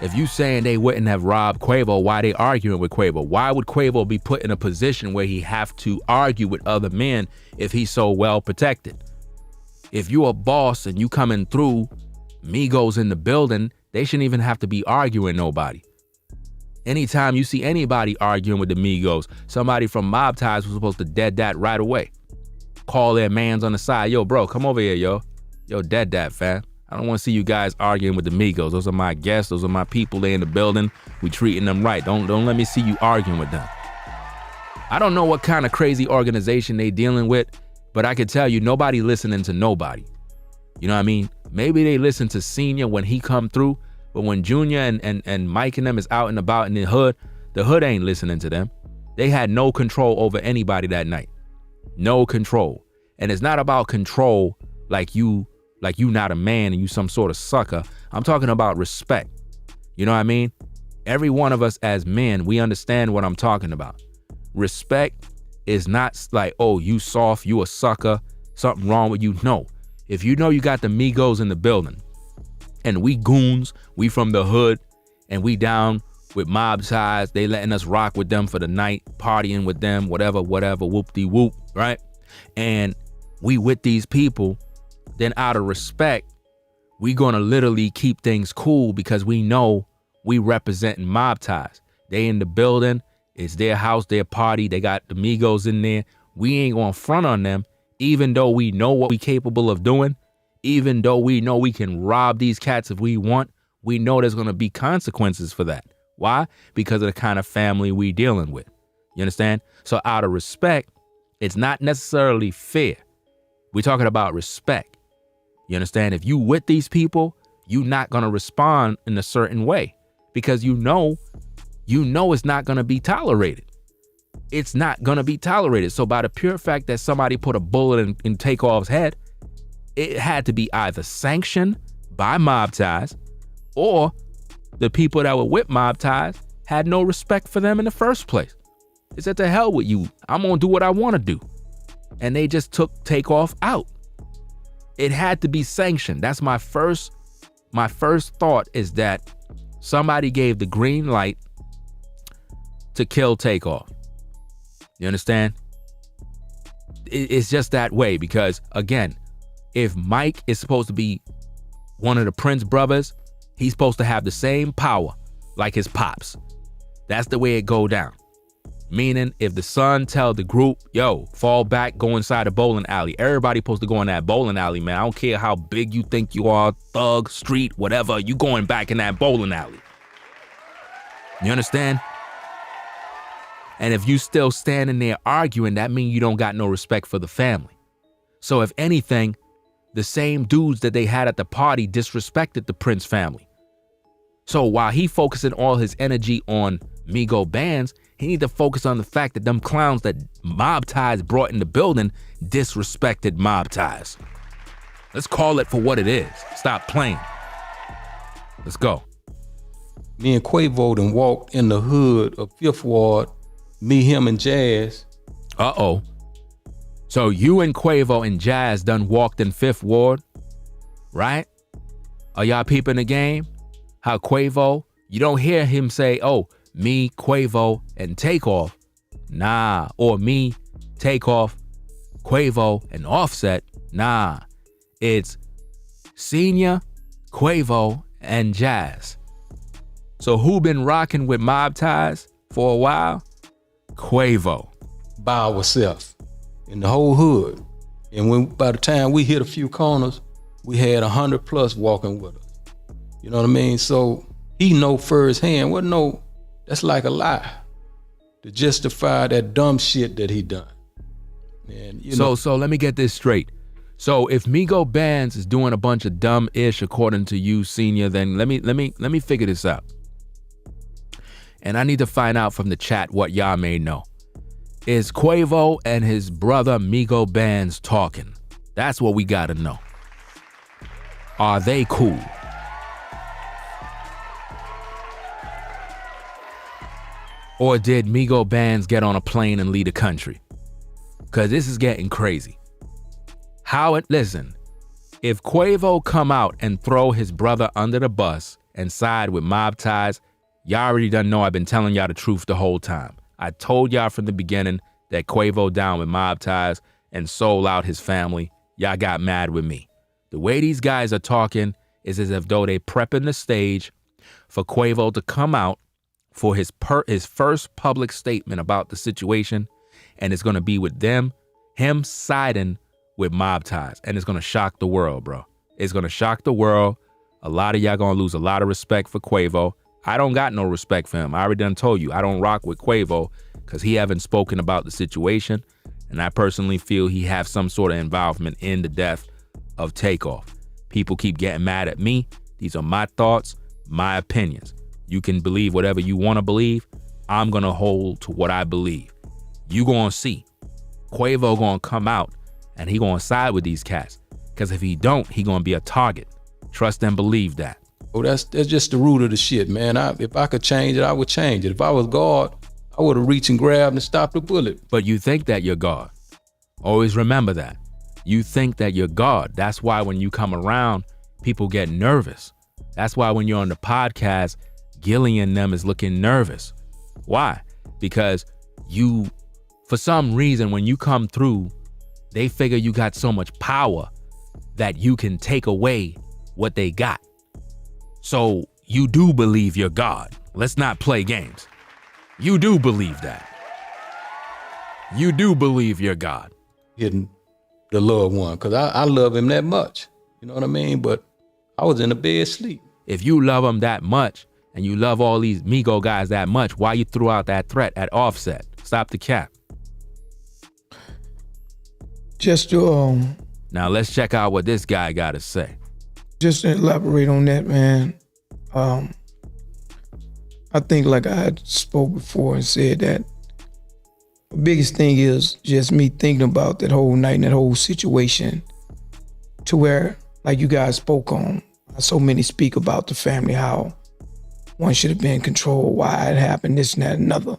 If you saying they wouldn't have robbed Quavo, why they arguing with Quavo? Why would Quavo be put in a position where he have to argue with other men if he's so well protected? If you a boss and you coming through, Migos in the building, they shouldn't even have to be arguing nobody. Anytime you see anybody arguing with the Migos, somebody from Mobties was supposed to dead that right away. call their mans on the side. Yo, bro, come over here, yo. Yo, dead that, fam. I don't want to see you guys arguing with the Migos. Those are my guests. Those are my people. They in the building. We treating them right. Don't let me see you arguing with them. I don't know what kind of crazy organization they dealing with, but I can tell you nobody listening to nobody. You know what I mean? Maybe they listen to Senior when he come through, but when Junior and Mike and them is out and about in the hood ain't listening to them. They had no control over anybody that night. No control. And it's not about control like you not a man and you some sort of sucker. I'm talking about respect. You know what I mean? Every one of us as men, we understand what I'm talking about. Respect is not like, oh, you soft, you a sucker, something wrong with you. No. If you know you got the Migos in the building and we goons, we from the hood and we down with mob ties, they letting us rock with them for the night, partying with them, whatever, whoop-de-whoop, right? And we with these people, then out of respect, we gonna literally keep things cool because we know we representing mob ties. They in the building, it's their house, their party, they got the Migos in there. We ain't gonna front on them, even though we know what we capable of doing, even though we know we can rob these cats if we want, we know there's gonna be consequences for that. Why? Because of the kind of family we dealing with. You understand? So out of respect, it's not necessarily fair. We're talking about respect. You understand? If you with these people, you're not going to respond in a certain way because you know it's not going to be tolerated. It's not going to be tolerated. So by the pure fact that somebody put a bullet in Takeoff's head, it had to be either sanctioned by mob ties or the people that were with mob ties had no respect for them in the first place. They said, to hell with you. I'm going to do what I want to do. And they just took Takeoff out. It had to be sanctioned. That's my first thought is that somebody gave the green light to kill Takeoff. You understand? It's just that way because, again, if Mike is supposed to be one of the Prince brothers, he's supposed to have the same power like his pops. That's the way it go down. Meaning, if the son tell the group, yo, fall back, go inside the bowling alley. Everybody supposed to go in that bowling alley, man. I don't care how big you think you are, thug, street, whatever. You going back in that bowling alley. You understand? And if you still standing there arguing, that means you don't got no respect for the family. So if anything, the same dudes that they had at the party disrespected the Prince family. So while he focusing all his energy on Migo bands, he need to focus on the fact that them clowns that mob ties brought in the building disrespected mob ties. Let's call it for what it is. Stop playing. Let's go. Me and Quavo done walked in the hood of Fifth Ward, me, him, and Jazz. Uh-oh. So you and Quavo and Jazz done walked in Fifth Ward, right? Are y'all peeping the game? How Quavo, you don't hear him say, oh, me, Quavo, and Takeoff. Nah. Or me, Takeoff, Quavo, and Offset. Nah. It's Senior, Quavo, and Jazz. So who been rocking with mob ties for a while? Quavo. By ourselves in the whole hood. And by the time we hit a few corners, we had 100 plus walking with us. You know what I mean? So he know firsthand. What no, that's like a lie to justify that dumb shit that he done. And so let me get this straight. So if Migo Bands is doing a bunch of dumb ish according to you, Senior, then let me figure this out. And I need to find out from the chat what y'all may know. Is Quavo and his brother Migo Bands talking? That's what we gotta know. Are they cool? Or did Migo Bands get on a plane and leave the country? Because this is getting crazy. Listen, if Quavo come out and throw his brother under the bus and side with mob ties, y'all already done know I've been telling y'all the truth the whole time. I told y'all from the beginning that Quavo down with mob ties and sold out his family. Y'all got mad with me. The way these guys are talking is as if though they prepping the stage for Quavo to come out for his first public statement about the situation, and it's going to be with them him siding with Mobties, and it's gonna shock the world, bro. It's gonna shock the world. A lot of y'all gonna lose a lot of respect for Quavo. I don't got no respect for him. I already done told you, I don't rock with Quavo because he haven't spoken about the situation, and I personally feel he have some sort of involvement in the death of TAKEOFF. People keep getting mad at me. These are my thoughts, my opinions. You can believe whatever you want to believe. I'm gonna hold to what I believe. You gonna see Quavo gonna come out and he gonna side with these cats, because if he don't, he gonna be a target. Trust and believe that. Oh, that's just the root of the shit, man. If I could change it, I would change it. If I was God, I would have reached and grabbed and stopped the bullet. But you think that you're God. Always remember that. You think that you're God. That's why when you come around, people get nervous. That's why when you're on the podcast, Gillie and them is looking nervous. Why? Because you, for some reason, when you come through, they figure you got so much power that you can take away what they got. So you do believe you're God. Let's not play games. You do believe that. You do believe you're God. Hitting the loved one, because I love him that much. You know what I mean? But I was in the bed asleep. If you love him that much and you love all these Migo guys that much, why you threw out that threat at Offset? Stop the cap. Just to Now let's check out what this guy got to say. just to elaborate on that, man. I think, like I had spoke before and said, that the biggest thing is just me thinking about that whole night and that whole situation, to where, like you guys spoke on, so many speak about the family, how one should have been controlled, why it happened, this and that and another.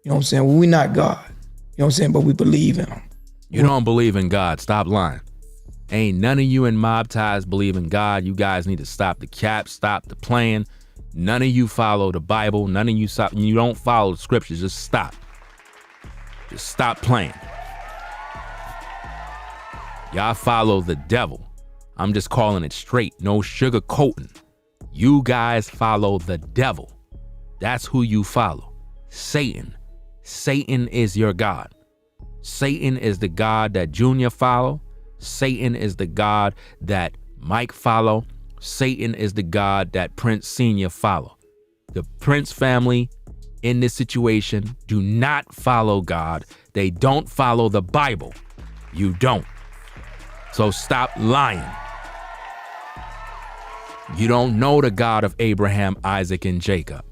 You know what I'm saying? Well, we're not God. You know what I'm saying? But we believe in him. You don't believe in God. Stop lying. Ain't none of you in Mobties believe in God. You guys need to stop the cap, stop the playing. None of you follow the Bible. None of you stop. You don't follow the scriptures. Just stop. Just stop playing. Y'all follow the devil. I'm just calling it straight. No sugarcoating. You guys follow the devil. That's who you follow. Satan. Satan is your God. Satan is the God that Junior follow. Satan is the God that Mike follow. Satan is the God that Prince Sr. follow. The Prince family in this situation do not follow God. They don't follow the Bible. You don't. So stop lying. You don't know the God of Abraham, Isaac, and Jacob.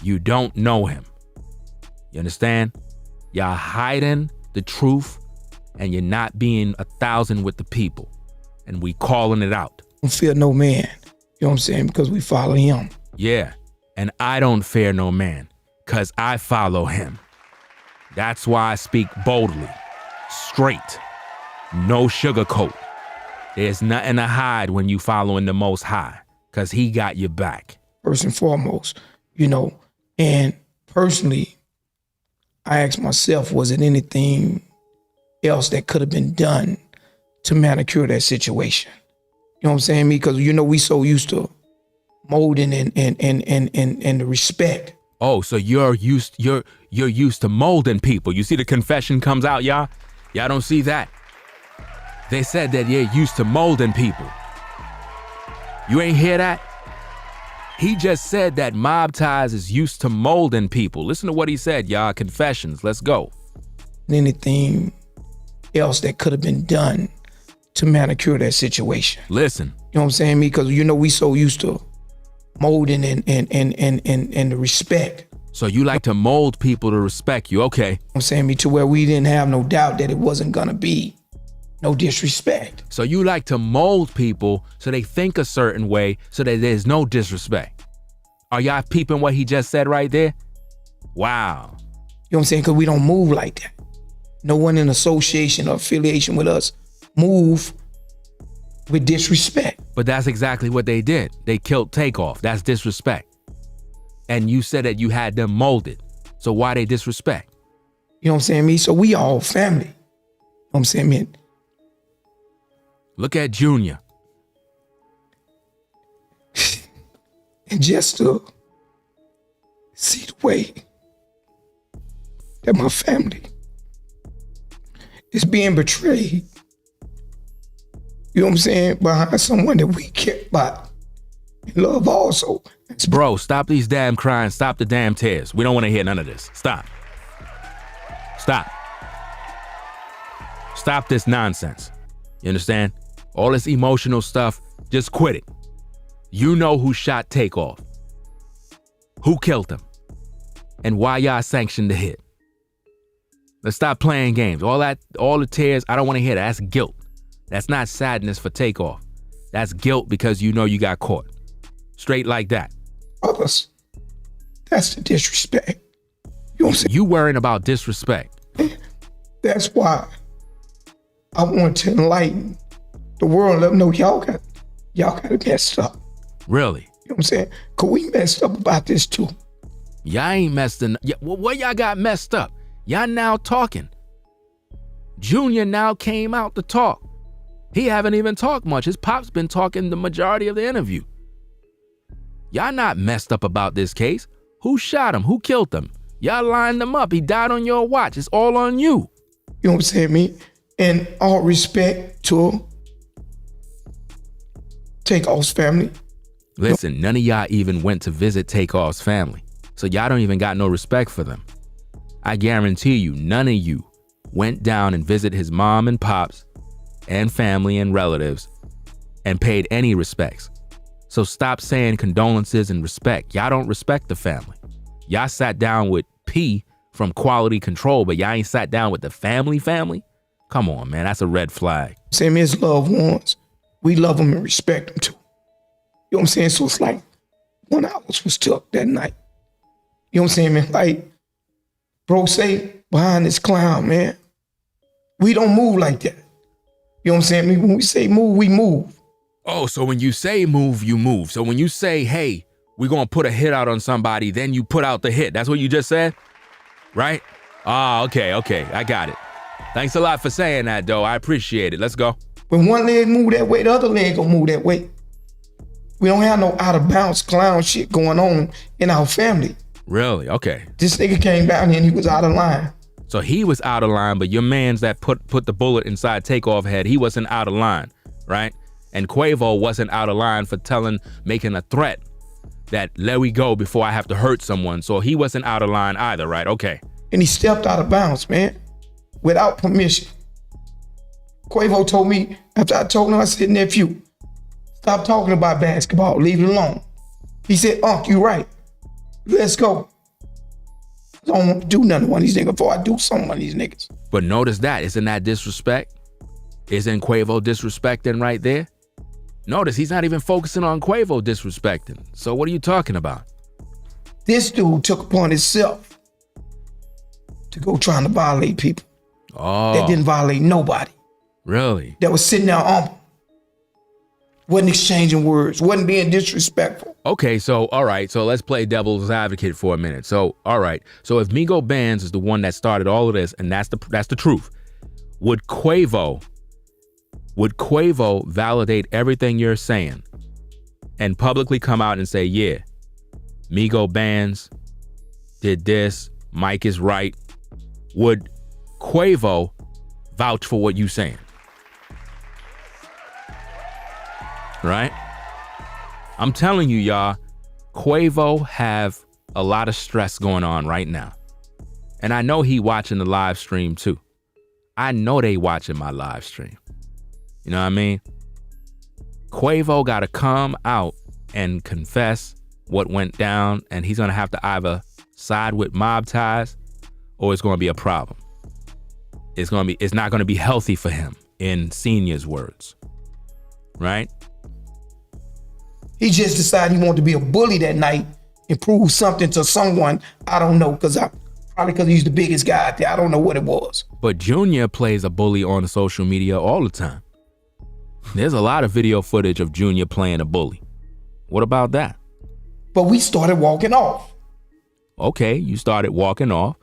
You don't know him. You understand? Y'all hiding the truth, and you're not being 1,000 with the people. And we calling it out. Don't fear no man. You know what I'm saying? Because we follow him. Yeah, and I don't fear no man, because I follow him. That's why I speak boldly, straight, no sugarcoat. There's nothing to hide when you following the Most High, because he got your back. First and foremost, you know, and personally, I asked myself, was it anything else that could have been done to manicure that situation? You know what I'm saying? Because, you know, we so used to molding and the respect. Oh, so you're used to molding people. You see the confession comes out, y'all? Y'all don't see that? They said that you're used to molding people. You ain't hear that? He just said that Mobties is used to molding people. Listen to what he said, y'all. Confessions. Let's go. Anything else that could have been done to manicure that situation? Listen. You know what I'm saying? Because, you know, we so used to molding and the respect. So you like to mold people to respect you. Okay. You know what I'm saying? To where we didn't have no doubt that it wasn't gonna be no disrespect. So you like to mold people so they think a certain way so that there's no disrespect. Are y'all peeping what he just said right there? Wow. You know what I'm saying? Because we don't move like that. No one in association or affiliation with us move with disrespect. But that's exactly what they did. They killed TAKEOFF. That's disrespect. And you said that you had them molded. So why they disrespect? You know what I'm saying, me? So we all family. You know what I'm saying, man? Look at Junior. And just to see the way that my family is being betrayed. You know what I'm saying? Behind someone that we care about and love also. Bro, stop these damn crying. Stop the damn tears. We don't want to hear none of this. Stop. Stop. Stop this nonsense. You understand? All this emotional stuff, just quit it. You know who shot Takeoff. Who killed him? And why y'all sanctioned the hit. Let's stop playing games. All the tears, I don't want to hear that. That's guilt. That's not sadness for Takeoff. That's guilt because you know you got caught. Straight like that. Others, that's the disrespect. You know what I'm saying? You worrying about disrespect. That's why I want to enlighten the world and let them know y'all got it messed up. Really? You know what I'm saying? Cause we messed up about this too. Y'all ain't messed up. What y'all got messed up? Y'all now talking. Junior now came out to talk. He haven't even talked much. His pop's been talking the majority of the interview. Y'all not messed up about this case. Who shot him? Who killed him? Y'all lined him up. He died on your watch. It's all on you. You know what I'm saying, me? And all respect to Takeoff's family. Listen, none of y'all even went to visit Takeoff's family. So y'all don't even got no respect for them. I guarantee you, none of you went down and visit his mom and pops and family and relatives and paid any respects. So stop saying condolences and respect. Y'all don't respect the family. Y'all sat down with P from Quality Control, but y'all ain't sat down with the family. Come on, man, that's a red flag. Same as loved ones. We love them and respect them too. You know what I'm saying? So it's like 1 hour was took that night. You know what I'm saying, man? Like, bro say behind this clown, man. We don't move like that. You know what I'm saying? When we say move, we move. Oh, so when you say move, you move. So when you say, hey, we're going to put a hit out on somebody, then you put out the hit. That's what you just said? Right? Ah, okay. I got it. Thanks a lot for saying that, though. I appreciate it. Let's go. When one leg move that way, the other leg gonna move that way. We don't have no out of bounds clown shit going on in our family. Really? Okay. This nigga came down here and he was out of line. So he was out of line, but your man's that put the bullet inside Takeoff head, he wasn't out of line, right? And Quavo wasn't out of line for making a threat that let me go before I have to hurt someone. So he wasn't out of line either, right? Okay. And he stepped out of bounds, man, without permission. Quavo told me, after I told him, I said, nephew, stop talking about basketball, leave it alone. He said, Unc, you right. Let's go. I don't want to do nothing to one of these niggas before I do something to one of these niggas. But notice that, isn't that disrespect? Isn't Quavo disrespecting right there? Notice he's not even focusing on Quavo disrespecting. So what are you talking about? This dude took upon himself to go trying to violate people. Oh. That didn't violate nobody. Really? That was sitting there humble. Wasn't exchanging words, wasn't being disrespectful. Okay, so all right, so let's play devil's advocate for a minute. So all right, so if Migo Bands is the one that started all of this, and that's the truth, would Quavo validate everything you're saying and publicly come out and say, yeah, Migo Bands did this, Mike is right? Would Quavo vouch for what you saying? Right? I'm telling you, y'all, Quavo have a lot of stress going on right now. And I know he watching the live stream too. I know they watching my live stream. You know what I mean? Quavo got to come out and confess what went down, and he's going to have to either side with mob ties or it's going to be a problem. It's not going to be healthy for him, in Senior's words. Right? He just decided he wanted to be a bully that night and prove something to someone. I don't know, probably because he's the biggest guy out there. I don't know what it was. But Junior plays a bully on social media all the time. There's a lot of video footage of Junior playing a bully. What about that? But we started walking off. Okay, you started walking off.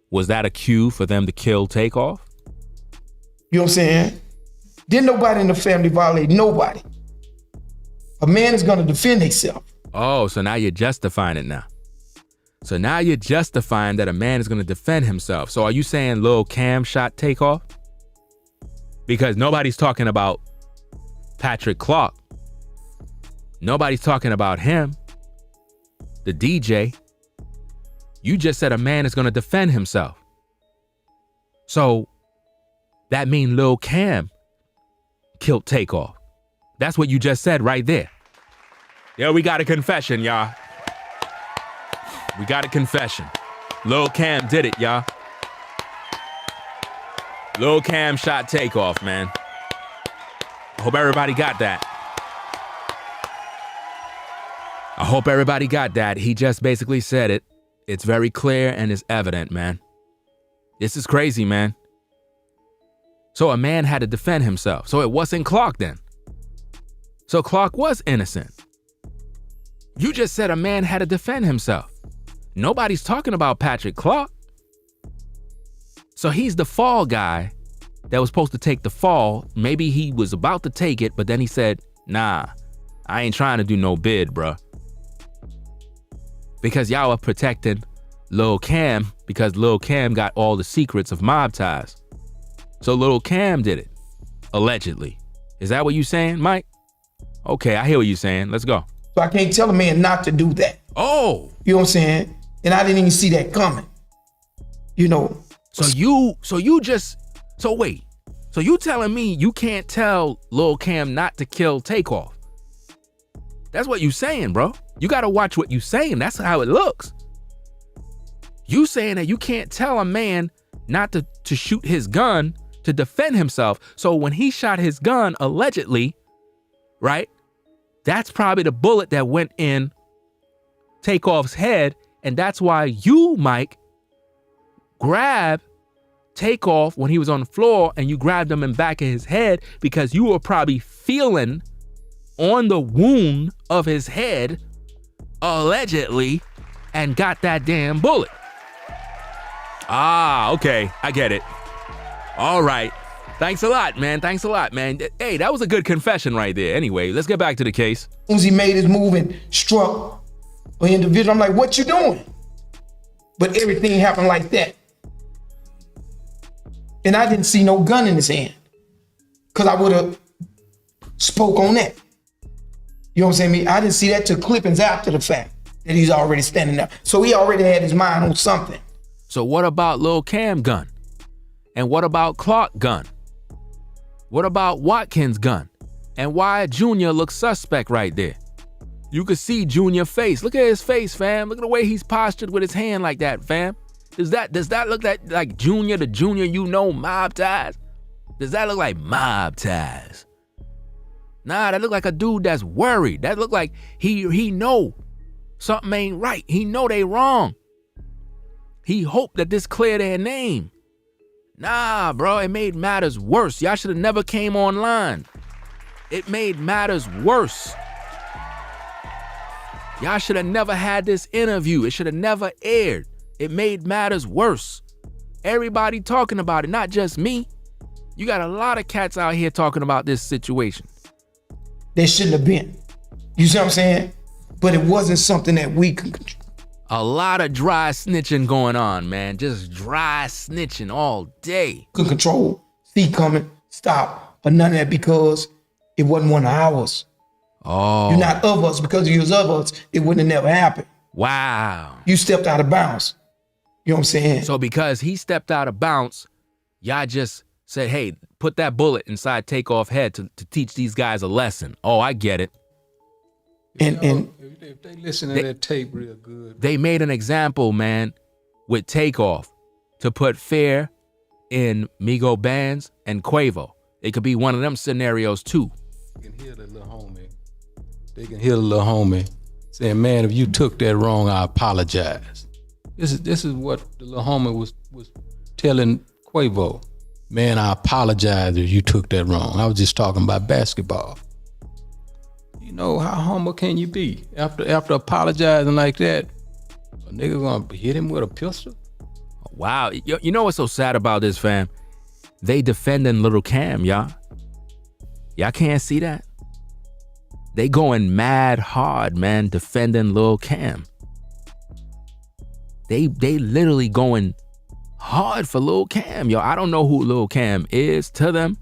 Was that a cue for them to kill Takeoff? You know what I'm saying? Didn't nobody in the family violate nobody. A man is going to defend himself. Oh, so now you're justifying it now. So now you're justifying that a man is going to defend himself. So are you saying Lil Cam shot Takeoff? Because nobody's talking about Patrick Clark. Nobody's talking about him, the DJ. You just said a man is going to defend himself. So that means Lil Cam killed Takeoff. That's what you just said right there. Yeah, we got a confession, y'all. We got a confession. Lil Cam did it, y'all. Lil Cam shot Takeoff, man. I hope everybody got that. I hope everybody got that. He just basically said it. It's very clear and it's evident, man. This is crazy, man. So a man had to defend himself. So it wasn't Clark then. So Clark was innocent. You just said a man had to defend himself. Nobody's talking about Patrick Clark. So he's the fall guy that was supposed to take the fall. Maybe he was about to take it, but then he said, nah, I ain't trying to do no bid, bruh. Because y'all are protecting Lil Cam because Lil Cam got all the secrets of mob ties. So Lil Cam did it, allegedly. Is that what you saying, Mike? Okay, I hear what you're saying. Let's go. So I can't tell a man not to do that. Oh. You know what I'm saying? And I didn't even see that coming. You know. So wait. So you telling me you can't tell Lil Cam not to kill Takeoff? That's what you saying, bro. You gotta watch what you saying. That's how it looks. You saying that you can't tell a man not to shoot his gun to defend himself. So when he shot his gun, allegedly, right? That's probably the bullet that went in Takeoff's head. And that's why you, Mike, grabbed Takeoff when he was on the floor and you grabbed him in back of his head because you were probably feeling on the wound of his head, allegedly, and got that damn bullet. Ah, okay. I get it. All right. Thanks a lot, man. Thanks a lot, man. Hey, that was a good confession right there. Anyway, let's get back to the case. As soon as he made his move and struck an individual, I'm like, what you doing? But everything happened like that. And I didn't see no gun in his hand. Because I would have spoke on that. You know what I'm saying? I didn't see that till clippings after the fact that he's already standing there. So he already had his mind on something. So what about Lil Cam gun? And what about Clark gun? What about Watkins gun? And why Junior looks suspect right there? You could see Junior face. Look at his face, fam. Look at the way he's postured with his hand like that, fam. Does that look like Junior, the Junior you know, mob ties? Does that look like mob ties? Nah, that look like a dude that's worried. That look like he know something ain't right. He know they wrong. He hoped that this clear their name. Nah, bro, it made matters worse. Y'all should have never came online. It made matters worse. Y'all should have never had this interview. It should have never aired. It made matters worse. Everybody talking about it, not just me. You got a lot of cats out here talking about this situation. There shouldn't have been. You see what I'm saying? But it wasn't something that we could control. A lot of dry snitching going on, man. Just dry snitching all day. Could control, see coming, stop, or none of that because it wasn't one of ours. Oh. You're not of us. Because you was of us, it wouldn't have never happened. Wow. You stepped out of bounds. You know what I'm saying? So because he stepped out of bounds, y'all just said, hey, put that bullet inside Takeoff head to teach these guys a lesson. Oh, I get it. And if they listen to that tape real good. They made an example, man, with Takeoff to put fear in Migo Bands and Quavo. It could be one of them scenarios too. You can hear the little homie. They can hear the little homie saying, man, if you took that wrong, I apologize. This is what the little homie was telling Quavo. Man, I apologize if you took that wrong. I was just talking about basketball. You know, how humble can you be? After apologizing like that, a nigga gonna hit him with a pistol? Wow. You know what's so sad about this, fam? They defending Little Cam, y'all. Y'all can't see that? They going mad hard, man, defending Lil Cam. They literally going hard for Lil Cam, yo. I don't know who Lil Cam is to them.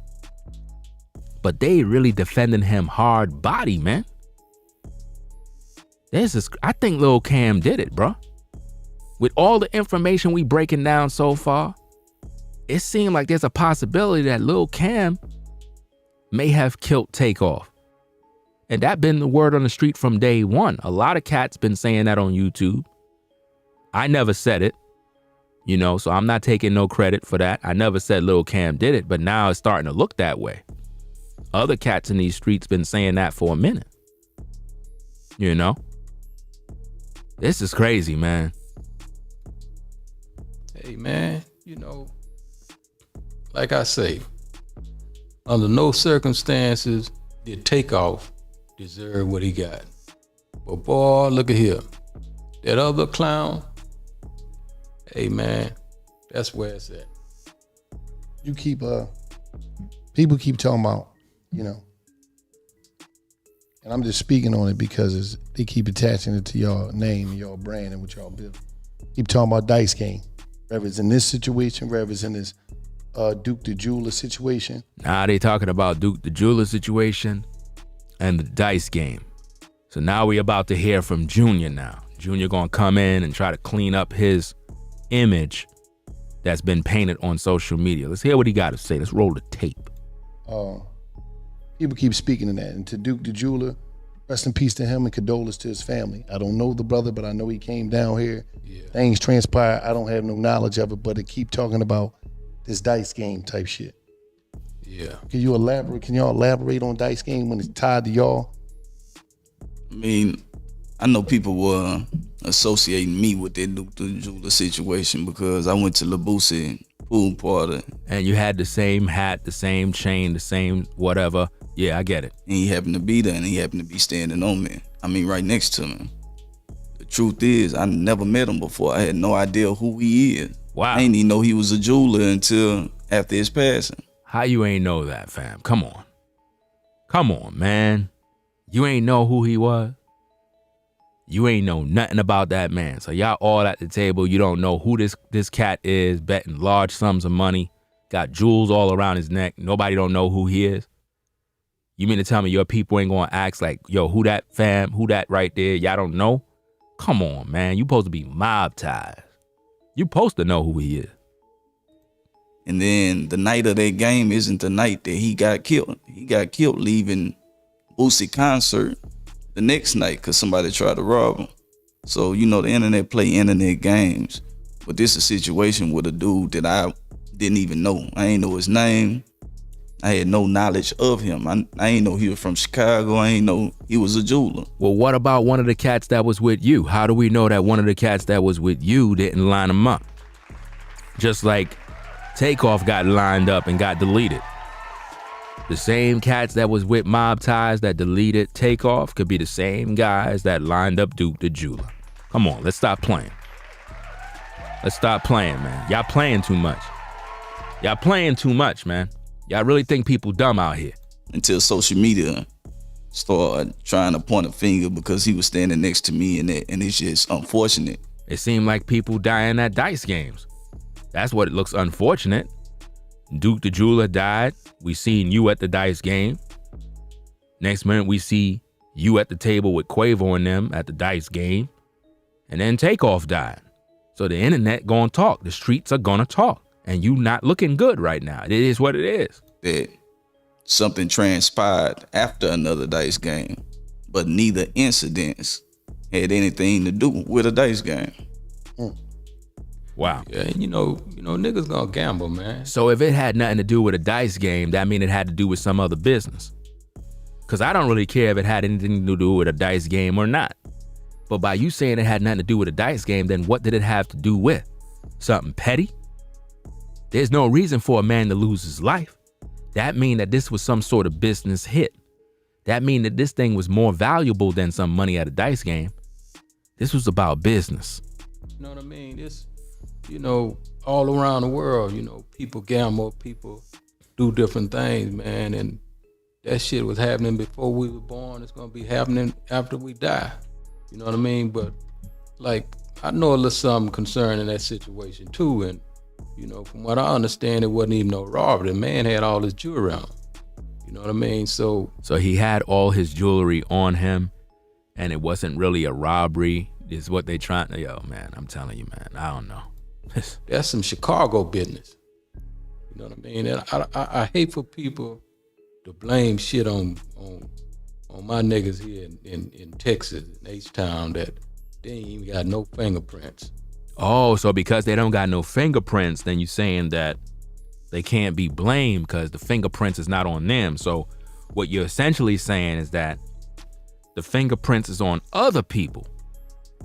but they really defending him hard body, man. I think Lil Cam did it, bro. With all the information we breaking down so far, it seemed like there's a possibility that Lil Cam may have killed TAKEOFF. And that been the word on the street from day one. A lot of cats been saying that on YouTube. I never said it, so I'm not taking no credit for that. I never said Lil Cam did it, but now it's starting to look that way. Other cats in these streets been saying that for a minute. This is crazy, man. Hey, man, like I say, under no circumstances did TAKEOFF deserve what he got. But boy, look at here. That other clown, hey man, that's where it's at. You keep people keep talking about, and I'm just speaking on it because they keep attaching it to y'all name and y'all brand and what y'all build. Keep talking about dice game. Whether it's in this situation, whether it's in this Duke the Jeweler situation. Now they talking about Duke the Jeweler situation and the dice game. So now we about to hear from Junior now. Junior gonna come in and try to clean up his image that's been painted on social media. Let's hear what he got to say. Let's roll the tape. People keep speaking of that. And to Duke the Jeweler, rest in peace to him and condolences to his family. I don't know the brother, but I know he came down here. Yeah. Things transpired. I don't have no knowledge of it, but they keep talking about this dice game type shit. Yeah. Can y'all elaborate on dice game when it's tied to y'all? I mean, I know people were associating me with that Duke the Jeweler situation because I went to Labusi pool party. And you had the same hat, the same chain, the same whatever. Yeah, I get it. And he happened to be there and he happened to be standing on me. I mean, right next to me. The truth is, I never met him before. I had no idea who he is. Wow. I didn't even know he was a jeweler until after his passing. How you ain't know that, fam? Come on. Come on, man. You ain't know who he was? You ain't know nothing about that man. So y'all all at the table, you don't know who this cat is, betting large sums of money, got jewels all around his neck. Nobody don't know who he is. You mean to tell me your people ain't gonna ask like, yo, who that fam, who that right there? Y'all don't know? Come on, man. You supposed to be mob ties. You supposed to know who he is. And then the night of that game isn't the night that he got killed. He got killed leaving Boosie concert the next night because somebody tried to rob him. So, the internet play internet games. But this is a situation with a dude that I didn't even know. I ain't know his name. I had no knowledge of him. I ain't know he was from Chicago. I ain't know he was a jeweler. Well, what about one of the cats that was with you? How do we know that one of the cats that was with you didn't line him up? Just like TAKEOFF got lined up and got deleted. The same cats that was with mob ties that deleted TAKEOFF could be the same guys that lined up Duke the Jeweler. Come on, let's stop playing. Let's stop playing, man. Y'all playing too much. Y'all playing too much, man. Y'all really think people dumb out here. Until social media started trying to point a finger because he was standing next to me and it's just unfortunate. It seemed like people dying at dice games. That's what it looks unfortunate. Duke the Jeweler died. We seen you at the dice game. Next minute we see you at the table with Quavo and them at the dice game. And then TAKEOFF died. So the internet gonna talk. The streets are gonna talk. And you not looking good right now. It is what it is. That something transpired after another dice game, but neither incidents had anything to do with a dice game. Wow. Yeah, and niggas gonna gamble, man. So if it had nothing to do with a dice game, that mean it had to do with some other business. Because I don't really care if it had anything to do with a dice game or not. But by you saying it had nothing to do with a dice game, then what did it have to do with? Something petty? There's no reason for a man to lose his life. That mean that this was some sort of business hit. That mean that this thing was more valuable than some money at a dice game. This was about business. You know what I mean? It's, all around the world, people gamble, people do different things, man. And that shit was happening before we were born. It's gonna be happening after we die. You know what I mean? But like, I know a little something concerning that situation too. And, from what I understand, it wasn't even no robbery. The man had all his jewelry on. You know what I mean? So he had all his jewelry on him, and it wasn't really a robbery. Is what they trying to, yo, man, I'm telling you, man, I don't know. that's some Chicago business. You know what I mean? And I hate for people to blame shit on my niggas here in Texas, in H-Town, that they ain't even got no fingerprints. Oh, so because they don't got no fingerprints, then you saying that they can't be blamed because the fingerprints is not on them. So what you're essentially saying is that the fingerprints is on other people.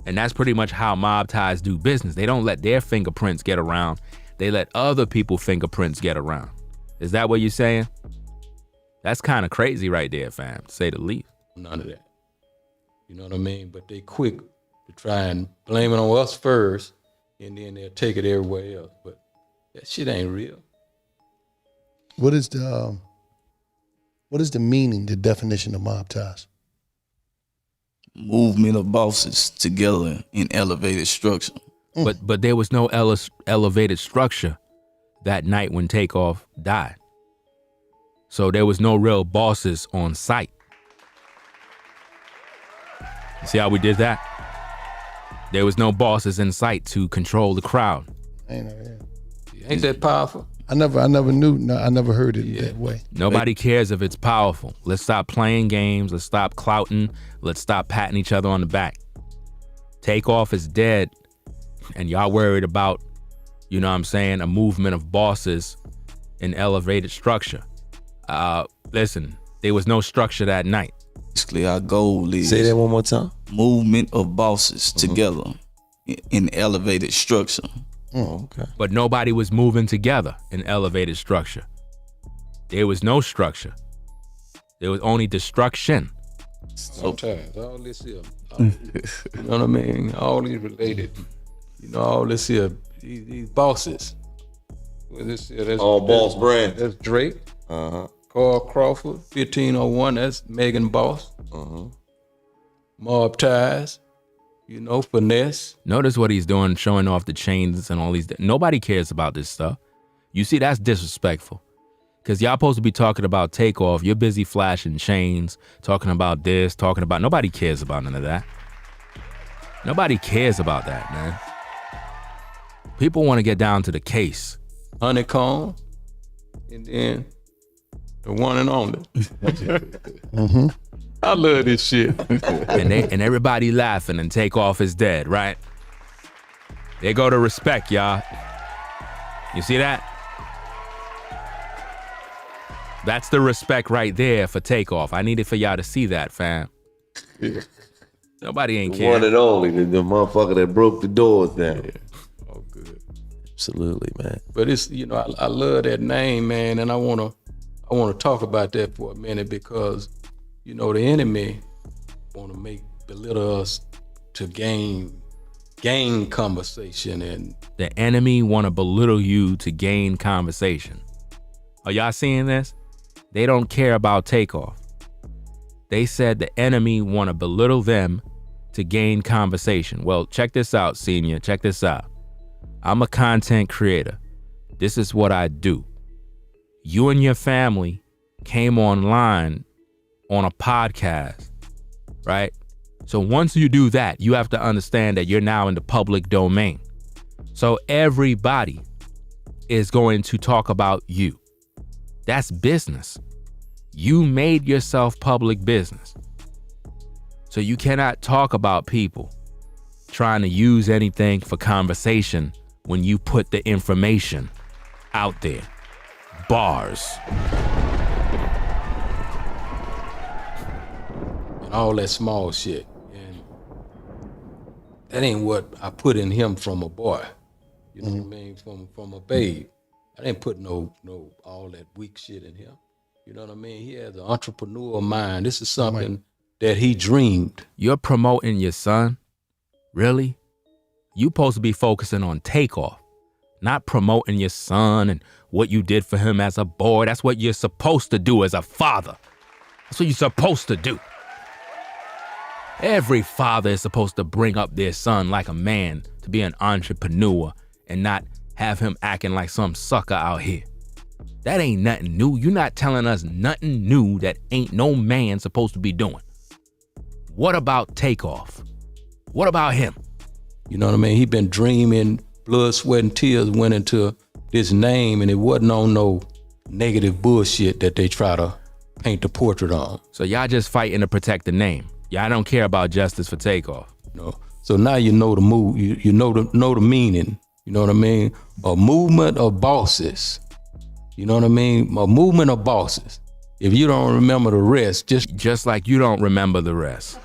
And that's pretty much how mob ties do business. They don't let their fingerprints get around. They let other people's fingerprints get around. Is that what you're saying? That's kind of crazy right there, fam, to say the least. None of that. You know what I mean? But they quick to try and blame it on us first, and then they'll take it everywhere else. But that shit ain't real. What is the meaning, the definition of mob ties? Movement of bosses together in elevated structure. But there was no elevated structure that night when TAKEOFF died. So there was no real bosses on site. See how we did that? There was no bosses in sight to control the crowd. Ain't that powerful? I never knew. No, I never heard it that way. Nobody cares if it's powerful. Let's stop playing games. Let's stop clouting. Let's stop patting each other on the back. TAKEOFF is dead, and y'all worried about, you know what I'm saying, a movement of bosses in elevated structure. Listen, there was no structure that night. Basically, our goal is Say that one more time. movement of bosses together in elevated structure. Oh, okay. But nobody was moving together in elevated structure. There was no structure. There was only destruction. Sometimes all this here, you know what I mean? All these related, you know, all this here, these bosses. Well, this here, that's All boss brand. That's Drake. Uh-huh. Carl Crawford, 1501. That's Megan Boss. Uh-huh. Mob Ties. You know, Finesse. Notice what he's doing, showing off the chains and all these. Nobody cares about this stuff. You see, that's disrespectful. Because y'all supposed to be talking about TAKEOFF. You're busy flashing chains, talking about this, talking about. Nobody cares about none of that. Nobody cares about that, man. People want to get down to the case. Honeycomb. And then the one and only. Mm-hmm. I love this shit. and everybody laughing and TAKEOFF is dead, right? There go to respect, y'all. You see that? That's the respect right there for TAKEOFF. I needed for y'all to see that, fam. Yeah. Nobody ain't The care. one and only, the motherfucker that broke the doors down. Yeah. Oh, good. Absolutely, man. But it's, you know, I love that name, man, and I wanna talk about that for a minute because, you know, the enemy wanna belittle us to gain conversation, and The enemy want to belittle you to gain conversation. Are y'all seeing this? They don't care about TAKEOFF. They said the enemy want to belittle them to gain conversation. Well, check this out, senior. Check this out. I'm a content creator. This is what I do. You and your family came online on a podcast, right? So once you do that, you have to understand that you're now in the public domain. So everybody is going to talk about you. That's business. You made yourself public business. So you cannot talk about people trying to use anything for conversation when you put the information out there. Bars. and all that small shit. And that ain't what I put in him from a boy. You know what I mean? From a babe. I didn't put no all that weak shit in him. You know what I mean? He has an entrepreneurial mind. This is something that he dreamed. You're promoting your son? Really? You supposed to be focusing on TAKEOFF, not promoting your son and what you did for him as a boy. That's what you're supposed to do as a father. That's what you're supposed to do. Every father is supposed to bring up their son like a man, to be an entrepreneur and not have him acting like some sucker out here. That ain't nothing new. You're not telling us nothing new that ain't no man supposed to be doing. What about TAKEOFF? What about him? You know what I mean? He been dreaming, blood, sweat, and tears went into this name, and it wasn't on no negative bullshit that they try to paint the portrait on. So y'all just fighting to protect the name. Y'all don't care about justice for TAKEOFF. No. So now you know the move. You know the meaning. You know what I mean? A movement of bosses. You know what I mean? A movement of bosses. If you don't remember the rest, just like you don't remember the rest.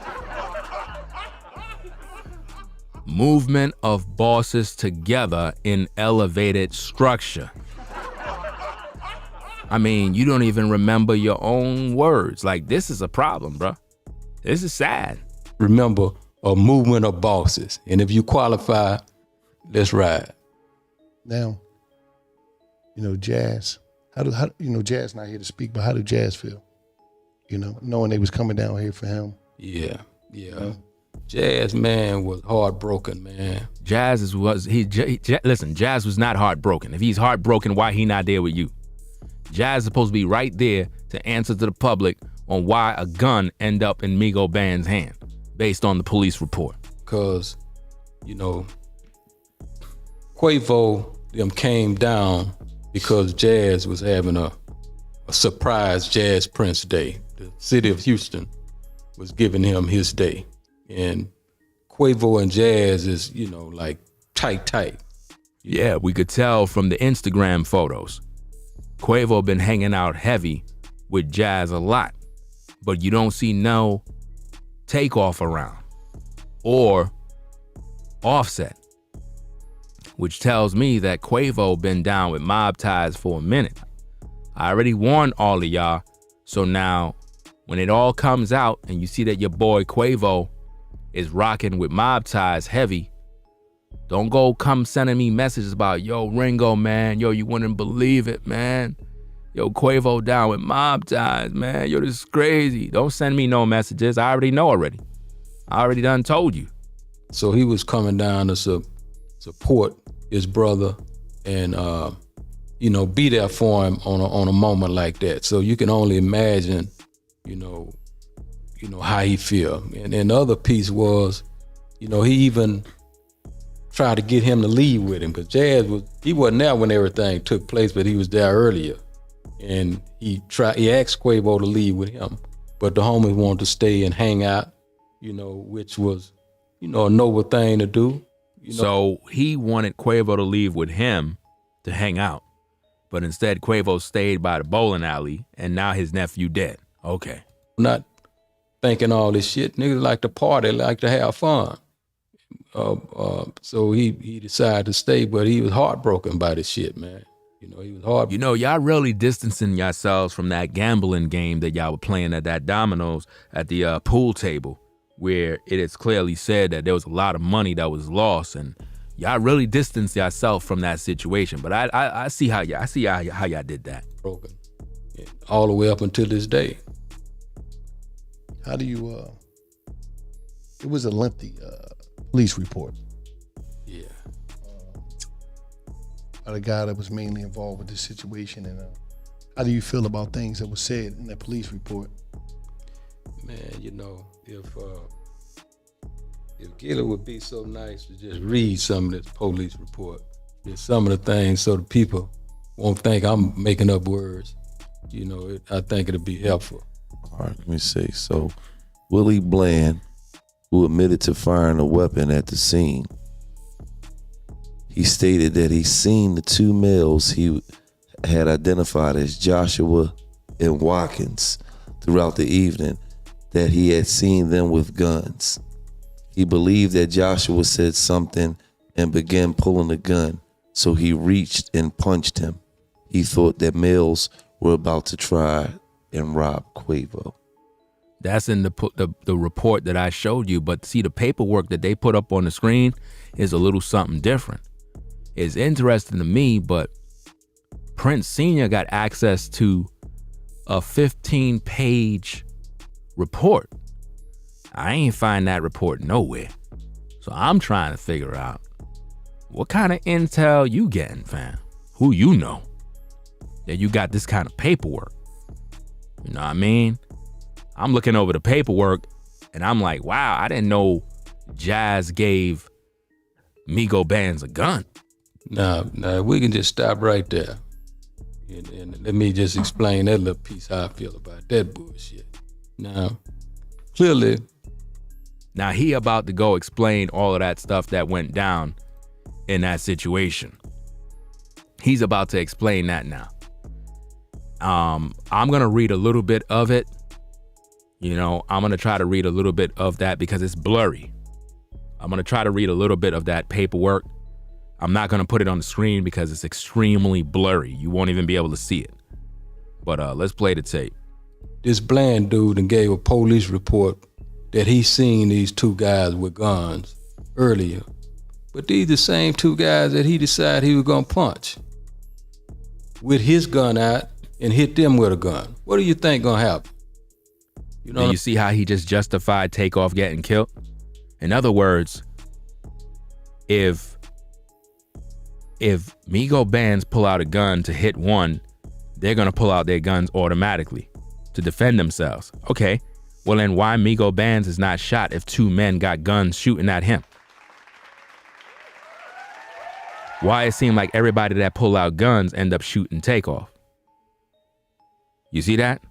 Movement of bosses together in elevated structure. I mean, you don't even remember your own words. Like, this is a problem, bro. This is sad. Remember a movement of bosses. And if you qualify, let's ride. Now, Jazz, how Jazz not here to speak, but how do Jazz feel? Knowing they was coming down here for him. Yeah. Jazz, man, was heartbroken, man. Listen, Jazz was not heartbroken. If he's heartbroken, why he not there with you? Jazz is supposed to be right there to answer to the public on why a gun end up in Migo Band's hand, based on the police report. Because, Quavo, them came down because Jazz was having a surprise JPrince Day. The city of Houston was giving him his day. And Quavo and Jazz is, like tight. Yeah, we could tell from the Instagram photos. Quavo been hanging out heavy with Jazz a lot, but you don't see no TAKEOFF around or Offset, which tells me that Quavo been down with mob ties for a minute. I already warned all of y'all, so now when it all comes out and you see that your boy Quavo is rocking with mob ties heavy, don't go come sending me messages about, yo, Ringo, man, yo, you wouldn't believe it, man. Yo, Quavo down with mob ties, man. Yo, this is crazy. Don't send me no messages. I already know already. I already done told you. So he was coming down to support his brother and, be there for him on a moment like that. So you can only imagine, how he feel. And the other piece was, he even tried to get him to leave with him, because Jazz he wasn't there when everything took place, but he was there earlier. And he asked Quavo to leave with him, but the homies wanted to stay and hang out, which was, a noble thing to do. So he wanted Quavo to leave with him to hang out, but instead Quavo stayed by the bowling alley, and now his nephew dead. Okay. Not thinking all this shit. Niggas like to party, like to have fun. So he decided to stay, but he was heartbroken by this shit, man. He was heartbroken. Y'all really distancing yourselves from that gambling game that y'all were playing at that Domino's at the pool table, where it is clearly said that there was a lot of money that was lost, and y'all really distanced yourself from that situation. But I see how y'all did that. Broken, all the way up until this day. How do you? It was a lengthy police report. Yeah. By the guy that was mainly involved with this situation, and how do you feel about things that were said in that police report? Man, if Gillie would be so nice to just read some of this police report, just some of the things, so the people won't think I'm making up words. I think it'll be helpful. All right, let me see. So, Willie Bland, who admitted to firing a weapon at the scene, he stated that he seen the two males he had identified as Joshua and Watkins throughout the evening, that he had seen them with guns. He believed that Joshua said something and began pulling the gun, so he reached and punched him. He thought that males were about to try and rob Quavo. That's in the report that I showed you, but see, the paperwork that they put up on the screen is a little something different. It's interesting to me, but Prince Sr. got access to a 15-page report. I ain't find that report nowhere. So I'm trying to figure out what kind of intel you getting, fam. Who you know? that you got this kind of paperwork. You know what I mean? I'm looking over the paperwork and I'm like, wow, I didn't know Jazz gave Migo Bands a gun. Now, we can just stop right there. And let me just explain that little piece how I feel about that bullshit. Now, clearly. Now he about to go explain all of that stuff that went down in that situation. He's about to explain that now. I'm going to read a little bit of it. You know, I'm going to try to read a little bit of that because it's blurry. I'm going to try to read a little bit of that paperwork. I'm not going to put it on the screen because it's extremely blurry. You won't even be able to see it. But let's play the tape. This Bland dude and gave a police report that he seen these two guys with guns earlier. But these the same two guys that he decided he was going to punch with his gun out and hit them with a gun. What do you think going to happen? You know, do you see how he just justified TAKEOFF getting killed? In other words, if Migo Bands pull out a gun to hit one, they're going to pull out their guns automatically to defend themselves. Okay, well then why Migo Bands is not shot if two men got guns shooting at him? Why it seem like everybody that pull out guns end up shooting TAKEOFF? You see that?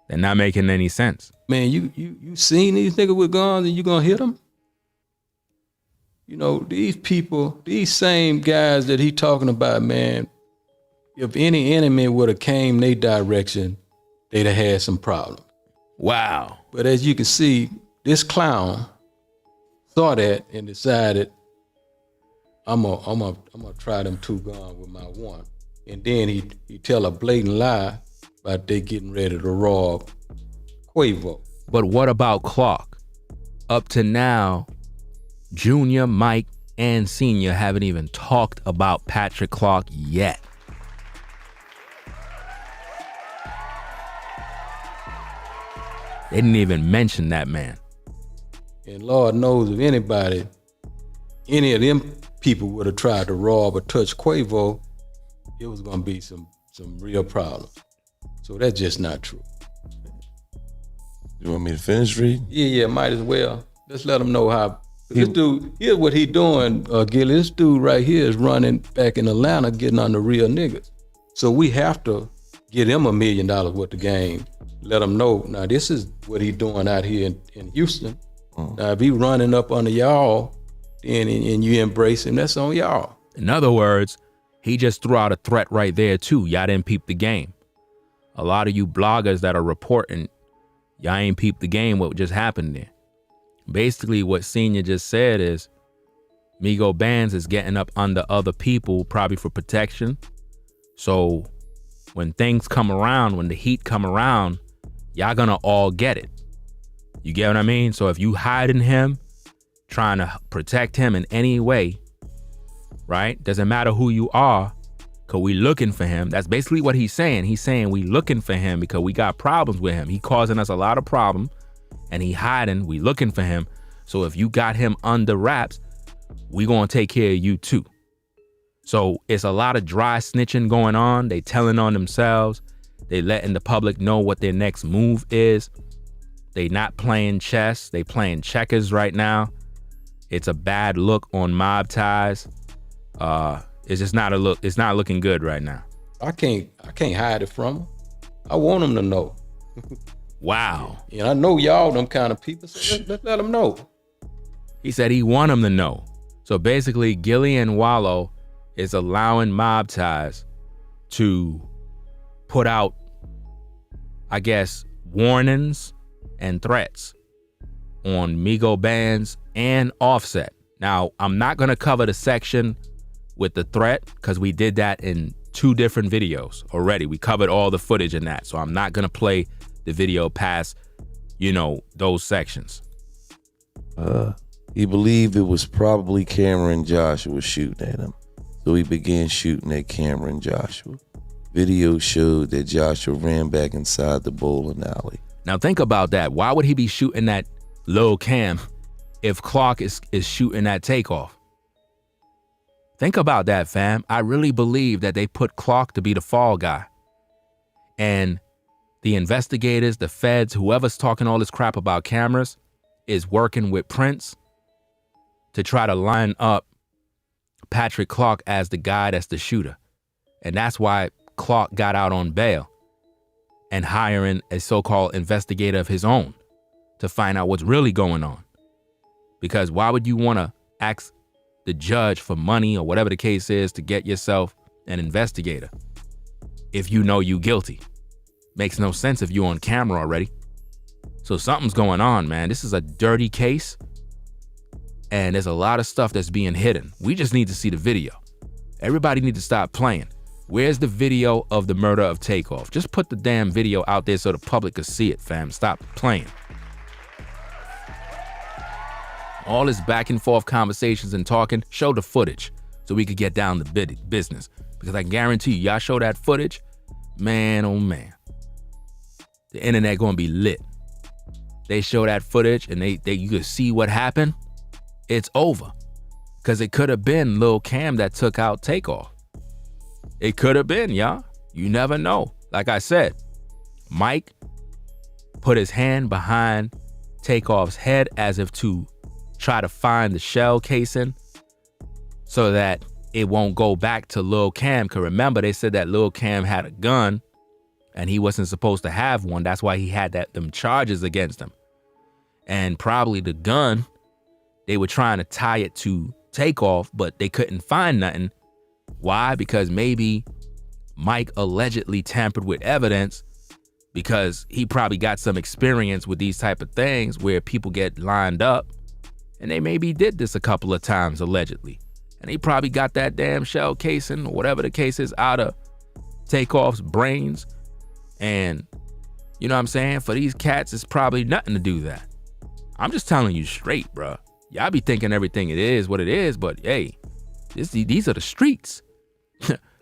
They're not making any sense. Man, you seen these niggas with guns and you gonna hit them? You know, these people, these same guys that he talking about, man, if any enemy would have came their direction, they'd have had some problem. Wow. But as you can see, this clown saw that and decided, I'm gonna try them two guns with my one. And then he tell a blatant lie about they getting ready to rob Quavo. But what about Clark? Up to now, Junior, Mike, and Senior haven't even talked about Patrick Clark yet. They didn't even mention that man. And Lord knows if anybody, any of them people would have tried to rob or touch Quavo, it was gonna be some real problems. So that's just not true. You want me to finish reading? Yeah, might as well. Let's let them know how. This dude, here's what he doing, Gillie. This dude right here is running back in Atlanta, getting on the real niggas. So we have to get him $1 million worth of game. Let him know, now this is what he doing out here in Houston. Now if he running up under y'all, and you embrace him, that's on y'all. In other words, he just threw out a threat right there too. Y'all didn't peep the game. A lot of you bloggers that are reporting, y'all ain't peeped the game what just happened there. Basically what Senior just said is Migo Bands is getting up under other people probably for protection. So when things come around, when the heat come around, y'all gonna all get it. You get what I mean? So if you hiding him, trying to protect him in any way, right? Doesn't matter who you are, cause we looking for him. That's basically what he's saying. He's saying we looking for him because we got problems with him. He causing us a lot of problems and he hiding, we looking for him. So if you got him under wraps, we gonna take care of you too. So it's a lot of dry snitching going on. They telling on themselves. They letting the public know what their next move is. They not playing chess. They playing checkers right now. It's a bad look on mob ties. It's just not a look. It's not looking good right now. I can't hide it from him. I want him to know. Wow. And I know y'all them kind of people, so let's let them know. He said he want him to know. So basically, Gillie and Wallo is allowing mob ties to put out, I guess, warnings and threats on Migo Bands and Offset. Now, I'm not going to cover the section with the threat because we did that in 2 different videos already. We covered all the footage in that. So I'm not going to play the video past, those sections. He believed it was probably Cameron Joshua shooting at him. So he began shooting at Cameron Joshua. Video showed that Joshua ran back inside the bowling alley. Now think about that. Why would he be shooting at Lil Cam if Clark is shooting at TAKEOFF? Think about that, fam. I really believe that they put Clark to be the fall guy. And the investigators, the feds, whoever's talking all this crap about cameras is working with Prince to try to line up Patrick Clark as the guy that's the shooter. And that's why Clark got out on bail and hiring a so-called investigator of his own to find out what's really going on. Because why would you want to ask the judge for money or whatever the case is to get yourself an investigator if you know you guilty? Makes no sense if you're on camera already. So something's going on, man. This is a dirty case, and there's a lot of stuff that's being hidden. We just need to see the video. Everybody need to stop playing. Where's the video of the murder of Takeoff? Just put the damn video out there so the public can see it, fam. Stop playing. All this back and forth conversations and talking, show the footage so we could get down to business. Because I guarantee you, y'all show that footage, man, oh man. The internet gonna be lit. They show that footage and you could see what happened. It's over. Cause it could have been Lil Cam that took out Takeoff. It could have been, y'all. You never know. Like I said, Mike put his hand behind Takeoff's head as if to try to find the shell casing so that it won't go back to Lil Cam. Cause remember, they said that Lil Cam had a gun and he wasn't supposed to have one. That's why he had them charges against him. And probably the gun, they were trying to tie it to Takeoff, but they couldn't find nothing. Why? Because maybe Mike allegedly tampered with evidence because he probably got some experience with these type of things where people get lined up, and they maybe did this a couple of times allegedly. And he probably got that damn shell casing or whatever the case is out of Takeoff's brains. And you know what I'm saying? For these cats, it's probably nothing to do that. I'm just telling you straight, bro. Y'all be thinking everything it is what it is, but hey, these are the streets.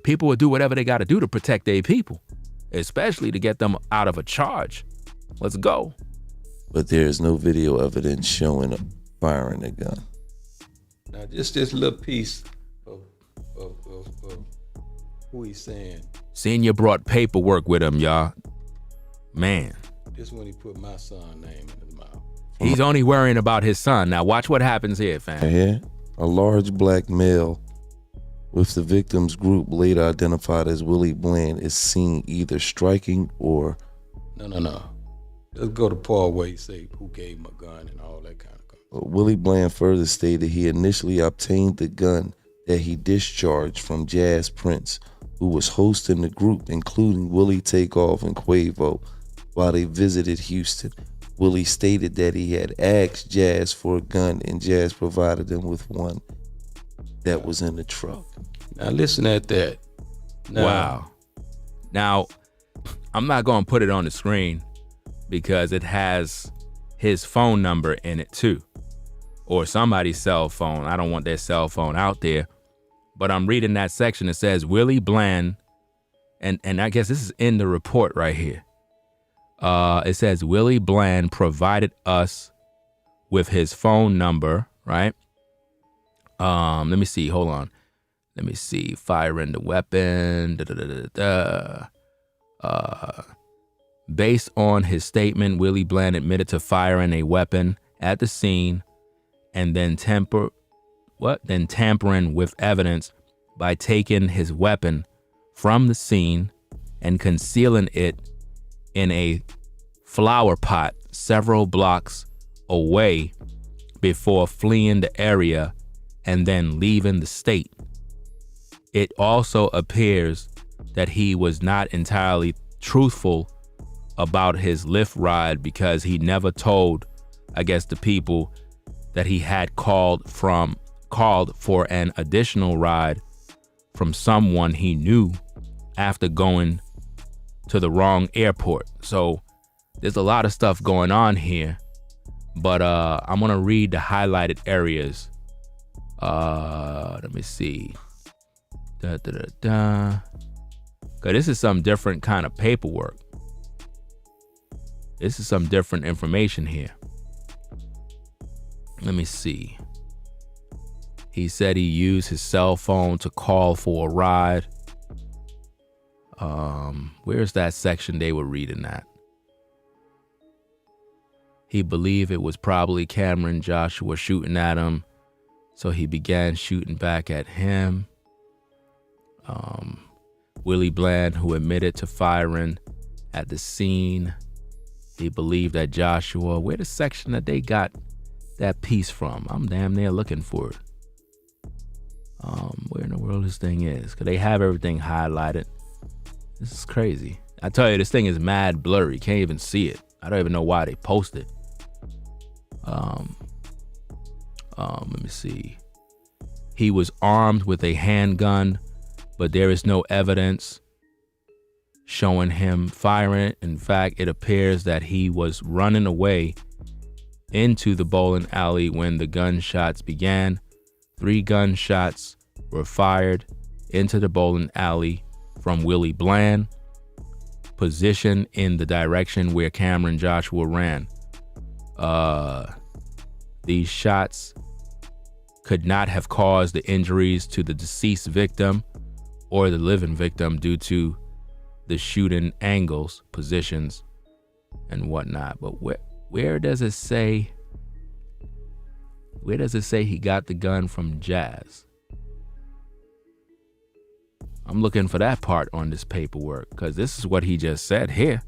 People will do whatever they got to do to protect their people, especially to get them out of a charge. Let's go. But there is no video evidence showing a firing a gun. Now, just this little piece of who he's saying. Senior brought paperwork with him, y'all. Man. This when he put my son's name in his mouth. He's only worrying about his son. Now watch what happens here, fam. Here, a large black male with the victim's group later identified as Willie Bland is seen either striking or... No. Let's go to Paul where he say who gave him a gun and all that kind of stuff. Willie Bland further stated he initially obtained the gun that he discharged from JPrince, who was hosting the group, including Willie Takeoff and Quavo, while they visited Houston. Willie stated that he had asked Jazz for a gun and Jazz provided him with one that was in the truck. Now listen at that. Wow. Now, I'm not going to put it on the screen because it has his phone number in it too, or somebody's cell phone. I don't want their cell phone out there, but I'm reading that section. It says Willie Bland, and I guess this is in the report right here. It says Willie Bland provided us with his phone number, right? Let me see. Hold on. Let me see. Firing the weapon. Based on his statement, Willie Bland admitted to firing a weapon at the scene and then tampering with evidence by taking his weapon from the scene and concealing it in a flower pot several blocks away before fleeing the area and then leaving the state. It also appears that he was not entirely truthful about his Lyft ride because he never told, I guess, the people that he had called for an additional ride from someone he knew after going to the wrong airport. So there's a lot of stuff going on here, but I'm gonna read the highlighted areas. Let me see. Cause this is some different kind of paperwork. This is some different information here. Let me see. He said he used his cell phone to call for a ride. Where's that section they were reading at? He believed it was probably Cameron Joshua shooting at him, so he began shooting back at him. Willie Bland, who admitted to firing at the scene, he believed that Joshua, where the section that they got that piece from? I'm damn near looking for it. Where in the world this thing is? Because they have everything highlighted. This is crazy. I tell you, this thing is mad blurry. Can't even see it. I don't even know why they posted. Let me see. He was armed with a handgun, but there is no evidence showing him firing. In fact, it appears that he was running away into the bowling alley when the gunshots began. 3 gunshots were fired into the bowling alley from Willie Bland, positioned in the direction where Cameron Joshua ran. These shots could not have caused the injuries to the deceased victim or the living victim due to the shooting angles, positions, and whatnot. But where does it say? Where does it say he got the gun from Jazz? I'm looking for that part on this paperwork, because this is what he just said here.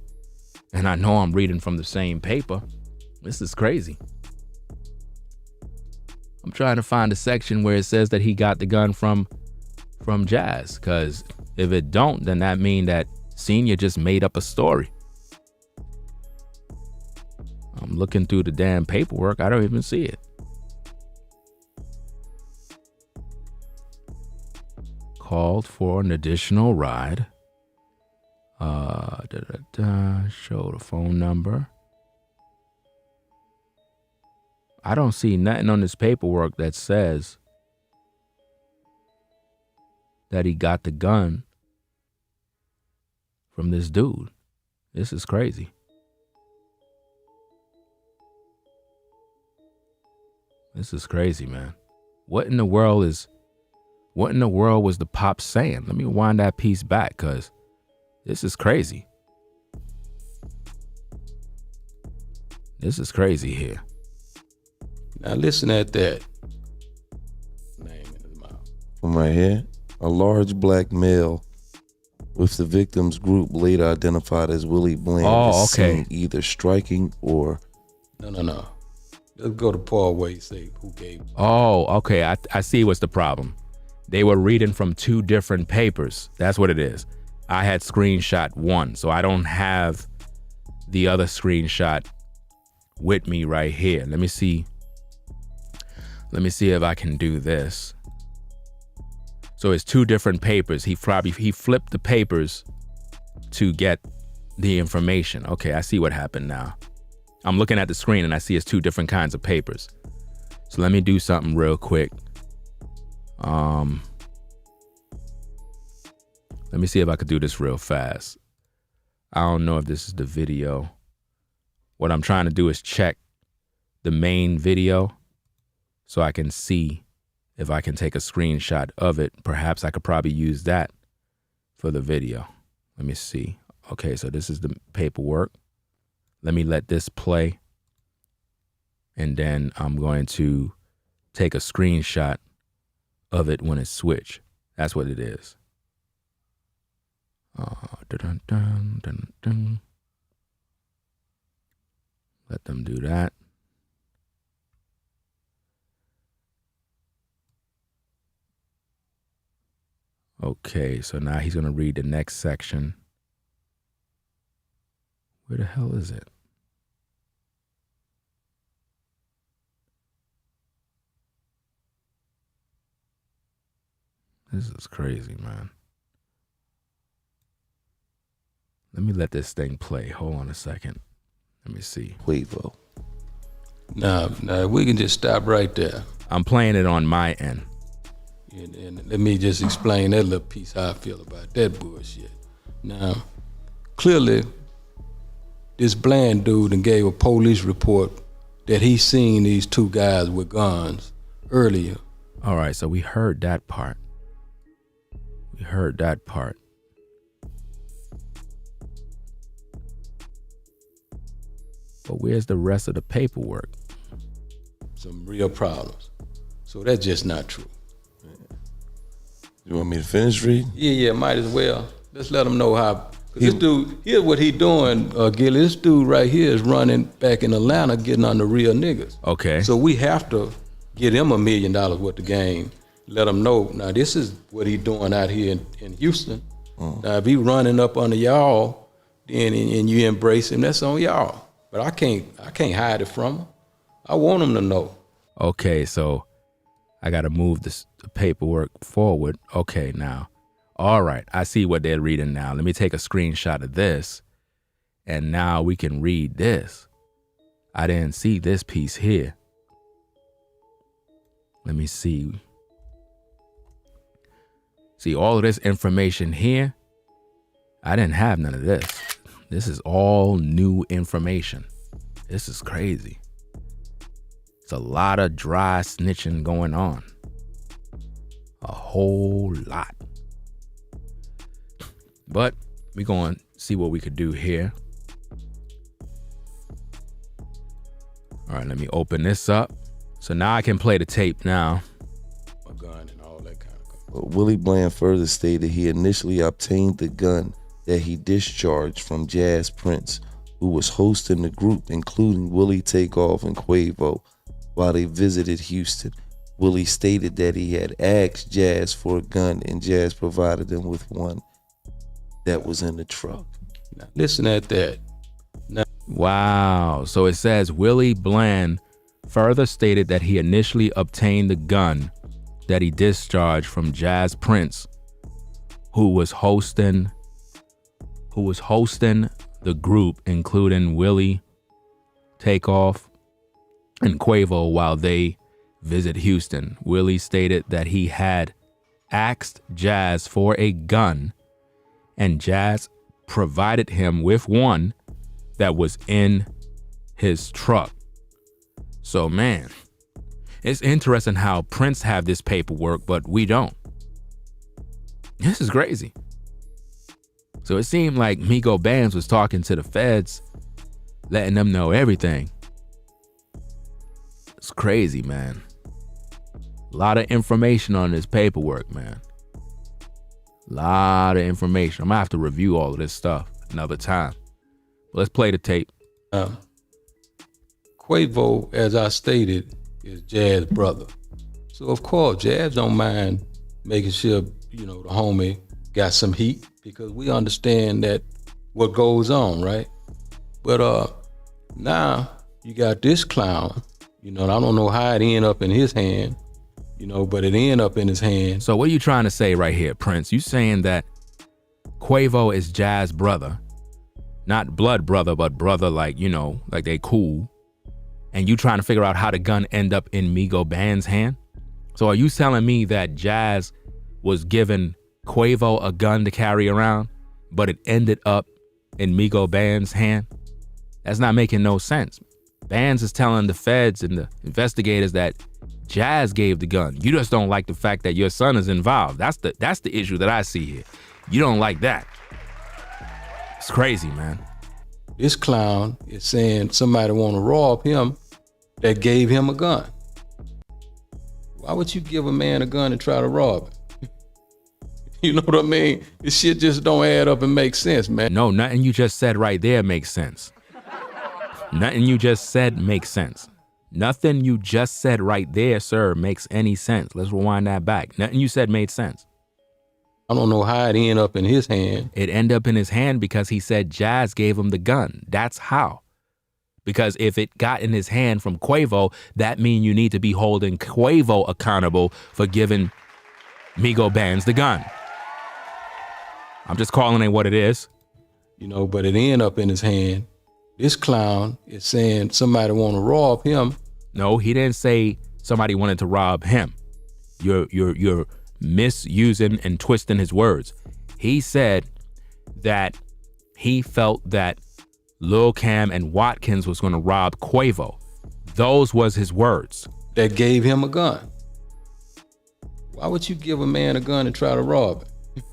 And I know I'm reading from the same paper. This is crazy. I'm trying to find a section where it says that he got the gun from Jazz, because if it don't, then that mean that Senior just made up a story. I'm looking through the damn paperwork. I don't even see it. Called for an additional ride. Show the phone number. I don't see nothing on this paperwork that says that he got the gun from this dude. This is crazy. This is crazy, man. What in the world was the pop saying? Let me wind that piece back, because this is crazy. This is crazy here. Now listen at that. Name in his mouth. From right here, a large black male with the victim's group later identified as Willie Bland is seen either striking or... No. Let's go to Paul where he say who gave. Oh, okay. I see what's the problem. They were reading from 2 different papers. That's what it is. I had screenshot 1, so I don't have the other screenshot with me right here. Let me see if I can do this. So it's 2 different papers. He flipped the papers to get the information. Okay, I see what happened now. I'm looking at the screen and I see it's 2 different kinds of papers. So let me do something real quick. Let me see if I could do this real fast. I don't know if this is the video. What I'm trying to do is check the main video so I can see if I can take a screenshot of it. Perhaps I could probably use that for the video. Let me see. Okay, so this is the paperwork. Let me let this play. And then I'm going to take a screenshot of it when it's switched. That's what it is. Let them do that. Okay, so now he's going to read the next section. Where the hell is it? This is crazy, man. Let me let this thing play. Hold on a second. Let me see. Quavo. Now, we can just stop right there. I'm playing it on my end. And let me just explain that little piece, how I feel about that bullshit. Now, clearly, this Bland dude and gave a police report that he seen these 2 guys with guns earlier All right, so we heard that part. But where's the rest of the paperwork? Some real problems. So that's just not true. You want me to finish reading? Yeah, might as well. Let's let them know how. This dude, here's what he doing, Gillie. This dude right here is running back in Atlanta, getting on the real niggas. Okay. So we have to get him $1 million worth of game. Let him know, now this is what he doing out here in Houston. Now if he running up under y'all, then and you embrace him, that's on y'all. But I can't hide it from him. I want him to know. Okay, so I got to move the paperwork forward. Okay, now. All right, I see what they're reading now. Let me take a screenshot of this, and now we can read this. I didn't see this piece here. Let me see. See, all of this information here, I didn't have none of this. This is all new information. This is crazy. It's a lot of dry snitching going on. A whole lot. But we're going to see what we could do here. All right, let me open this up. So now I can play the tape now. A gun and all that kind of stuff. Willie Bland further stated he initially obtained the gun that he discharged from JPrince, who was hosting the group, including Willie, TAKEOFF, and Quavo, while they visited Houston. Willie stated that he had asked Jazz for a gun, and Jazz provided him with one that was in the truck. Now, listen at that. Now, Wow. So it says Willie Bland further stated that he initially obtained the gun that he discharged from JPrince, who was hosting the group, including Willie, TAKEOFF, and Quavo, while they visit Houston. Willie stated that he had asked Jazz for a gun, and Jazz provided him with one that was in his truck. So, man, it's interesting how Prince have this paperwork, but we don't. This is crazy. So it seemed like Migo Bands was talking to the feds, letting them know everything. It's crazy, man. A lot of information on this paperwork, man. A lot of information. I'm gonna have to review all of this stuff another time. Let's play the tape. Quavo, as I stated, is Jazz's brother. So of course, Jazz don't mind making sure, the homie got some heat, because we understand that what goes on, right? But now you got this clown, and I don't know how it ended up in his hand, but it ended up in his hand. So what are you trying to say right here, Prince? You saying that Quavo is Jazz's brother, not blood brother, but brother like they cool, and you trying to figure out how the gun end up in Migo Band's hand? So are you telling me that Jazz was giving Quavo a gun to carry around, but it ended up in Migo Band's hand? That's not making no sense. Bands is telling the feds and the investigators that Jazz gave the gun. You just don't like the fact that your son is involved. That's the issue that I see here. You don't like that. It's crazy, man. This clown is saying somebody want to rob him that gave him a gun. Why would you give a man a gun and try to rob him? You know what I mean? This shit just don't add up and make sense, man. No, nothing you just said right there makes sense. Nothing you just said makes sense. Nothing you just said right there, sir, makes any sense. Let's rewind that back. Nothing you said made sense. I don't know how it ended up in his hand. It ended up in his hand because he said Jazz gave him the gun. That's how. Because if it got in his hand from Quavo, that means you need to be holding Quavo accountable for giving Migo Bands the gun. I'm just calling it what it is. But it ended up in his hand. This clown is saying somebody want to rob him. No, he didn't say somebody wanted to rob him. You're misusing and twisting his words. He said that he felt that Lil Cam and Watkins was going to rob Quavo. Those was his words. That gave him a gun. Why would you give a man a gun and try to rob him?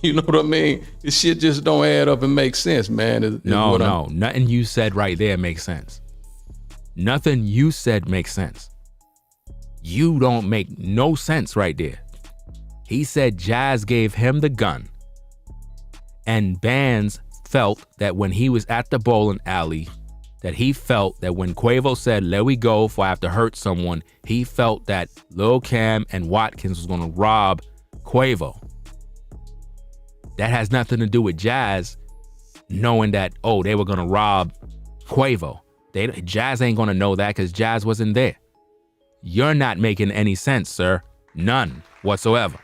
You know what I mean? This shit just don't add up and make sense, man. No, nothing you said right there makes sense. Nothing you said makes sense. You don't make no sense right there. He said Jazz gave him the gun, and Bands felt that when he was at the bowling alley, that he felt that when Quavo said, "Let we go for I have to hurt someone," he felt that Lil Cam and Watkins was gonna rob Quavo. That has nothing to do with Jazz knowing that, oh, they were gonna rob Quavo. Jazz ain't gonna know that because Jazz wasn't there. You're not making any sense, sir. None whatsoever.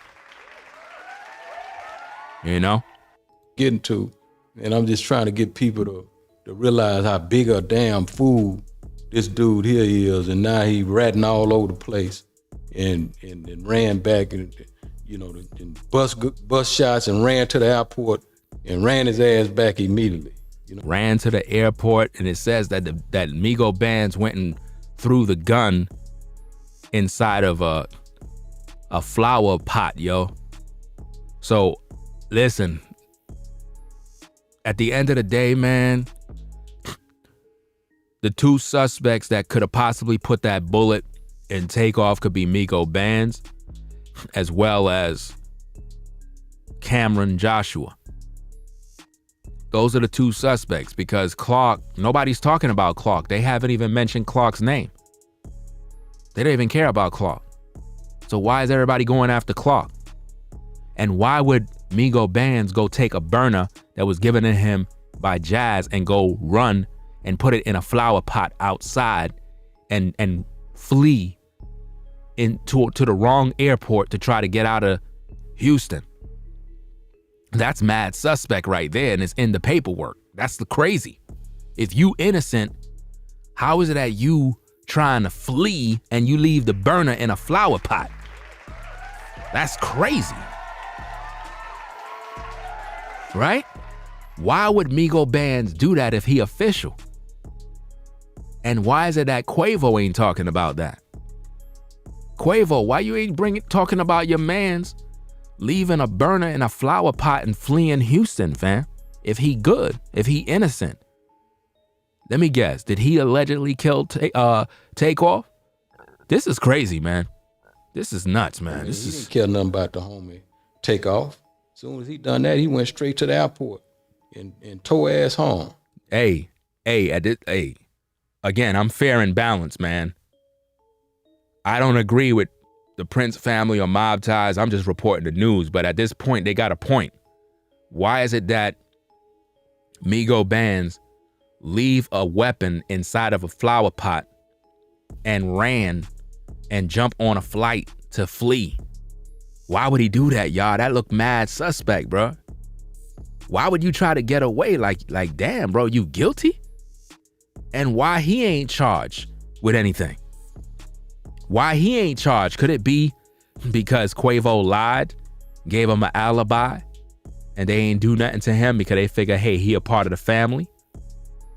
You know? Getting to, and I'm just trying to get people to realize how big a damn fool this dude here is, and now he ratting all over the place and ran back and, you know, and bus shots and ran to the airport and ran his ass back immediately. You know? Ran to the airport, and it says that that Migo Bands went and threw the gun inside of a flower pot, yo. So listen, at the end of the day, man, the two suspects that could have possibly put that bullet in Takeoff could be Migo Bands as well as Cameron Joshua. Those are the two suspects, because Clark, nobody's talking about Clark. They haven't even mentioned Clark's name. They don't even care about Clark. So why is everybody going after Clark? And why would Migo Bands go take a burner that was given to him by Jazz and go run and put it in a flower pot outside and flee to the wrong airport to try to get out of Houston? That's mad suspect right there, and it's in the paperwork. That's the crazy. If you innocent, how is it that you trying to flee and you leave the burner in a flower pot? That's crazy. Right? Why would Migo Bands do that if he official? And why is it that Quavo ain't talking about that? Quavo, why you ain't talking about your mans leaving a burner in a flower pot and fleeing Houston, fam? If he good, if he innocent. Let me guess, did he allegedly kill Takeoff? This is crazy, man. This is nuts, man. He didn't care nothing about the homie Takeoff. As soon as he done that, he went straight to the airport and tore ass home. Hey, again, I'm fair and balanced, man. I don't agree with the Prince family or mob ties. I'm just reporting the news. But at this point, they got a point. Why is it that Migo Bands leave a weapon inside of a flower pot and ran and jump on a flight to flee? Why would he do that, y'all? That look mad suspect, bro. Why would you try to get away? Like, damn, bro, you guilty? And why he ain't charged with anything? Why he ain't charged? Could it be because Quavo lied, gave him an alibi, and they ain't do nothing to him because they figure, hey, he a part of the family?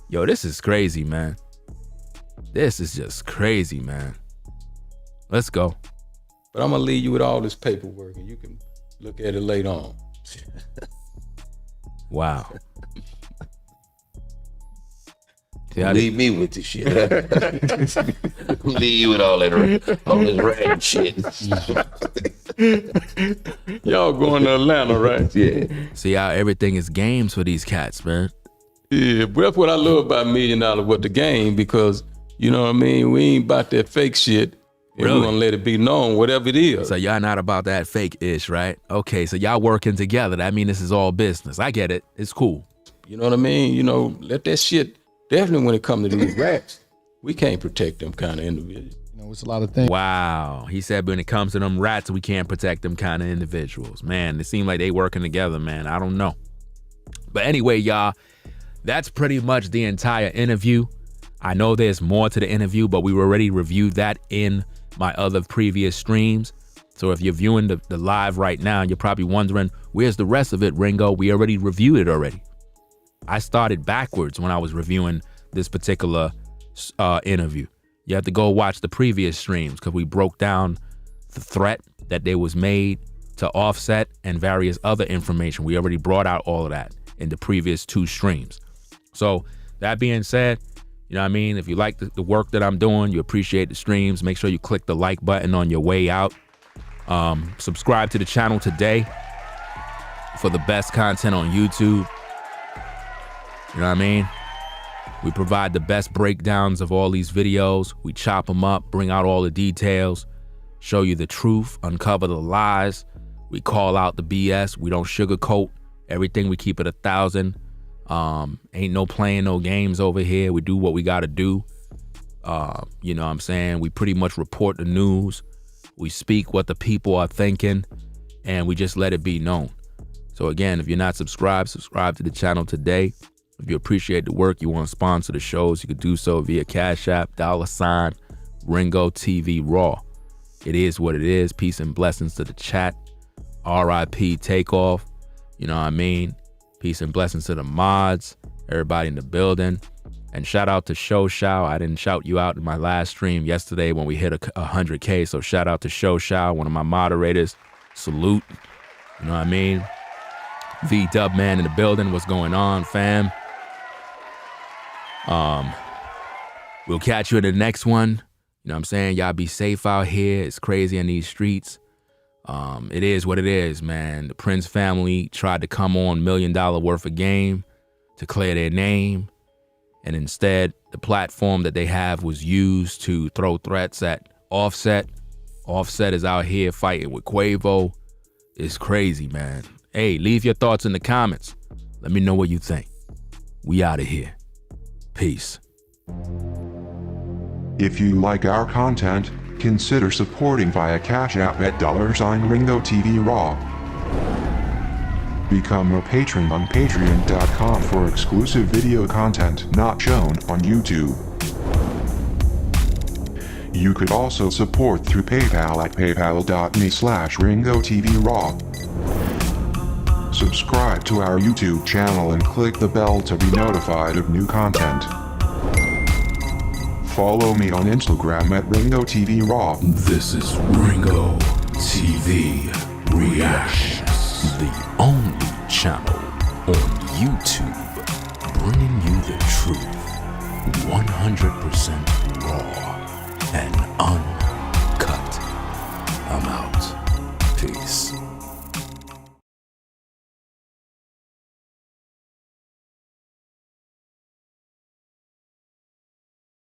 Yo, this is crazy, man. This is just crazy, man. Let's go. But I'm gonna leave you with all this paperwork, and you can look at it later on. Wow. Leave me with this shit. Leave you with all this rag shit. Y'all going to Atlanta, right? Yeah. See how everything is games for these cats, man. Yeah, but that's what I love about $1 Million with the game, because, you know what I mean, we ain't about that fake shit. And Really? we're gonna let it be known, whatever it is. So y'all not about that fake-ish, right? Okay, so y'all working together. That mean this is all business. I get it. It's cool. You know what I mean? You know, let that shit, definitely when it comes to these rats, we can't protect them kind of individuals. You know, it's a lot of things. Wow. He said when it comes to them rats, we can't protect them kind of individuals. Man, it seems like they working together, man. I don't know. But anyway, y'all, that's pretty much the entire interview. I know there's more to the interview, but we already reviewed that in my other previous streams. So if you're viewing the live right now, you're probably wondering, where's the rest of it, Ringo? We already reviewed it already. I started backwards when I was reviewing this particular interview. You have to go watch the previous streams because we broke down the threat that they was made to Offset and various other information. We already brought out all of that in the previous 2 streams. So that being said, you know what I mean? If you like the work that I'm doing, you appreciate the streams, make sure you click the like button on your way out. Subscribe to the channel today for the best content on YouTube. You know what I mean? We provide the best breakdowns of all these videos. We chop them up, bring out all the details, show you the truth, uncover the lies. We call out the BS. We don't sugarcoat everything. We keep it 1,000. Ain't no playing no games over here. We do what we got to do. You know what I'm saying? We pretty much report the news. We speak what the people are thinking, and we just let it be known. So again, if you're not subscribed, subscribe to the channel today. If you appreciate the work, you want to sponsor the shows, you could do so via Cash App, $ Ringo TV Raw. It is what it is. Peace and blessings to the chat. RIP Takeoff. You know what I mean? Peace and blessings to the mods, everybody in the building. And shout out to Show Shao. I didn't shout you out in my last stream yesterday when we hit 100K. So shout out to Show Shao, one of my moderators. Salute. You know what I mean? V-Dub Man in the building. What's going on, fam? We'll catch you in the next one. You know what I'm saying? Y'all be safe out here. It's crazy in these streets. It is what it is, man. The Prince family tried to come on $1 million worth of game to clear their name. And instead, the platform that they have was used to throw threats at Offset. Offset is out here fighting with Quavo. It's crazy, man. Hey, leave your thoughts in the comments. Let me know what you think. We out of here. Peace. If you like our content, consider supporting via Cash App at $ Ringo TV Raw. Become a patron on patreon.com for exclusive video content not shown on YouTube. You could also support through PayPal at paypal.me/Ringo TV Raw. Subscribe to our YouTube channel and click the bell to be notified of new content. Follow me on Instagram at Ringo TV Raw. This is Ringo TV Reactions, the only channel on YouTube bringing you the truth 100% raw and uncut.